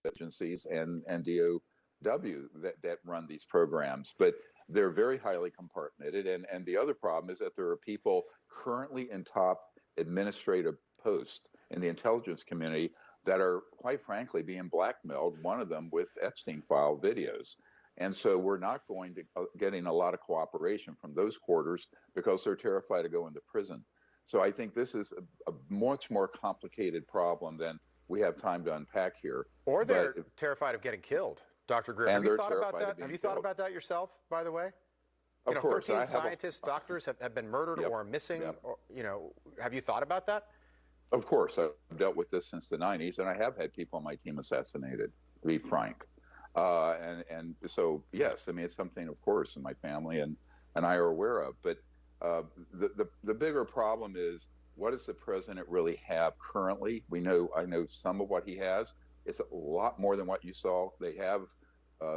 S5: Agencies and DOW that run these programs, but they're very highly compartmented. And the other problem is that there are people currently in top administrative posts in the intelligence community that are, quite frankly, being blackmailed, one of them with Epstein file videos. And so we're not going to getting a lot of cooperation from those quarters because they're terrified of going to prison. So I think this is a much more complicated problem than we have time to unpack here.
S21: Or they're terrified of getting killed, Dr. Greer. Have you thought about that? Have you thought about that yourself, by the way?
S5: Of course.
S21: 13 scientists, doctors have been murdered or missing. Or, have you thought about that?
S5: Of course. I've dealt with this since the 90s, and I have had people on my team assassinated, to be frank. And so, yes, I mean, it's something, of course, in my family and I are aware of. But the bigger problem is, what does the president really have currently? I know some of what he has. It's a lot more than what you saw. They have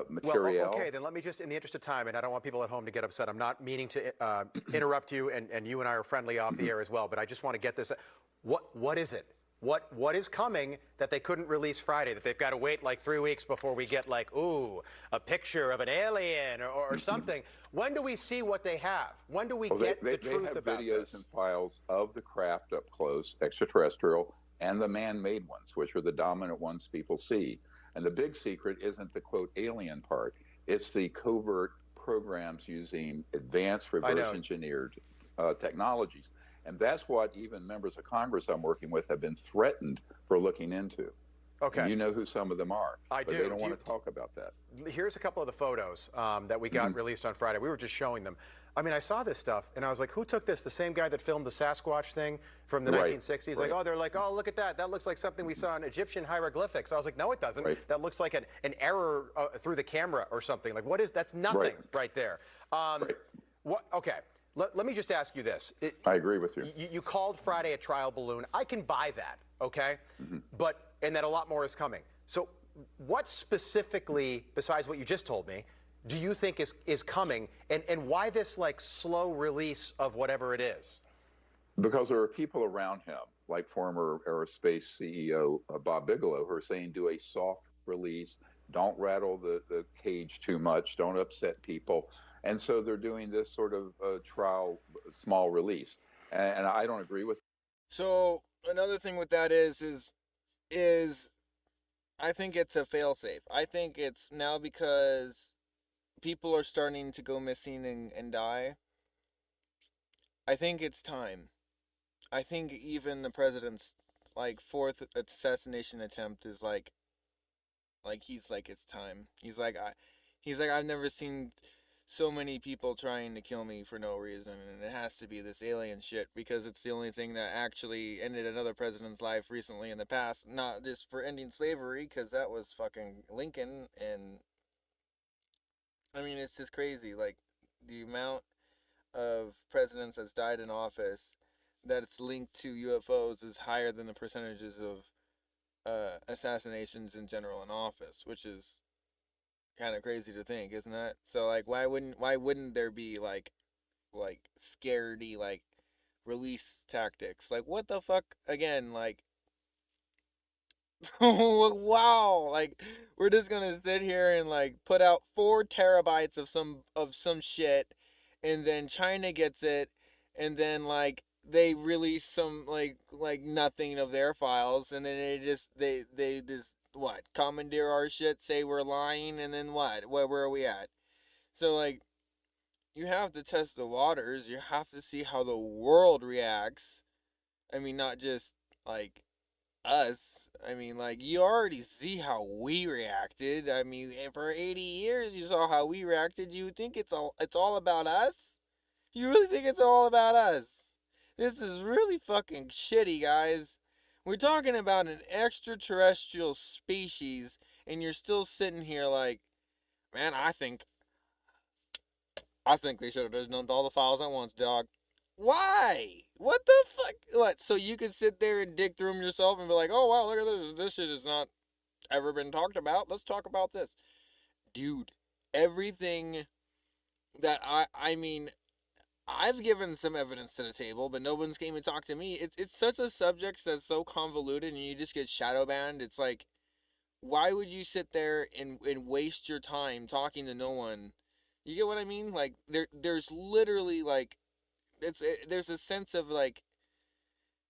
S5: material.
S21: Well, okay, then let me just, in the interest of time, and I don't want people at home to get upset. I'm not meaning to interrupt you, and you and I are friendly off the air as well, but I just want to get this. What is it? What is coming that they couldn't release Friday, that they've got to wait like 3 weeks before we get like, ooh, a picture of an alien or something? When do we see what they have? When do we get the truth about this?
S5: They have videos and files of the craft up close, extraterrestrial, and the man-made ones, which are the dominant ones people see. And the big secret isn't the, quote, alien part. It's the covert programs using advanced reverse engineered technologies. And that's what even members of Congress I'm working with have been threatened for looking into.
S21: Okay.
S5: And you know who some of them are.
S21: I do.
S5: They don't want to talk about that.
S21: Here's a couple of the photos that we got released on Friday. We were just showing them. I mean, I saw this stuff, and I was like, who took this? The same guy that filmed the Sasquatch thing from the 1960s? Like, oh, they're like, oh, look at that. That looks like something we saw in Egyptian hieroglyphics. I was like, no, it doesn't. That looks like an error through the camera or something. Like, what is, that's nothing right there. Okay. Let me just ask you this.
S5: I agree with you.
S21: You called Friday a trial balloon. I can buy that, okay? And that a lot more is coming. So what specifically, besides what you just told me, do you think is coming? And why this like slow release of whatever it is?
S5: Because there are people around him, like former aerospace CEO Bob Bigelow, who are saying do a soft release, don't rattle the cage too much, don't upset people. And so they're doing this sort of trial, small release. And I don't agree with.
S2: So another thing with that is I think it's a failsafe. I think it's now because people are starting to go missing and die. I think it's time. I think even the president's like fourth assassination attempt is like he's like, it's time. He's like I've never seen so many people trying to kill me for no reason, and it has to be this alien shit because it's the only thing that actually ended another president's life recently in the past, not just for ending slavery, because that was fucking Lincoln. And I mean, it's just crazy, like the amount of presidents that's died in office that it's linked to UFOs is higher than the percentages of assassinations in general in office, which is kind of crazy to think, isn't that? So like, why wouldn't there be like scaredy like release tactics? Like, what the fuck? Again, like, wow, like we're just gonna sit here and like put out 4 terabytes of some shit, and then China gets it, and then like they release some like nothing of their files, and then they just what, commandeer our shit, say we're lying, and then what? Where are we at? So like, you have to test the waters. You have to see how the world reacts I mean, not just like us. I mean, like, you already see how we reacted. I mean, for 80 years you saw how we reacted. You think it's all about us? You really think it's all about us? This is really fucking shitty, guys. We're talking about an extraterrestrial species, and you're still sitting here like, man, I think they should have just dumped all the files at once, dog. Why? What the fuck? What? So you can sit there and dig through them yourself and be like, oh wow, look at this. This shit has not ever been talked about. Let's talk about this. Dude, everything that I mean, I've given some evidence to the table, but no one's came and talked to me. It's such a subject that's so convoluted and you just get shadow banned. It's like, why would you sit there and waste your time talking to no one? You get what I mean? Like, there's literally like, there's a sense of like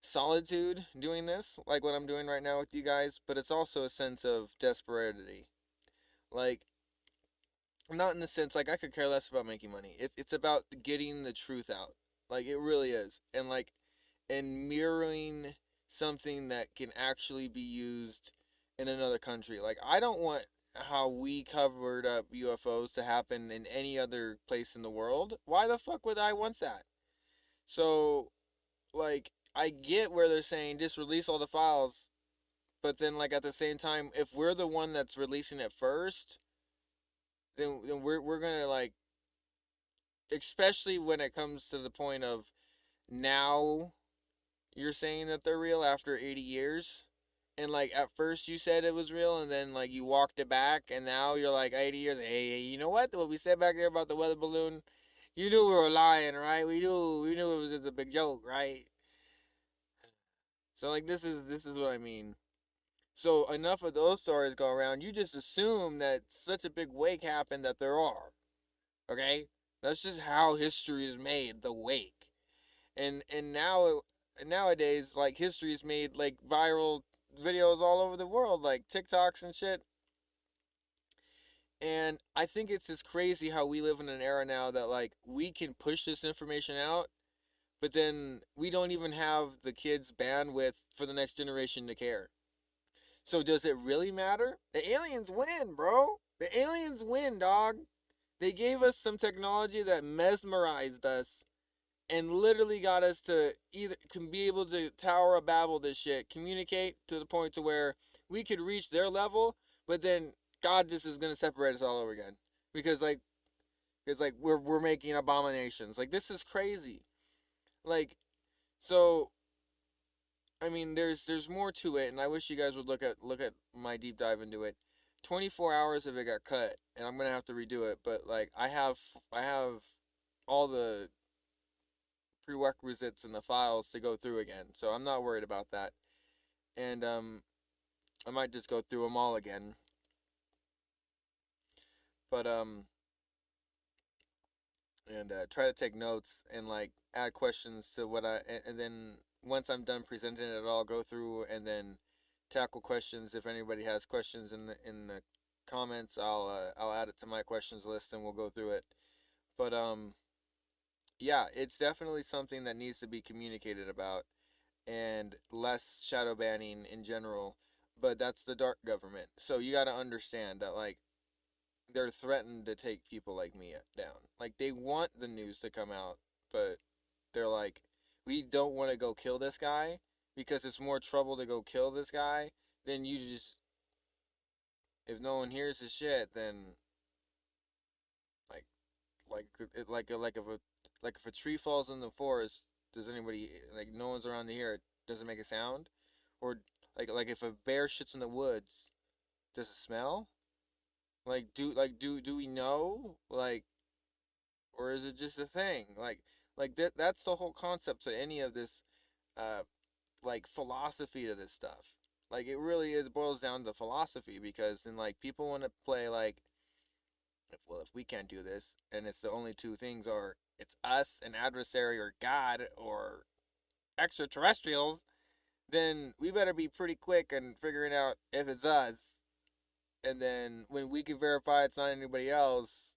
S2: solitude doing this, like what I'm doing right now with you guys, but it's also a sense of desperation. Like, not in the sense like I could care less about making money. It's about getting the truth out. Like, it really is. And like, and mirroring something that can actually be used in another country. Like, I don't want how we covered up UFOs to happen in any other place in the world. Why the fuck would I want that? So, like, I get where they're saying just release all the files, but then like at the same time, if we're the one that's releasing it first, then we're gonna like, especially when it comes to the point of now you're saying that they're real after 80 years. And like at first you said it was real and then like you walked it back and now you're like 80 years, hey, you know what we said back there about the weather balloon? You knew we were lying, right? We knew it was just a big joke, right? So like this is what I mean. So enough of those stories go around. You just assume that such a big wake happened that there are. Okay? That's just how history is made, the wake. And now nowadays, like, history is made like viral videos all over the world, like TikToks and shit. And I think it's just crazy how we live in an era now that like we can push this information out, but then we don't even have the kids' bandwidth for the next generation to care. So does it really matter? The aliens win, bro. The aliens win, dog. They gave us some technology that mesmerized us and literally got us to either can be able to Tower of Babel this shit, communicate to the point to where we could reach their level, but then God just is gonna separate us all over again because like we're making abominations. Like, this is crazy. Like, so I mean, there's more to it, and I wish you guys would look at my deep dive into it. 24 hours of it got cut, and I'm gonna have to redo it. But like, I have all the prerequisites and the files to go through again, so I'm not worried about that. And I might just go through them all again. But and try to take notes and like add questions to what and then once I'm done presenting it, I'll go through and then tackle questions. If anybody has questions in the comments, I'll add it to my questions list and we'll go through it. But yeah, it's definitely something that needs to be communicated about and less shadow banning in general. But that's the dark government. So you got to understand that like they're threatened to take people like me down. Like, they want the news to come out, but they're like, we don't want to go kill this guy because it's more trouble to go kill this guy than you just, if no one hears his shit, then like if a tree falls in the forest, does anybody, like, no one's around to hear it, does it make a sound? Or like if a bear shits in the woods, does it smell? Like, do we know? Like, or is it just a thing? Like that's the whole concept to any of this, like, philosophy to this stuff. Like, it really is boils down to philosophy because then, like, people want to play like, if we can't do this, and it's the only two things are, it's us, an adversary, or God, or extraterrestrials, then we better be pretty quick in figuring out if it's us. And then when we can verify it's not anybody else,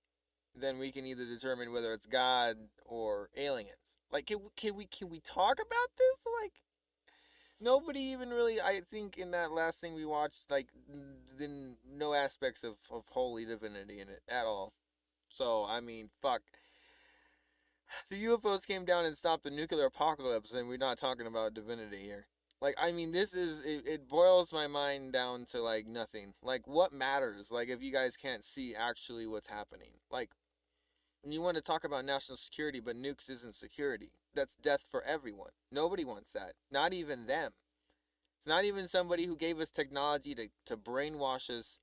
S2: then we can either determine whether it's God or aliens. Like, can we talk about this? Like, nobody even really, I think, in that last thing we watched, like, no aspects of holy divinity in it at all. So, I mean, fuck. The UFOs came down and stopped the nuclear apocalypse, and we're not talking about divinity here. Like, I mean, it boils my mind down to, like, nothing. Like, what matters? Like, if you guys can't see actually what's happening. Like, and you want to talk about national security, but nukes isn't security. That's death for everyone. Nobody wants that. Not even them. It's not even somebody who gave us technology to brainwash us,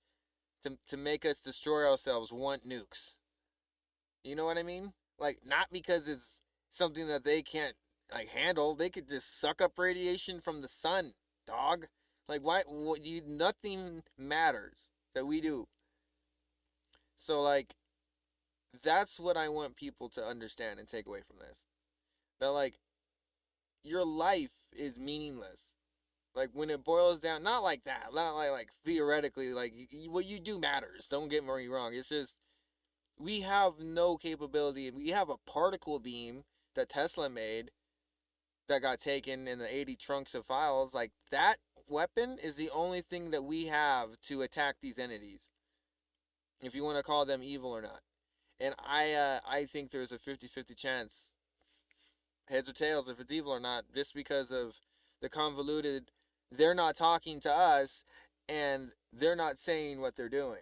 S2: to make us destroy ourselves, want nukes. You know what I mean? Like, not because it's something that they can't, like, handle. They could just suck up radiation from the sun, dog. Like, nothing matters that we do. So, like, that's what I want people to understand and take away from this. That, like, your life is meaningless. Like, when it boils down, not like that, not like theoretically, like, what you do matters. Don't get me wrong. It's just, we have no capability. We have a particle beam that Tesla made that got taken in the 80 trunks of files. Like, that weapon is the only thing that we have to attack these entities, if you want to call them evil or not. And I think there's a 50-50 chance, heads or tails, if it's evil or not, just because of the convoluted, they're not talking to us, and they're not saying what they're doing.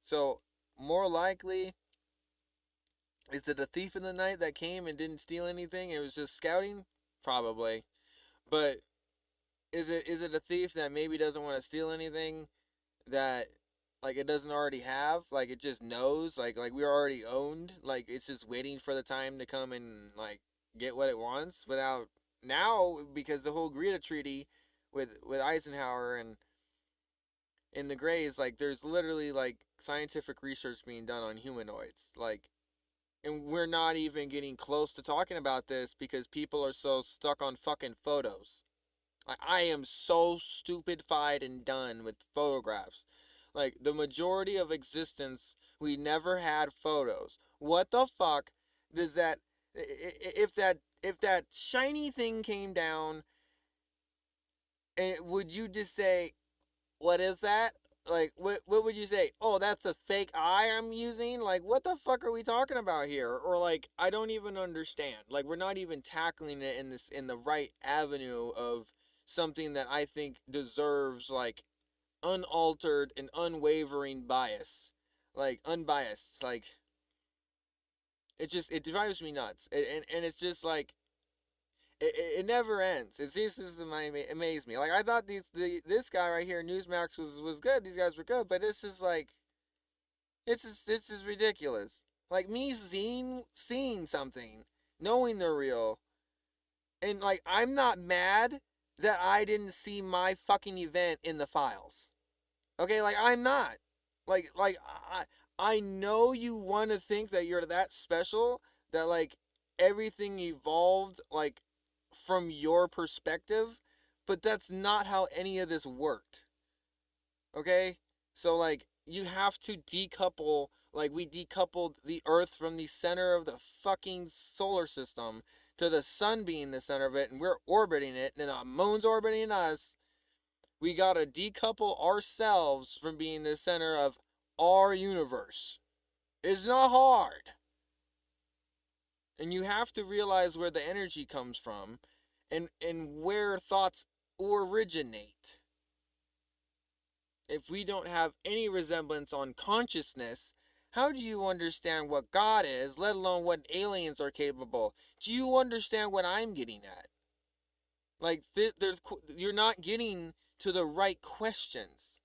S2: So, more likely, is it a thief in the night that came and didn't steal anything? It was just scouting? Probably. But is it a thief that maybe doesn't want to steal anything that, like, it doesn't already have? Like, it just knows? Like we're already owned? Like, it's just waiting for the time to come and, like, get what it wants without... Now, because the whole Greer Treaty with Eisenhower and in the Greys, like, there's literally, like, scientific research being done on humanoids. Like, and we're not even getting close to talking about this because people are so stuck on fucking photos. I am so stupidified and done with photographs. Like, the majority of existence, we never had photos. What the fuck does that... If that shiny thing came down, would you just say, what is that? Like, what would you say? Oh, that's a fake eye I'm using? Like, what the fuck are we talking about here? Or, like, I don't even understand. Like, we're not even tackling it in the right avenue of something that I think deserves, like, unaltered and unwavering bias. Like, unbiased. Like, it drives me nuts. And it's just, like, it never ends. It ceases to amaze me. Like, I thought this guy right here, Newsmax, was good. These guys were good, but this is like, this is ridiculous. Like, me seeing something, knowing they're real, and, like, I'm not mad that I didn't see my fucking event in the files. Okay, like, I'm not. Like I know you want to think that you're that special, that, like, everything evolved, like, from your perspective, but that's not how any of this worked. Okay? So, like, you have to decouple, like, we decoupled the Earth from the center of the fucking solar system to the sun being the center of it, and we're orbiting it, and the moon's orbiting us. We gotta decouple ourselves from being the center of our universe. It's not hard. And you have to realize where the energy comes from and where thoughts originate. If we don't have any resemblance on consciousness, how do you understand what God is, let alone what aliens are capable? Do you understand what I'm getting at? Like, you're not getting to the right questions.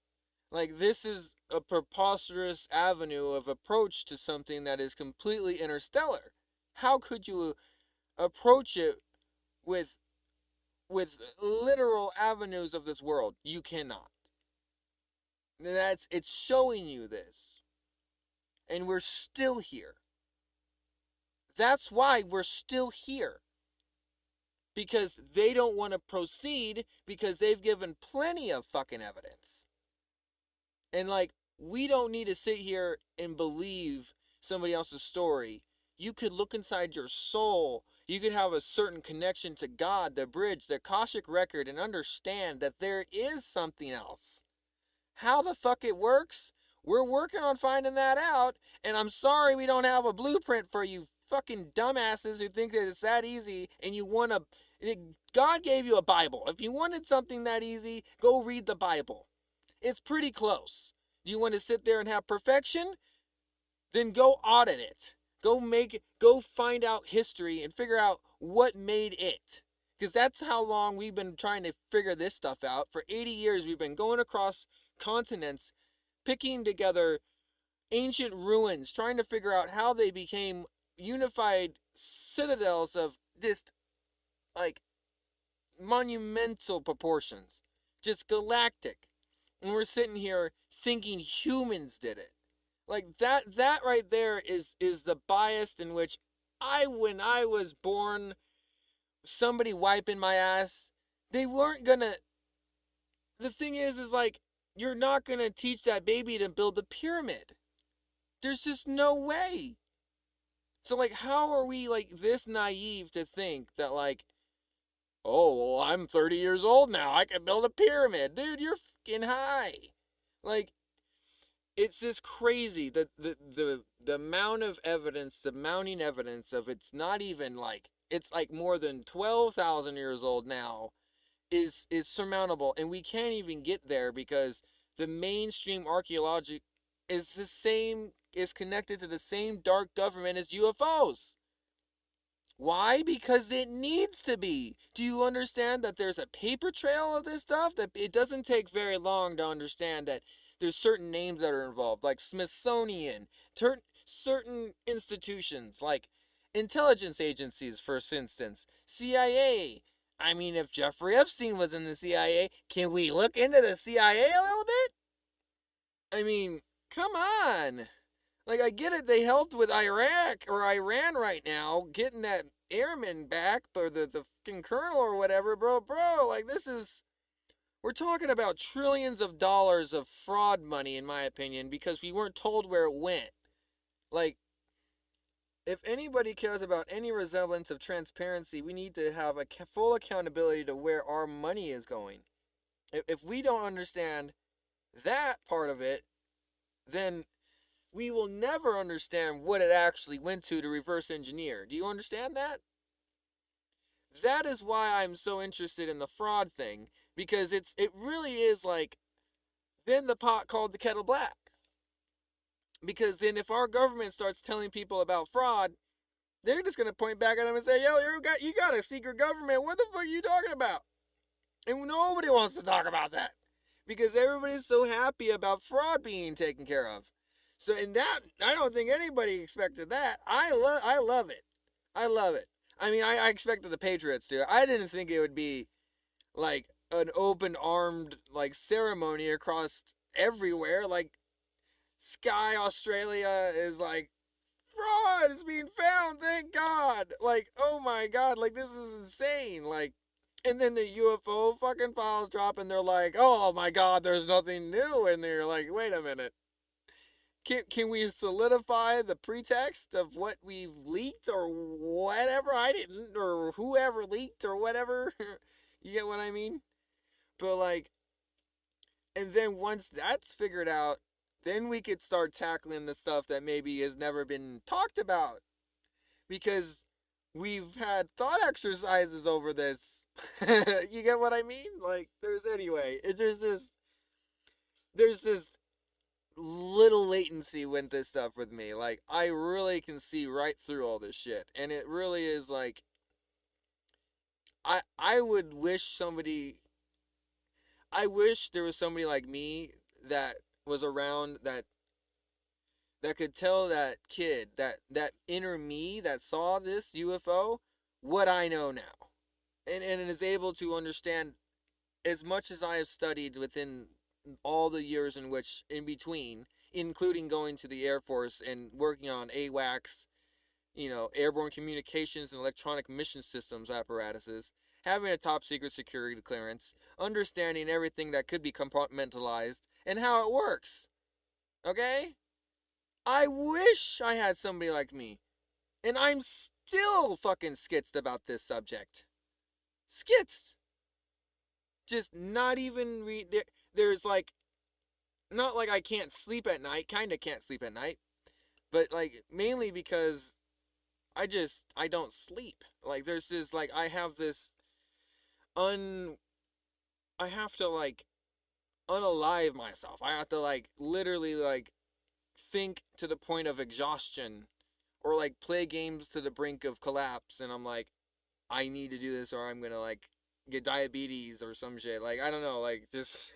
S2: Like, this is a preposterous avenue of approach to something that is completely interstellar. How could you approach it with literal avenues of this world? You cannot. It's showing you this. And we're still here. That's why we're still here. Because they don't want to proceed because they've given plenty of fucking evidence. And, like, we don't need to sit here and believe somebody else's story. You could look inside your soul. You could have a certain connection to God, the bridge, the Akashic record, and understand that there is something else. How the fuck it works? We're working on finding that out, and I'm sorry we don't have a blueprint for you fucking dumbasses who think that it's that easy and you want to... God gave you a Bible. If you wanted something that easy, go read the Bible. It's pretty close. Do you want to sit there and have perfection? Then go audit it. Go find out history and figure out what made it. Because that's how long we've been trying to figure this stuff out. For 80 years, we've been going across continents, picking together ancient ruins, trying to figure out how they became unified citadels of just, like, monumental proportions. Just galactic. And we're sitting here thinking humans did it. Like, that right there is the bias in which when I was born, somebody wiping my ass, they weren't gonna... The thing is like, you're not gonna teach that baby to build the pyramid. There's just no way. So, like, how are we, like, this naive to think that, like, oh, well, I'm 30 years old now, I can build a pyramid. Dude, you're fucking high. Like, it's just crazy that the amount of evidence, the mounting evidence of it's not even like, it's like more than 12,000 years old now is surmountable. And we can't even get there because the mainstream archaeology is connected to the same dark government as UFOs. Why? Because it needs to be. Do you understand that there's a paper trail of this stuff? That it doesn't take very long to understand that there's certain names that are involved, like Smithsonian, certain institutions, like intelligence agencies, for instance, CIA. I mean, if Jeffrey Epstein was in the CIA, can we look into the CIA a little bit? I mean, come on. Like, I get it, they helped with Iraq or Iran right now, getting that airman back, or the fucking colonel or whatever, bro, like, this is... We're talking about trillions of dollars of fraud money, in my opinion, because we weren't told where it went. Like, if anybody cares about any resemblance of transparency, we need to have a full accountability to where our money is going. If we don't understand that part of it, then we will never understand what it actually went to reverse engineer. Do you understand that? That is why I'm so interested in the fraud thing, because it really is like, then the pot called the kettle black. Because then if our government starts telling people about fraud, they're just going to point back at them and say, yo, you got a secret government, what the fuck are you talking about? And nobody wants to talk about that, because everybody's so happy about fraud being taken care of. So, in that, I don't think anybody expected that. I love it. I love it. I mean, I expected the Patriots to. I didn't think it would be, like, an open-armed, like, ceremony across everywhere. Like, Sky Australia is like, fraud is being found, thank God. Like, oh my God, like, this is insane. Like, and then the UFO fucking files drop and they're like, oh my God, there's nothing new. And they're like, wait a minute. Can we solidify the pretext of what we've leaked or whatever? I didn't, or whoever leaked or whatever. You get what I mean? But like, and then once that's figured out, then we could start tackling the stuff that maybe has never been talked about. Because we've had thought exercises over this. You get what I mean? Like, there's just little latency with this stuff with me. Like, I really can see right through all this shit. And it really is like, I would wish I wish there was somebody like me that was around that could tell that kid, that inner me that saw this UFO, what I know now. And is able to understand as much as I have studied within all the years in between, including going to the Air Force and working on AWACS, airborne communications and electronic mission systems apparatuses, having a top secret security clearance, understanding everything that could be compartmentalized and how it works. Okay? I wish I had somebody like me. And I'm still fucking skitzed about this subject. Skitzed. Just not even there's like, not like I can't sleep at night, kind of can't sleep at night, but like mainly because I don't sleep. Like there's this, like, I have this I have to like unalive myself. I have to like literally like think to the point of exhaustion, or like play games to the brink of collapse, and I'm like, I need to do this or I'm gonna like get diabetes or some shit. Like, I don't know, like just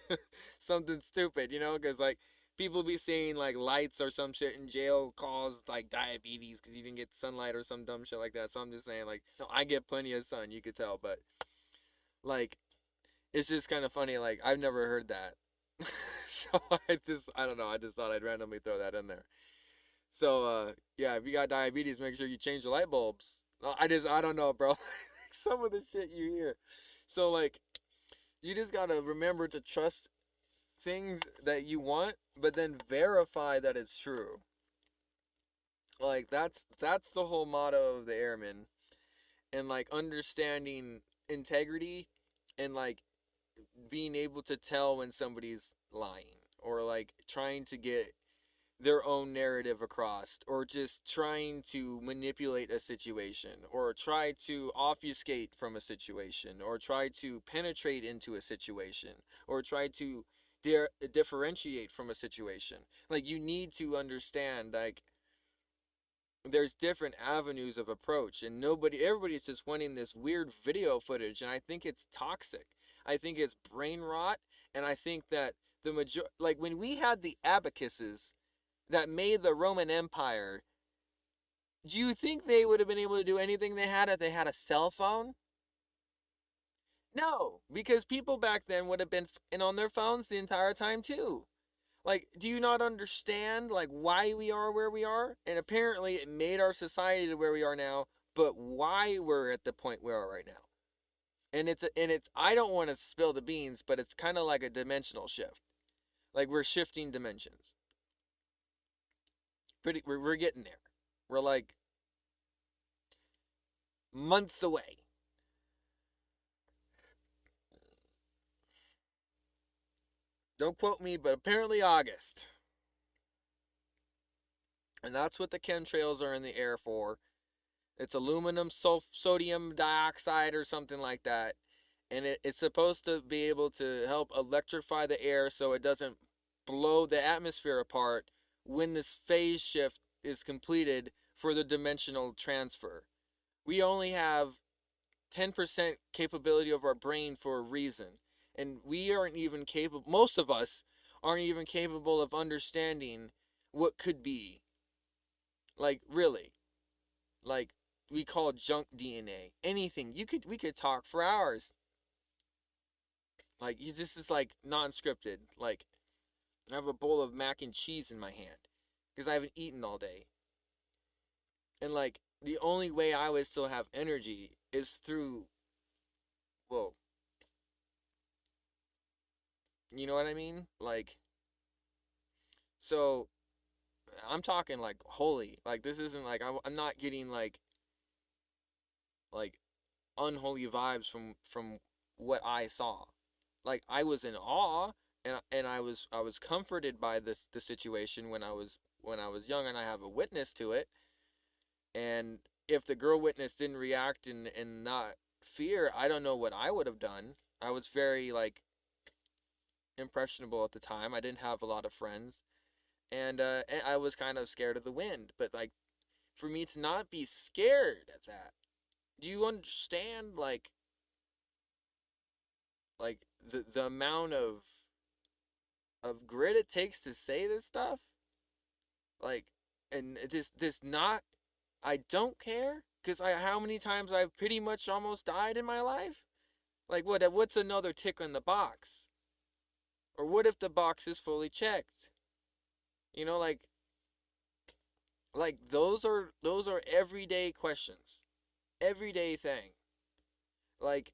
S2: something stupid, you know? Because like people be saying like lights or some shit in jail caused like diabetes because you didn't get sunlight or some dumb shit like that. So I'm just saying, like, no, I get plenty of sun, you could tell, but like it's just kind of funny. Like, I've never heard that. So I don't know. I just thought I'd randomly throw that in there. So, yeah, if you got diabetes, make sure you change the light bulbs. I don't know, bro. Some of the shit you hear. So, like, you just gotta remember to trust things that you want, but then verify that it's true. Like, that's the whole motto of the airmen. And, like, understanding integrity and, like, being able to tell when somebody's lying, or like trying to get their own narrative across, or just trying to manipulate a situation, or try to obfuscate from a situation, or try to penetrate into a situation, or try to differentiate from a situation. Like, you need to understand, like, there's different avenues of approach, and everybody's just wanting this weird video footage, and I think it's toxic. I think it's brain rot, and I think that like when we had the abacuses that made the Roman Empire, do you think they would have been able to do anything they had if they had a cell phone? No, because people back then would have been on their phones the entire time too. Like, do you not understand, like, why we are where we are? And apparently it made our society to where we are now, but why we're at the point we are right now. And it's I don't want to spill the beans, but it's kind of like a dimensional shift. Like, we're shifting dimensions. We're getting there. We're like months away. Don't quote me, but apparently August. And that's what the chemtrails are in the air for. It's aluminum sodium dioxide or something like that. And it's supposed to be able to help electrify the air so it doesn't blow the atmosphere apart when this phase shift is completed for the dimensional transfer. We only have 10% capability of our brain for a reason. And we aren't even capable, most of us aren't even capable of understanding what could be. Like, really. Like, we call junk DNA. Anything. We could talk for hours. Like, this is like non-scripted. Like, I have a bowl of mac and cheese in my hand because I haven't eaten all day. And like, the only way I would still have energy is through, well, you know what I mean? Like, so I'm talking like holy. Like, this isn't like, I'm not getting like unholy vibes from what I saw. Like, I was in awe, and I was comforted by the situation when I was young, and I have a witness to it. And if the girl witness didn't react and not fear, I don't know what I would have done. I was very like impressionable at the time. I didn't have a lot of friends, and I was kind of scared of the wind. But like, for me to not be scared at that, do you understand like the amount of grit it takes to say this stuff? Like, and it just not, I don't care, because how many times I've pretty much almost died in my life? Like, what's another tick on the box? Or what if the box is fully checked? You know, like those are everyday questions. Everyday thing. Like,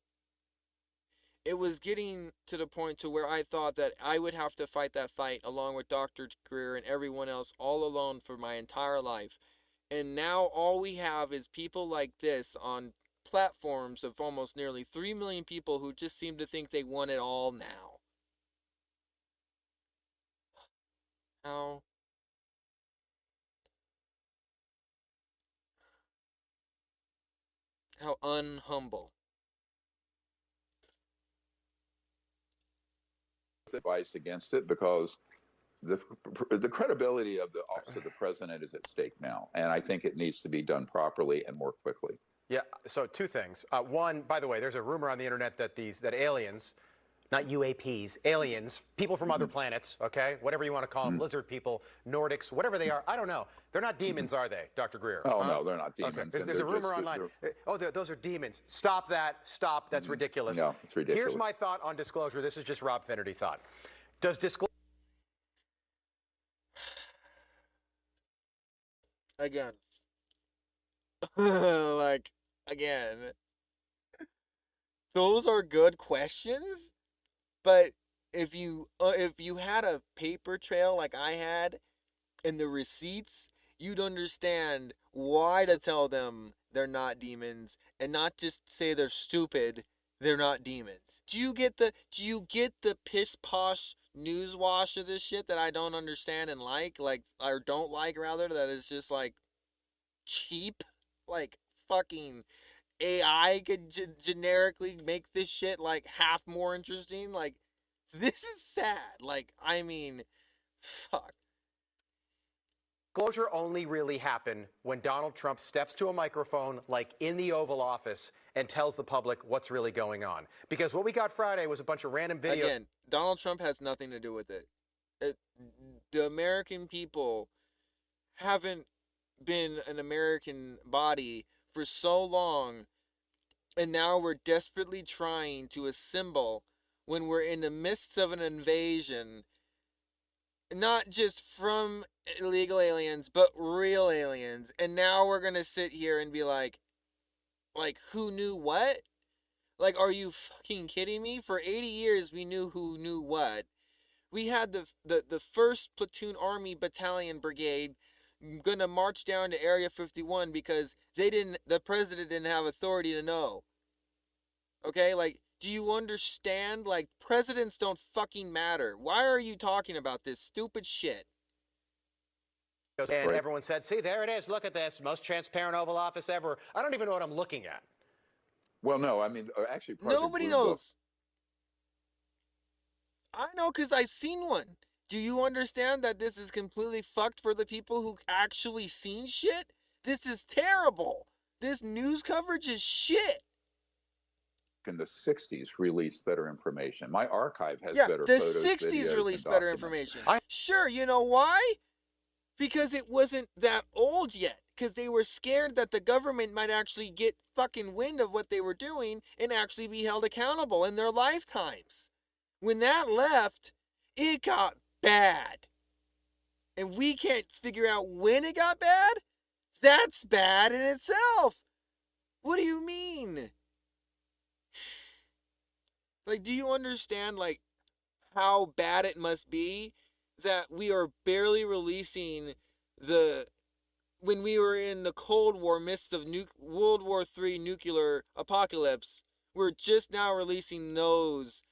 S2: it was getting to the point to where I thought that I would have to fight that fight along with Dr. Greer and everyone else all alone for my entire life. And now all we have is people like this on platforms of almost nearly 3 million people who just seem to think they want it all now. How unhumble.
S5: Advice against it because the credibility of the office of the president is at stake now, and I think it needs to be done properly and more quickly.
S21: Yeah, so two things. One, by the way, there's a rumor on the internet that that aliens, not UAPs, aliens, people from other planets, okay, whatever you want to call them, lizard people, Nordics, whatever they are, I don't know. They're not demons, are they, Dr. Greer?
S5: Oh, no, they're not demons.
S21: Okay. There's a rumor online. Oh, those are demons. Stop that. Stop. That's ridiculous.
S5: No, it's ridiculous.
S21: Here's my thought on disclosure. This is just Rob Finnerty thought. Does disclosure...
S2: Again. Like, again. Those are good questions, but if you had a paper trail like I had and the receipts, you'd understand why to tell them they're not demons and not just say they're stupid, they're not demons. Do you get the piss posh news wash of this shit that I don't understand and or don't like rather, that is just like cheap? Like fucking AI could generically make this shit like half more interesting. Like, this is sad. Like, I mean, fuck.
S21: Disclosure only really happened when Donald Trump steps to a microphone, like in the Oval Office, and tells the public what's really going on. Because what we got Friday was a bunch of random videos.
S2: Again, Donald Trump has nothing to do with it. The American people haven't been an American body for so long, and now we're desperately trying to assemble when we're in the midst of an invasion, not just from illegal aliens, but real aliens. And now we're going to sit here and be like, who knew what? Like, are you fucking kidding me? For 80 years, we knew who knew what. We had the 1st Platoon Army Battalion Brigade gonna march down to Area 51 because the president didn't have authority to know. Okay, like, do you understand? Like, presidents don't fucking matter. Why are you talking about this stupid shit?
S21: And everyone said, see, there it is. Look at this. Most transparent Oval Office ever. I don't even know what I'm looking at.
S5: Well, no, I mean, actually,
S2: nobody knows. I know because I've seen one. Do you understand that this is completely fucked for the people who actually seen shit? This is terrible. This news coverage is shit.
S5: In the 60s released better information. My archive has better photos,
S2: the 60s released better information. Sure, you know why? Because it wasn't that old yet. Because they were scared that the government might actually get fucking wind of what they were doing and actually be held accountable in their lifetimes. When that left, it got bad. And we can't figure out when it got bad? That's bad in itself. What do you mean? Like, do you understand, like, how bad it must be that we are barely releasing when we were in the Cold War midst of World War III nuclear apocalypse, we're just now releasing those.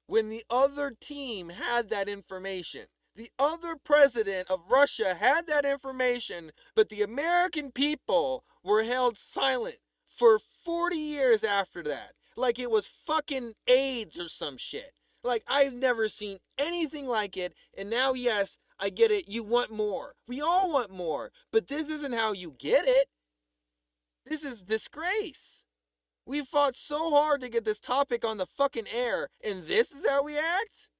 S2: When the other team had that information, the other president of Russia had that information, but the American people were held silent for 40 years after that. Like it was fucking AIDS or some shit. Like, I've never seen anything like it, and now, yes, I get it, you want more. We all want more, but this isn't how you get it. This is disgrace. We fought so hard to get this topic on the fucking air, and this is how we act?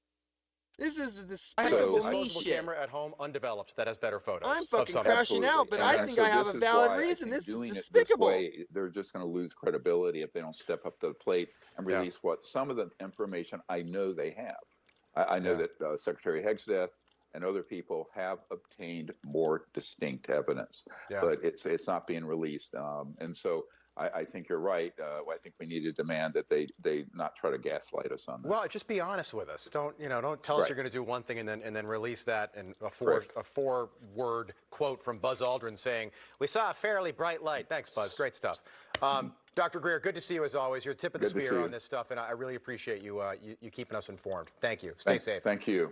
S2: This is despicable me shit.
S21: Camera at home undeveloped that has better photos.
S2: I'm fucking crashing out, but I think I have a valid reason. This is despicable.
S5: They're just going to lose credibility if they don't step up to the plate and release what some of the information I know they have. I know that Secretary Hegseth and other people have obtained more distinct evidence, but it's not being released. And so I think you're right. I think we need to demand that they not try to gaslight us on this.
S21: Well, just be honest with us. Don't tell us
S5: Right.
S21: you're going to do one thing and then release that in a
S5: Correct.
S21: four-word quote from Buzz Aldrin saying, "We saw a fairly bright light." Thanks, Buzz. Great stuff. Dr. Greer, good to see you as always. You're tip of the
S5: Good to see
S21: spear
S5: you.
S21: on this stuff, and I really appreciate you you keeping us informed. Thank you. Stay safe.
S5: Thank you.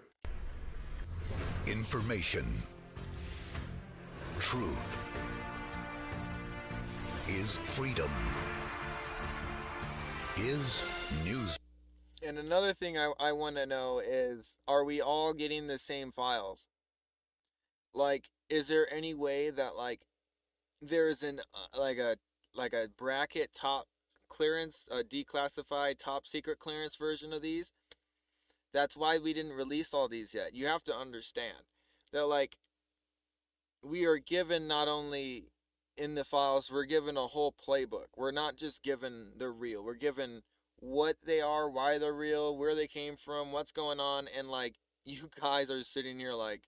S4: Information. Truth is freedom. Is news.
S2: And another thing I want to know is, are we all getting the same files? Like, is there any way that, like, there's an like a bracket top clearance, a declassified top secret clearance version of these? That's why we didn't release all these yet. You have to understand that, like, we are given not only in the files, we're given a whole playbook. We're not just given the real. We're given what they are, why they're real, where they came from, what's going on, and, like, you guys are sitting here like,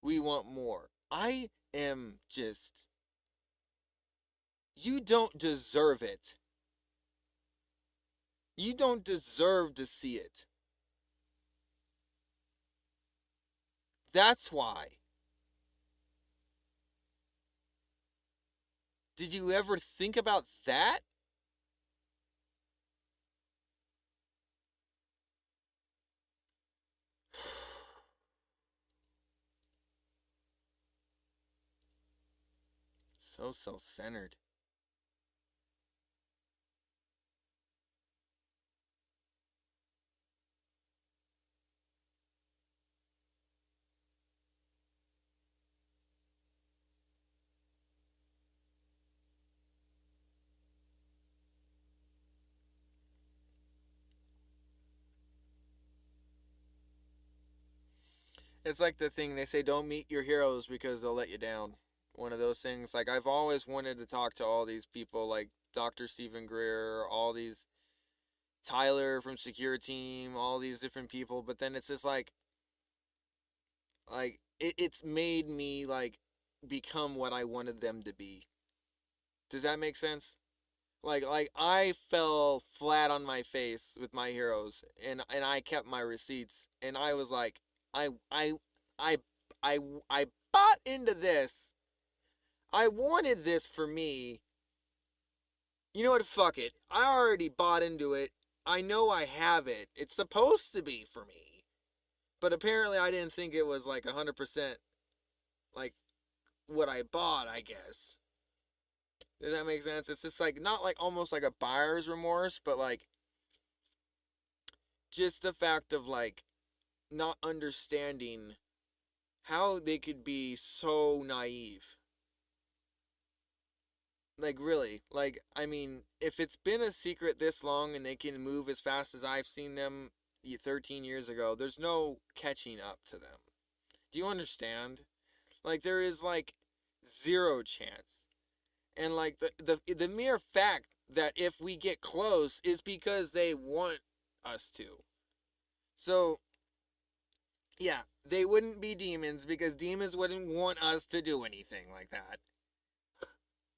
S2: we want more. I am just... You don't deserve it. You don't deserve to see it. That's why. Did you ever think about that? So self-centered. It's like the thing they say, don't meet your heroes because they'll let you down. One of those things. Like, I've always wanted to talk to all these people, like Dr. Stephen Greer, all these, Tyler from Secure Team, all these different people, but then it's just like it's made me, like, become what I wanted them to be. Does that make sense? Like I fell flat on my face with my heroes, and I kept my receipts, and I was like, I bought into this. I wanted this for me. You know what? Fuck it. I already bought into it. I know I have it. It's supposed to be for me. But apparently I didn't think it was like 100% like what I bought, I guess. Does that make sense? It's just like, not like almost like a buyer's remorse, but like just the fact of like not understanding how they could be so naive. Like, really, like, I mean, if it's been a secret this long and they can move as fast as I've seen them 13 years ago, there's no catching up to them. Do you understand? Like, there is like zero chance. And like the mere fact that if we get close is because they want us to. So, yeah, they wouldn't be demons because demons wouldn't want us to do anything like that.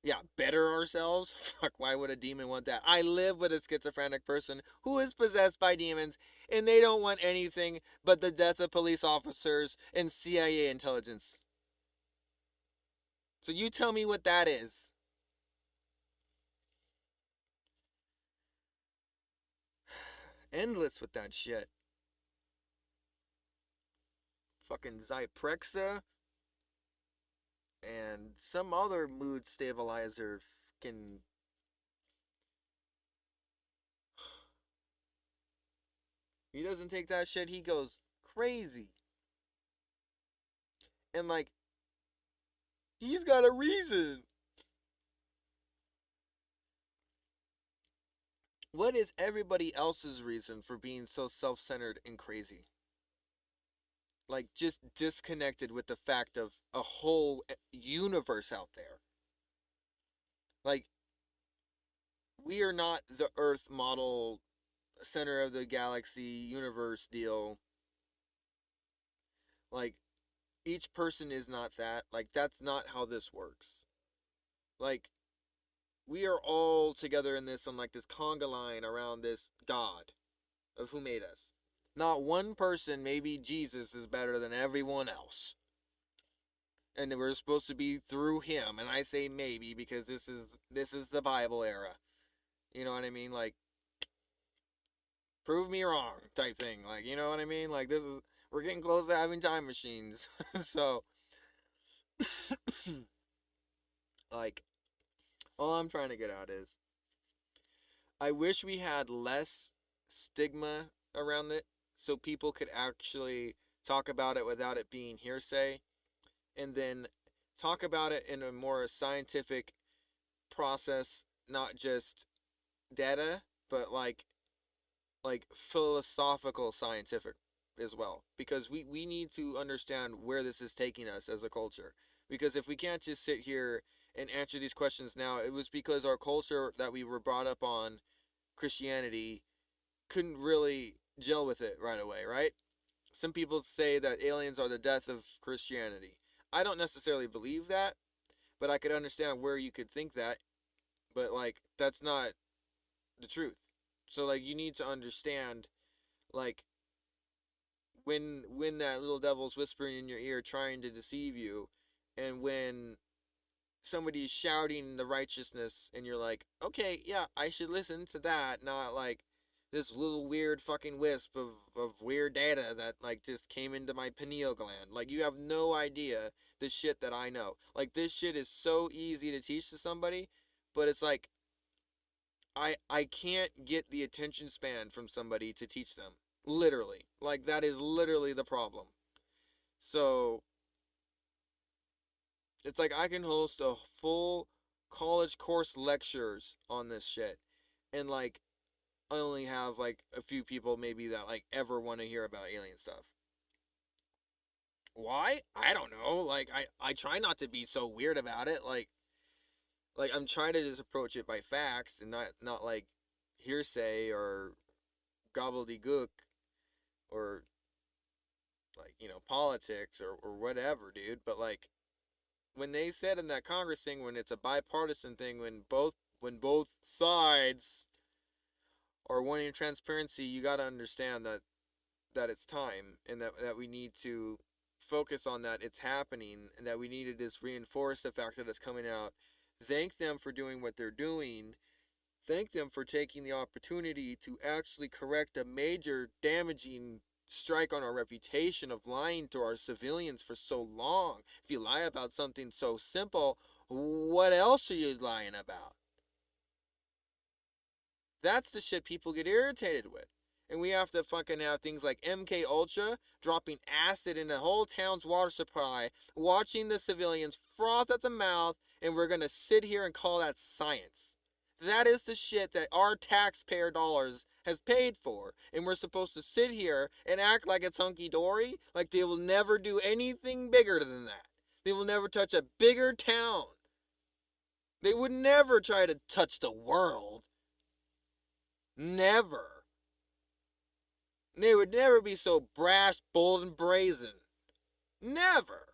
S2: Yeah, better ourselves? Fuck, why would a demon want that? I live with a schizophrenic person who is possessed by demons, and they don't want anything but the death of police officers and CIA intelligence. So you tell me what that is. Endless with that shit. Fucking Zyprexa and some other mood stabilizer. Fucking he doesn't take that shit, he goes crazy. And like, he's got a reason. What is everybody else's reason for being so self-centered and crazy? Like, just disconnected with the fact of a whole universe out there. Like, we are not the Earth model, center of the galaxy universe deal. Like, each person is not that. Like, that's not how this works. Like, we are all together in this on like this conga line around this God of who made us. Not one person, maybe Jesus, is better than everyone else. And we're supposed to be through him. And I say maybe because this is the Bible era. You know what I mean? Like, prove me wrong type thing. Like, you know what I mean? Like, we're getting close to having time machines. So, like, all I'm trying to get at is, I wish we had less stigma around it so people could actually talk about it without it being hearsay, and then talk about it in a more scientific process, not just data, but like philosophical scientific as well, because we need to understand where this is taking us as a culture. Because if we can't just sit here and answer these questions now, it was because our culture that we were brought up on, Christianity, couldn't really gel with it right away, right? Some people say that aliens are the death of Christianity. I don't necessarily believe that, but I could understand where you could think that, but like that's not the truth. So like you need to understand, like, when that little devil's whispering in your ear trying to deceive you, and when somebody's shouting the righteousness and you're like, okay, yeah, I should listen to that, not like this little weird fucking wisp of weird data that like just came into my pineal gland. Like, you have no idea the shit that I know. Like, this shit is so easy to teach to somebody, but it's like I can't get the attention span from somebody to teach them. Literally. Like, that is literally the problem. So it's like I can host a full college course lectures on this shit, and like I only have like a few people maybe that like ever want to hear about alien stuff. Why? I don't know. Like I try not to be so weird about it. Like I'm trying to just approach it by facts and not like hearsay or gobbledygook or like, you know, politics or whatever, dude. But like when they said in that Congress thing, when it's a bipartisan thing, when both sides are wanting transparency, you got to understand that it's time, and that we need to focus on that it's happening, and that we need to just reinforce the fact that it's coming out. Thank them for doing what they're doing. Thank them for taking the opportunity to actually correct a major damaging strike on our reputation of lying to our civilians for so long. If you lie about something so simple, what else are you lying about? That's the shit people get irritated with. And we have to fucking have things like MK Ultra dropping acid in the whole town's water supply, watching the civilians froth at the mouth, and we're gonna sit here and call that science. That is the shit that our taxpayer dollars has paid for. And we're supposed to sit here and act like it's hunky-dory, like they will never do anything bigger than that. They will never touch a bigger town. They would never try to touch the world. Never. They would never be so brash, bold, and brazen. Never.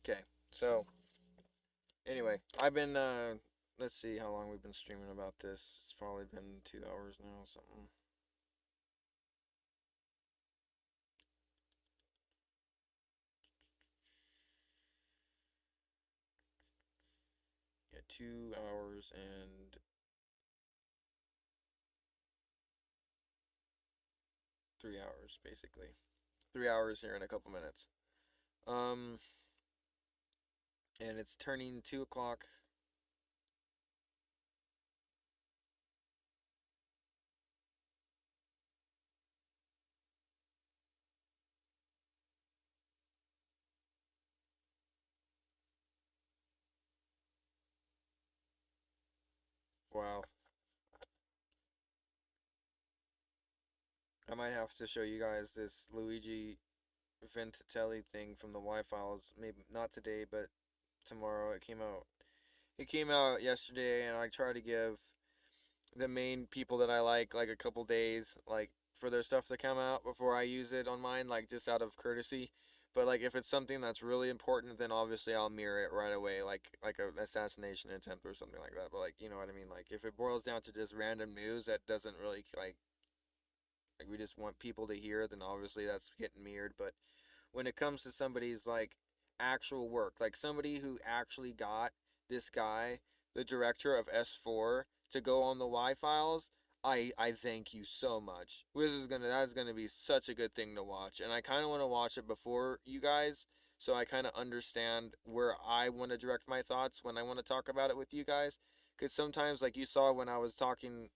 S2: Okay, so anyway, I've been let's see how long we've been streaming about this. It's probably been 2 hours now, something. Yeah, 2 hours and 3 hours, basically. 3 hours here in a couple minutes. And it's turning 2 o'clock. Wow. I might have to show you guys this Luigi Ventitelli thing from the Y-Files. Maybe not today, but tomorrow. It came out yesterday, and I try to give the main people that I like a couple days, like for their stuff to come out before I use it on mine, like just out of courtesy. But like if it's something that's really important, then obviously I'll mirror it right away, like an assassination attempt or something like that. But like, you know what I mean? Like if it boils down to just random news that doesn't really like we just want people to hear, then obviously that's getting mirrored. But when it comes to somebody's like actual work, like somebody who actually got this guy, the director of S4, to go on the Y files, I thank you so much. That's gonna be such a good thing to watch, and I kind of want to watch it before you guys, so I kind of understand where I want to direct my thoughts when I want to talk about it with you guys. Because sometimes, like you saw when I was talking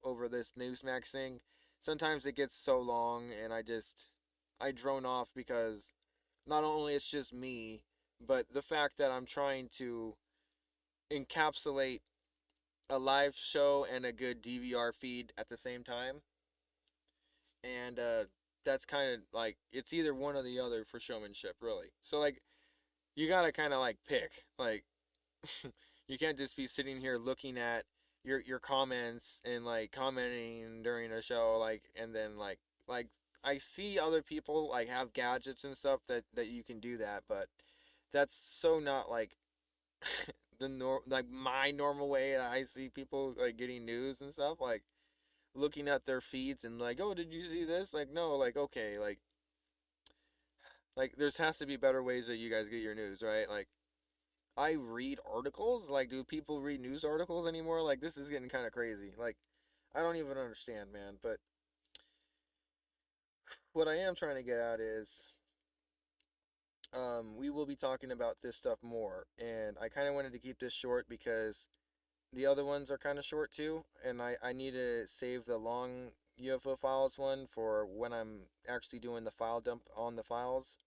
S2: over this Newsmax thing, sometimes it gets so long, and I drone off because not only it's just me, but the fact that I'm trying to encapsulate a live show and a good DVR feed at the same time. And that's kind of like, it's either one or the other for showmanship, really. So like, you gotta kind of like pick. Like, you can't just be sitting here looking at your comments and like commenting during a show, like, and then like I see other people like have gadgets and stuff that you can do that, but that's so not like like my normal way that I see people like getting news and stuff, like looking at their feeds and like, oh, did you see this? Like, no, like, okay, like there's has to be better ways that you guys get your news, right? Like, I read articles. Like, do people read news articles anymore? Like, this is getting kind of crazy. Like, I don't even understand, man. But what I am trying to get at is we will be talking about this stuff more, and I kind of wanted to keep this short because the other ones are kind of short too, and I need to save the long UFO files one for when I'm actually doing the file dump on the files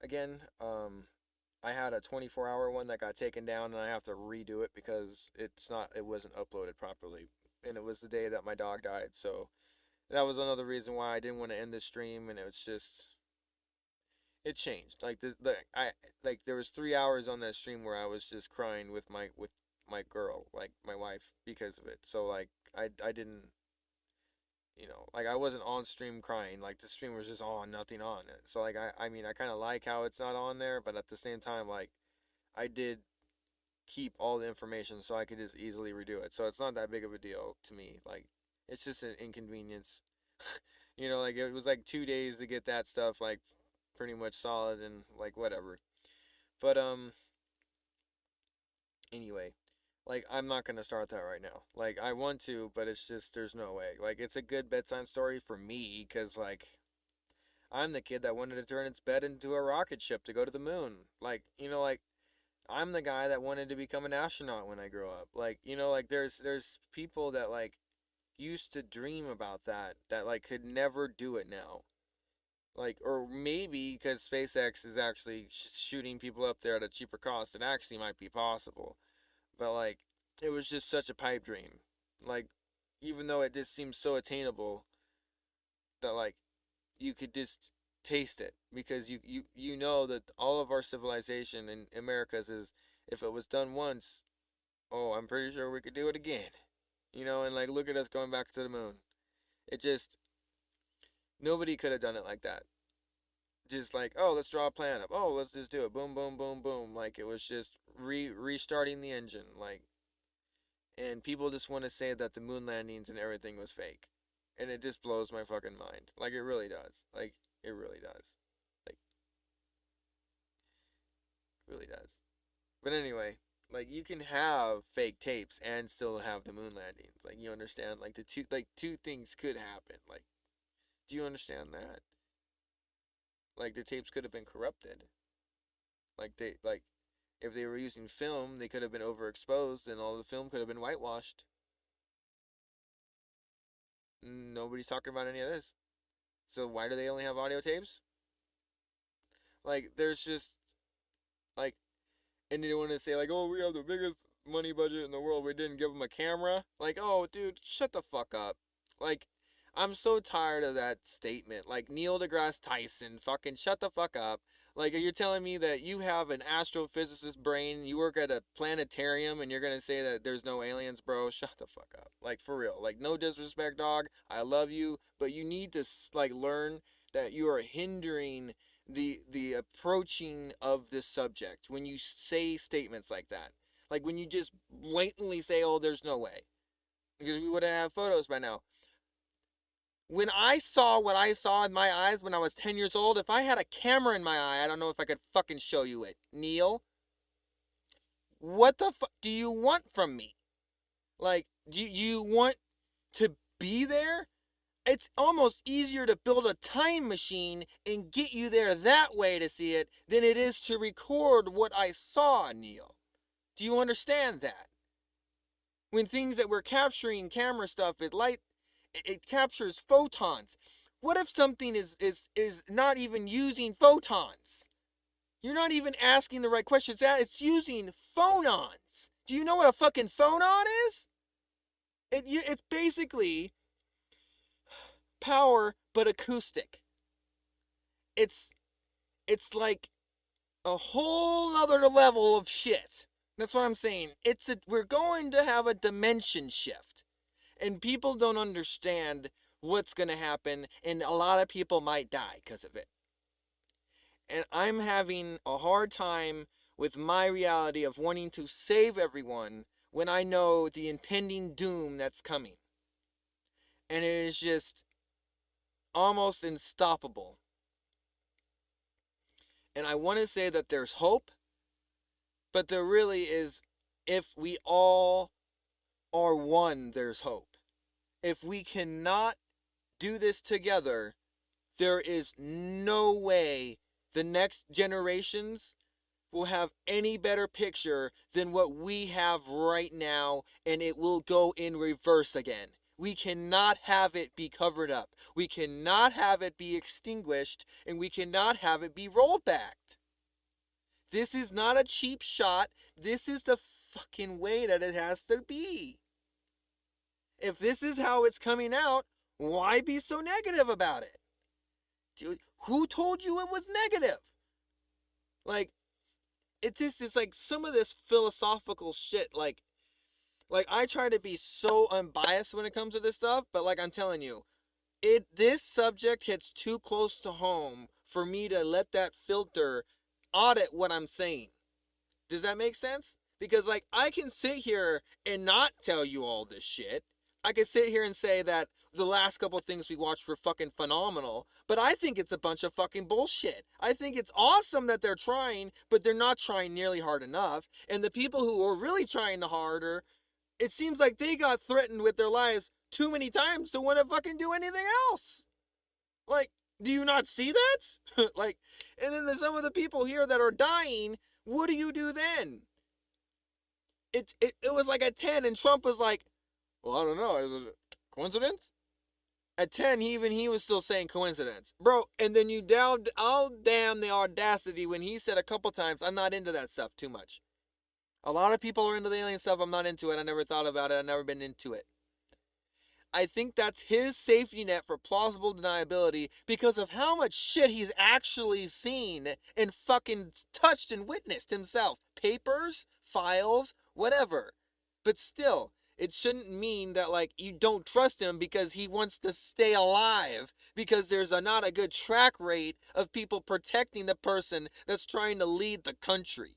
S2: again. I had a 24-hour one that got taken down, and I have to redo it because it wasn't uploaded properly, and it was the day that my dog died, so that was another reason why I didn't want to end the stream, and it was just, it changed. Like there was 3 hours on that stream where I was just crying with my girl, like my wife, because of it. So like I didn't, like I wasn't on stream crying. Like the stream was just on, nothing on it. So like I mean I kind of like how it's not on there, but at the same time, like I did keep all the information so I could just easily redo it. So it's not that big of a deal to me. Like it's just an inconvenience. Like it was like 2 days to get that stuff like pretty much solid and like whatever. But anyway, like I'm not gonna start that right now. Like I want to, but it's just there's no way. Like it's a good bedtime story for me because like I'm the kid that wanted to turn its bed into a rocket ship to go to the moon. Like like I'm the guy that wanted to become an astronaut when I grow up. Like like there's people that like used to dream about that like could never do it now. Like, or maybe because SpaceX is actually shooting people up there at a cheaper cost, it actually might be possible. But like, it was just such a pipe dream. Like, even though it just seems so attainable, that like, you could just taste it because you know that all of our civilization in America's is, if it was done once, oh, I'm pretty sure we could do it again. And like, look at us going back to the moon. It just, nobody could have done it like that. Just like, oh, let's draw a plan up. Oh, let's just do it. Boom, boom, boom, boom. Like, it was just restarting the engine. Like, and people just want to say that the moon landings and everything was fake. And it just blows my fucking mind. Like, it really does. Like, it really does. Like, it really does. But anyway, like, you can have fake tapes and still have the moon landings. Like, you understand? Like, two things could happen. Like, do you understand that? Like, the tapes could have been corrupted. Like, if they were using film, they could have been overexposed and all the film could have been whitewashed. Nobody's talking about any of this. So why do they only have audio tapes? Like, there's just, like, and they want to say, like, oh, we have the biggest money budget in the world, we didn't give them a camera. Like, oh, dude, shut the fuck up. Like, I'm so tired of that statement. Like, Neil deGrasse Tyson, fucking shut the fuck up. Like, you're telling me that you have an astrophysicist brain, you work at a planetarium, and you're gonna say that there's no aliens, bro? Shut the fuck up. Like, for real. Like, no disrespect, dog. I love you, but you need to, like, learn that you are hindering the approaching of this subject when you say statements like that. Like, when you just blatantly say, oh, there's no way. Because we would have photos by now. When I saw what I saw in my eyes when I was 10 years old, if I had a camera in my eye, I don't know if I could fucking show you it. Neil, what the fuck do you want from me? Like, do you want to be there? It's almost easier to build a time machine and get you there that way to see it than it is to record what I saw, Neil. Do you understand that? When things that we're capturing, camera stuff, it captures photons. What if something is not even using photons? You're not even asking the right questions. It's using phonons. Do you know what a fucking phonon is? It's basically power, but acoustic. It's like a whole other level of shit. That's what I'm saying. We're going to have a dimension shift. And people don't understand what's going to happen, and a lot of people might die because of it. And I'm having a hard time with my reality of wanting to save everyone when I know the impending doom that's coming. And it is just almost unstoppable. And I want to say that there's hope, but there really is, if we all are one, there's hope. If we cannot do this together, there is no way the next generations will have any better picture than what we have right now, and it will go in reverse again. We cannot have it be covered up. We cannot have it be extinguished, and we cannot have it be rolled back. This is not a cheap shot. This is the fucking way that it has to be. If this is how it's coming out, why be so negative about it? Dude, who told you it was negative? Like, it's like some of this philosophical shit, like I try to be so unbiased when it comes to this stuff, but like I'm telling you, this subject hits too close to home for me to let that filter audit what I'm saying. Does that make sense? Because like I can sit here and not tell you all this shit. I could sit here and say that the last couple things we watched were fucking phenomenal, but I think it's a bunch of fucking bullshit. I think it's awesome that they're trying, but they're not trying nearly hard enough. And the people who are really trying harder, it seems like they got threatened with their lives too many times to want to fucking do anything else. Like, do you not see that? Like, and then there's some of the people here that are dying. What do you do then? It was like at 10, and Trump was like, well, I don't know. Is it coincidence? At 10, he was still saying coincidence. Bro, and then you damn the audacity when he said a couple times, I'm not into that stuff too much. A lot of people are into the alien stuff. I'm not into it. I never thought about it. I've never been into it. I think that's his safety net for plausible deniability because of how much shit he's actually seen and fucking touched and witnessed himself. Papers, files, whatever. But still, it shouldn't mean that, like, you don't trust him because he wants to stay alive, because there's not a good track rate of people protecting the person that's trying to lead the country.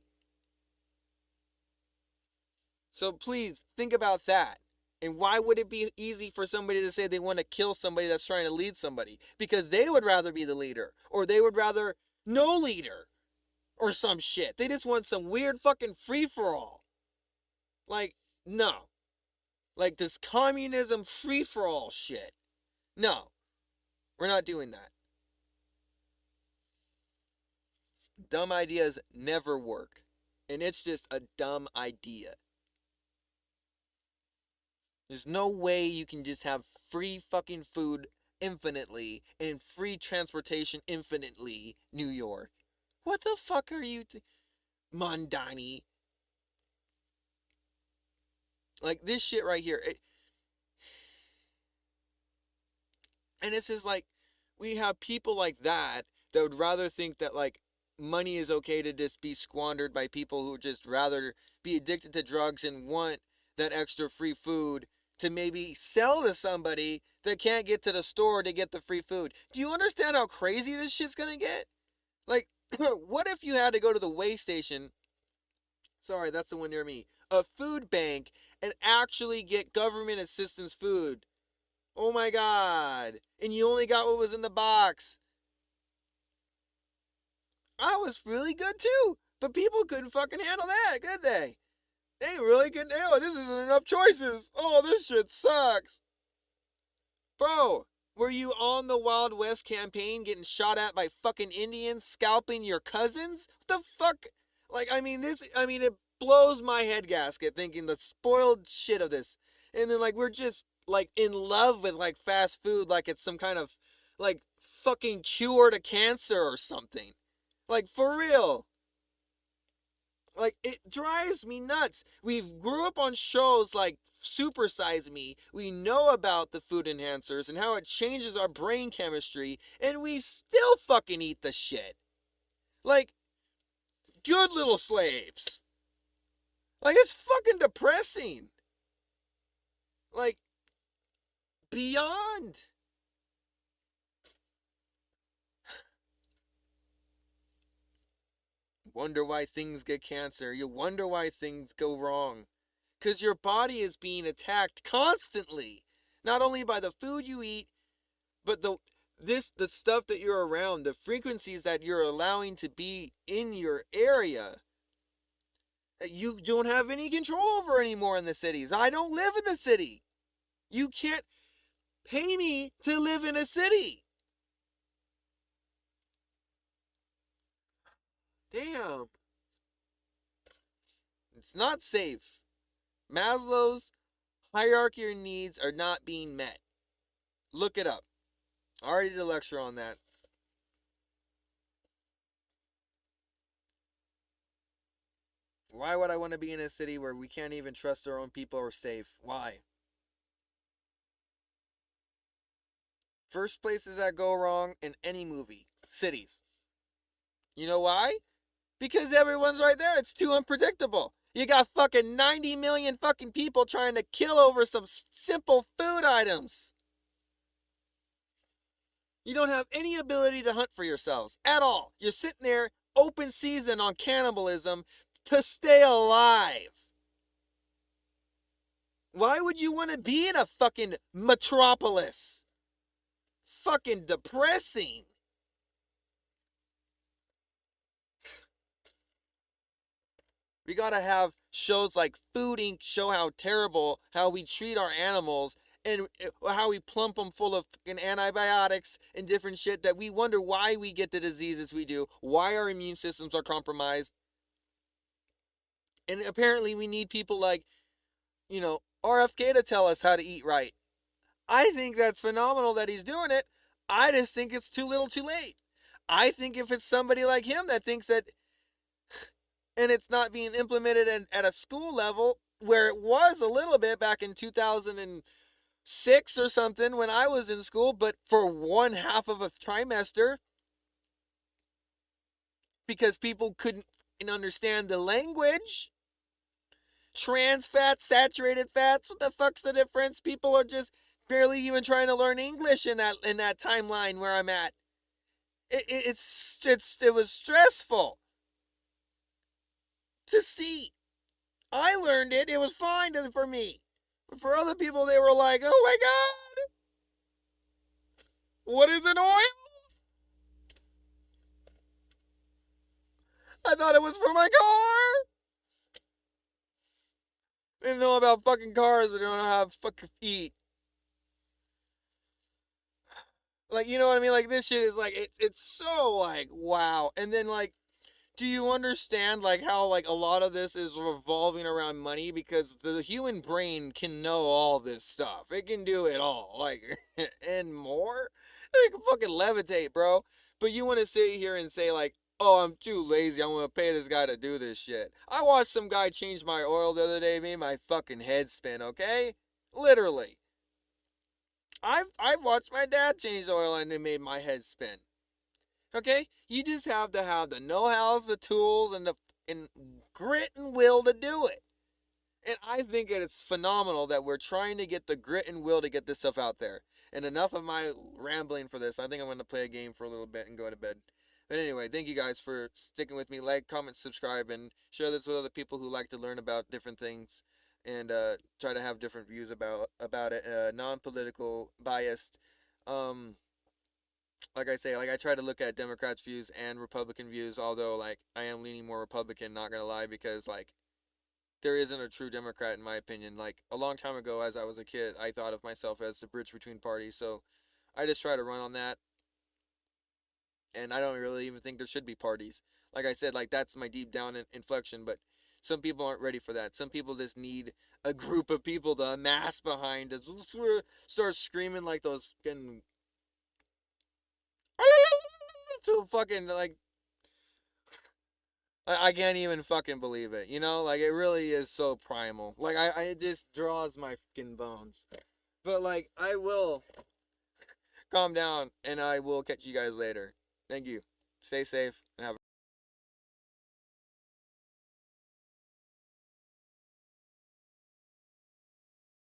S2: So please, think about that. And why would it be easy for somebody to say they want to kill somebody that's trying to lead somebody? Because they would rather be the leader, or they would rather no leader, or some shit. They just want some weird fucking free-for-all. Like, no. Like this communism free-for-all shit. No. We're not doing that. Dumb ideas never work. And it's just a dumb idea. There's no way you can just have free fucking food infinitely and free transportation infinitely, New York. What the fuck are you Mondani? Like this shit right here. And it's just like, we have people like that would rather think that, like, money is okay to just be squandered by people who just rather be addicted to drugs and want that extra free food to maybe sell to somebody that can't get to the store to get the free food. Do you understand how crazy this shit's gonna get? Like, what if you had to go to the way station, sorry, that's the one near me, a food bank, and actually get government assistance food? Oh my God. And you only got what was in the box. I was really good too, but people couldn't fucking handle that, could they? They really couldn't. Oh, this isn't enough choices. Oh, this shit sucks. Bro, were you on the Wild West campaign getting shot at by fucking Indians scalping your cousins? What the fuck? Like, it blows my head gasket thinking the spoiled shit of this. And then, like, we're just, like, in love with, like, fast food like it's some kind of, like, fucking cure to cancer or something. Like, for real. Like, it drives me nuts. We've grew up on shows like Super Size Me. We know about the food enhancers and how it changes our brain chemistry, and we still fucking eat the shit. Like, good little slaves. Like, it's fucking depressing. Like, beyond. Wonder why things get cancer. You wonder why things go wrong. Because your body is being attacked constantly. Not only by the food you eat, but the stuff that you're around, the frequencies that you're allowing to be in your area. You don't have any control over anymore in the cities. I don't live in the city. You can't pay me to live in a city. Damn. It's not safe. Maslow's hierarchy of needs are not being met. Look it up. I already did a lecture on that. Why would I want to be in a city where we can't even trust our own people are safe? Why? First places that go wrong in any movie. Cities. You know why? Because everyone's right there. It's too unpredictable. You got fucking 90 million fucking people trying to kill over some simple food items. You don't have any ability to hunt for yourselves at all. You're sitting there, open season on cannibalism to stay alive. Why would you want to be in a fucking metropolis? Fucking depressing. We gotta have shows like Food Inc. show how terrible, how we treat our animals, and how we plump them full of fucking antibiotics and different shit that we wonder why we get the diseases we do, why our immune systems are compromised. And apparently we need people like, RFK to tell us how to eat right. I think that's phenomenal that he's doing it. I just think it's too little too late. I think if it's somebody like him that thinks that, and it's not being implemented at a school level, where it was a little bit back in 2006 or something when I was in school, but for one half of a trimester, because people couldn't understand the language. Trans fats, saturated fats, what the fuck's the difference? People are just barely even trying to learn English in that timeline where I'm at. It was stressful to see. I learned it. It was fine for me. But for other people, they were like, oh my God. What is an oil? I thought it was for my car. They didn't know about fucking cars, but they don't know how to fucking eat. Like, you know what I mean? Like, this shit is like, it's so like, wow. And then like, do you understand like how like a lot of this is revolving around money? Because the human brain can know all this stuff. It can do it all. Like, and more? It can fucking levitate, bro. But you want to sit here and say like, oh, I'm too lazy. I'm going to pay this guy to do this shit. I watched some guy change my oil the other day. Made my fucking head spin, okay? Literally. I've watched my dad change the oil and it made my head spin. Okay? You just have to have the know-hows, the tools, and the grit and will to do it. And I think it's phenomenal that we're trying to get the grit and will to get this stuff out there. And enough of my rambling for this. I think I'm going to play a game for a little bit and go to bed. But anyway, thank you guys for sticking with me. Like, comment, subscribe, and share this with other people who like to learn about different things and try to have different views about it. Non-political, biased. Like I say, like I try to look at Democrats' views and Republican views, although like I am leaning more Republican, not gonna lie, because like there isn't a true Democrat in my opinion. Like a long time ago, as I was a kid, I thought of myself as the bridge between parties, so I just try to run on that. And I don't really even think there should be parties. Like I said, like that's my deep down inflection, but some people aren't ready for that. Some people just need a group of people to amass behind us. Start screaming like those fucking so fucking like I can't even fucking believe it, you know? Like it really is so primal. Like it just draws my fucking bones. But like I will calm down and I will catch you guys later. Thank you. Stay safe and have a